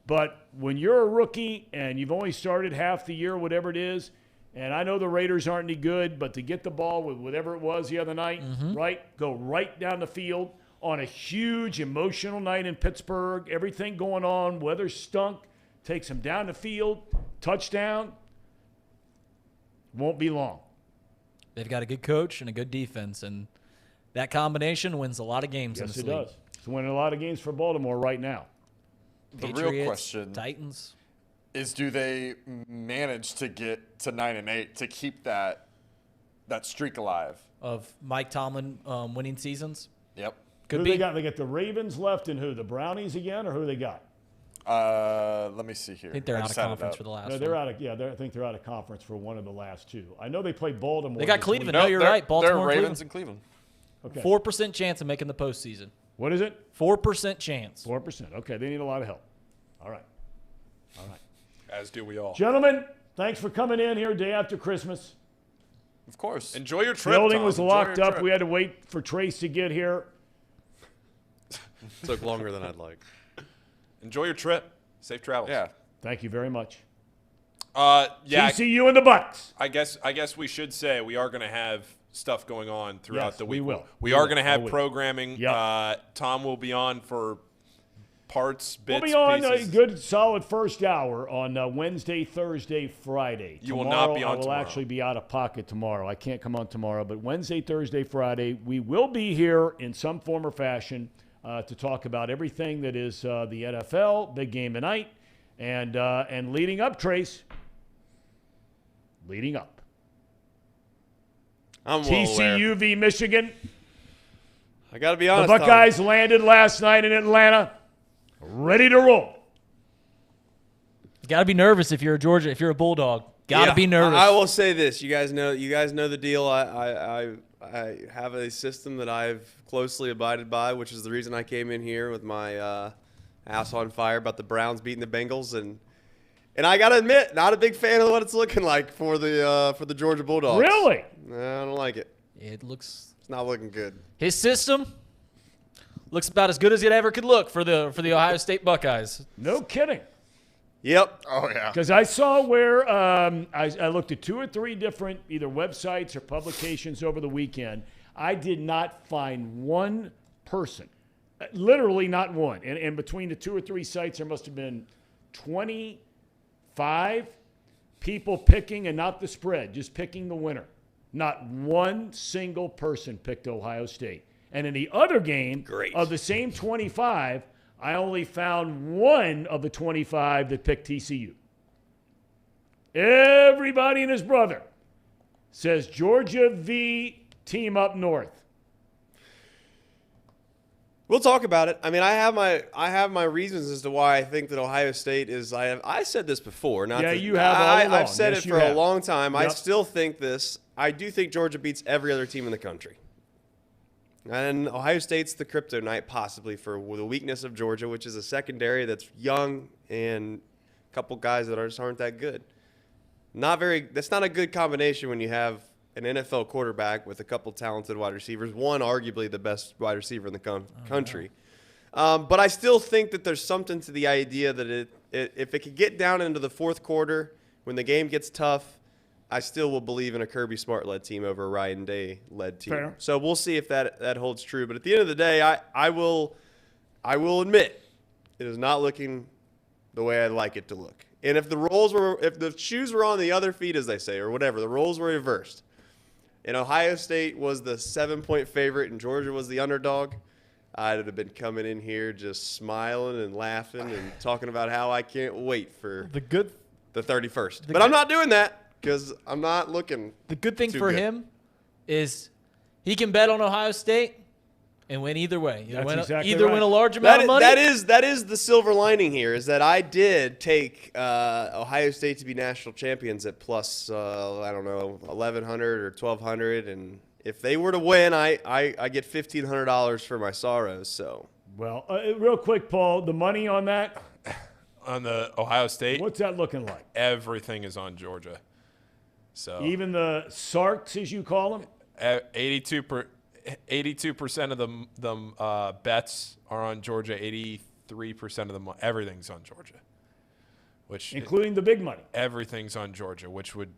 But when you're a rookie and you've only started half the year, whatever it is, and I know the Raiders aren't any good, but to get the ball with whatever it was the other night, right, go right down the field on a huge emotional night in Pittsburgh, everything going on, weather stunk, takes them down the field, touchdown, won't be long. They've got a good coach and a good defense, and that combination wins a lot of games in Yes, this it league. does. It's winning a lot of games for Baltimore right now. The Patriots, real question Titans. is do they manage to get to 9-8 to keep that streak alive of Mike Tomlin winning seasons? Yep. Who they got? They got the Ravens left and who? The Brownies again, or who they got? Let me see here. I think they're out of conference for the last. No, they're out of. Yeah, I think they're out of conference for one of the last two. I know they played Baltimore. They got Cleveland. No, you're right. Baltimore, they're Ravens and Cleveland. Okay. 4% chance of making the postseason. What is it? 4% chance. 4%. Okay, they need a lot of help. All right. As do we all. Gentlemen, thanks for coming in here day after Christmas. Of course. Enjoy your trip. Building Tom. was Enjoy locked your up. trip. We had to wait for Trace to get here. Took longer than I'd like. Enjoy your trip. Safe travels. Yeah. Thank you very much. Yeah. TCU and the Bucks. I guess we should say we are going to have stuff going on throughout Yes, the we week. will. We We are will. going to have Oh, we- programming. Yep. Tom will be on for parts, bits, We'll be on a pieces. good, solid first hour on Wednesday, Thursday, Friday. You will not be on I will tomorrow. actually be out of pocket tomorrow. I can't come on tomorrow, but Wednesday, Thursday, Friday, we will be here in some form or fashion to talk about everything that is the NFL, big game tonight, and leading up, Trace. Leading up. I'm well aware. TCU v. Michigan. I got to be The honest. Buckeyes landed last night in Atlanta, ready to roll. You got to be nervous if you're a Georgia, if you're a Bulldog. Got to be nervous. I will say this: you guys know the deal. I have a system that I've closely abided by, which is the reason I came in here with my ass on fire about the Browns beating the Bengals, and I got to admit, not a big fan of what it's looking like for the Georgia Bulldogs. Really? No, I don't like it. It looks. It's not looking good. His system looks about as good as it ever could look for the Ohio State Buckeyes. No kidding. Yep. Oh, yeah. Because I saw where I looked at 2 or 3 different either websites or publications over the weekend. I did not find one person, literally not one. And between the 2 or 3 sites, there must have been 25 people picking, and not the spread, just picking the winner. Not one single person picked Ohio State. And in the other game of the same 25, I only found one of the 25 that picked TCU. Everybody and his brother says Georgia v. Team Up North. We'll talk about it. I mean, I have my reasons as to why I think that Ohio State is. I said this before. You have all along. I've said Yes, it you for have. a long time. Yep. I still think this. I do think Georgia beats every other team in the country. And Ohio State's the kryptonite possibly for the weakness of Georgia, which is a secondary that's young and a couple guys that just aren't that good. That's not a good combination when you have an NFL quarterback with a couple talented wide receivers, one arguably the best wide receiver in the country. But I still think that there's something to the idea that if it could get down into the fourth quarter when the game gets tough, I still will believe in a Kirby Smart-led team over a Ryan Day-led team. Fair. So we'll see if that holds true. But at the end of the day, I will admit it is not looking the way I'd like it to look. And if the shoes were on the other feet, as they say, or whatever, the roles were reversed, and Ohio State was the 7-point favorite and Georgia was the underdog, I'd have been coming in here just smiling and laughing and talking about how I can't wait for the 31st. But I'm not doing that. Because I'm not looking. The good thing too for good. him is he can bet on Ohio State and win either way. That's exactly Either right. win a large amount of money. That is the silver lining here, is that I did take Ohio State to be national champions at plus, I don't know, 1,100 or 1,200. And if they were to win, I get $1,500 for my sorrows. So. Well, real quick, Paul, the money on that? On the Ohio State? What's that looking like? Everything is on Georgia. So Even the Sarks, as you call them? 82% of the bets are on Georgia. 83% of them, everything's on Georgia. Including the big money. Everything's on Georgia, which would.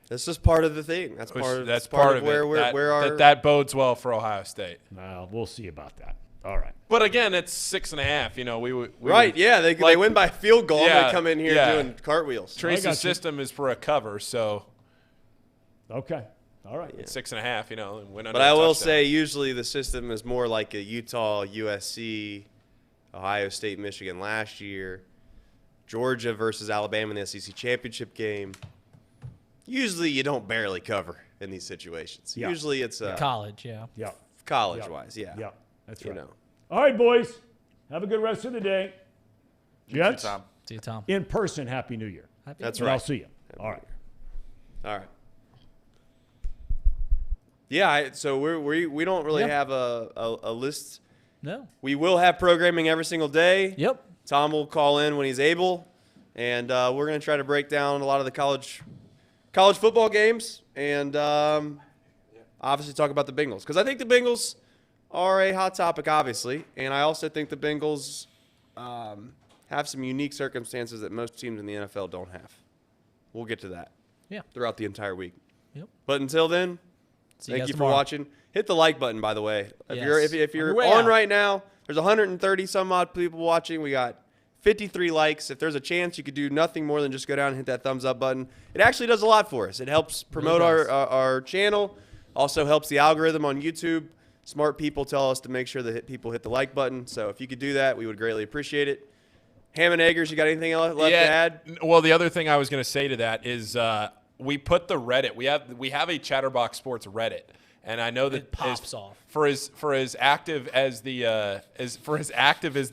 That's just part of the thing. That's part of where that bodes well for Ohio State. Well, we'll see about that. All right. But again, it's 6.5. You know, we right. Yeah, they win by field goal. Yeah, and they come in here doing cartwheels. Trace's system is for a cover, so. Okay. All right. It's 6.5. You know, and win under But I a will touchdown. say, usually the system is more like a Utah, USC, Ohio State, Michigan last year. Georgia versus Alabama in the SEC championship game. Usually you don't barely cover in these situations. Yeah. Usually it's College, yeah. Yeah. college-wise, yeah. Yeah. That's right. You know. All right, boys. Have a good rest of the day. Gents, Tom. See you, Tom. in person, Happy New Year. That's And right. I'll see you. All right. All right. Yeah, so we don't really have a list. No. We will have programming every single day. Yep. Tom will call in when he's able, and we're going to try to break down a lot of the college football games and obviously talk about the Bengals. Because I think the Bengals are a hot topic, obviously, and I also think the Bengals have some unique circumstances that most teams in the NFL don't have. We'll get to that throughout the entire week. Yep. But until then, thank you for watching. Hit the like button, by the way. If you're on right now, there's 130 some odd people watching. We got 53 likes. If there's a chance, you could do nothing more than just go down and hit that thumbs up button. It actually does a lot for us. It helps promote our channel. Also helps the algorithm on YouTube. Smart people tell us to make sure that people hit the like button. So if you could do that, we would greatly appreciate it. Ham and Eggers, you got anything else left to add? Well, the other thing I was going to say to that is we put the Reddit. We have a Chatterbox Sports Reddit, and I know that it pops off for as active as the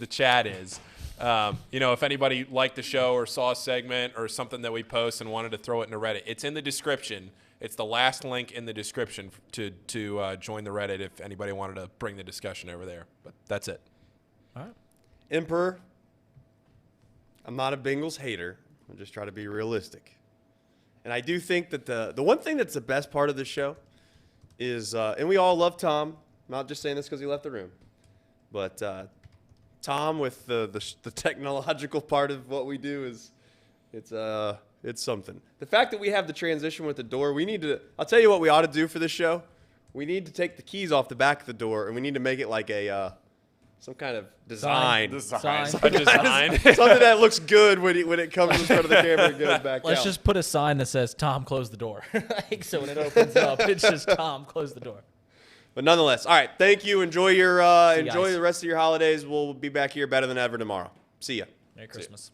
chat is. If anybody liked the show or saw a segment or something that we post and wanted to throw it into Reddit, it's in the description. It's the last link in the description to join the Reddit if anybody wanted to bring the discussion over there. But that's it. All right. Emperor, I'm not a Bengals hater. I'm just trying to be realistic. And I do think that the one thing that's the best part of this show is, and we all love Tom. I'm not just saying this because he left the room, but Tom with the technological part of what we do it's something. The fact that we have the transition with the door, I'll tell you what we ought to do for this show. We need to take the keys off the back of the door, and we need to make it like some kind of design. Sign. Something that looks good when it comes in front of the camera and goes back Let's out. just put a sign that says, Tom, close the door. So when it opens up, it's just, Tom, close the door. But nonetheless, all right, thank you. Enjoy guys. the rest of your holidays. We'll be back here better than ever tomorrow. See ya. Merry Christmas.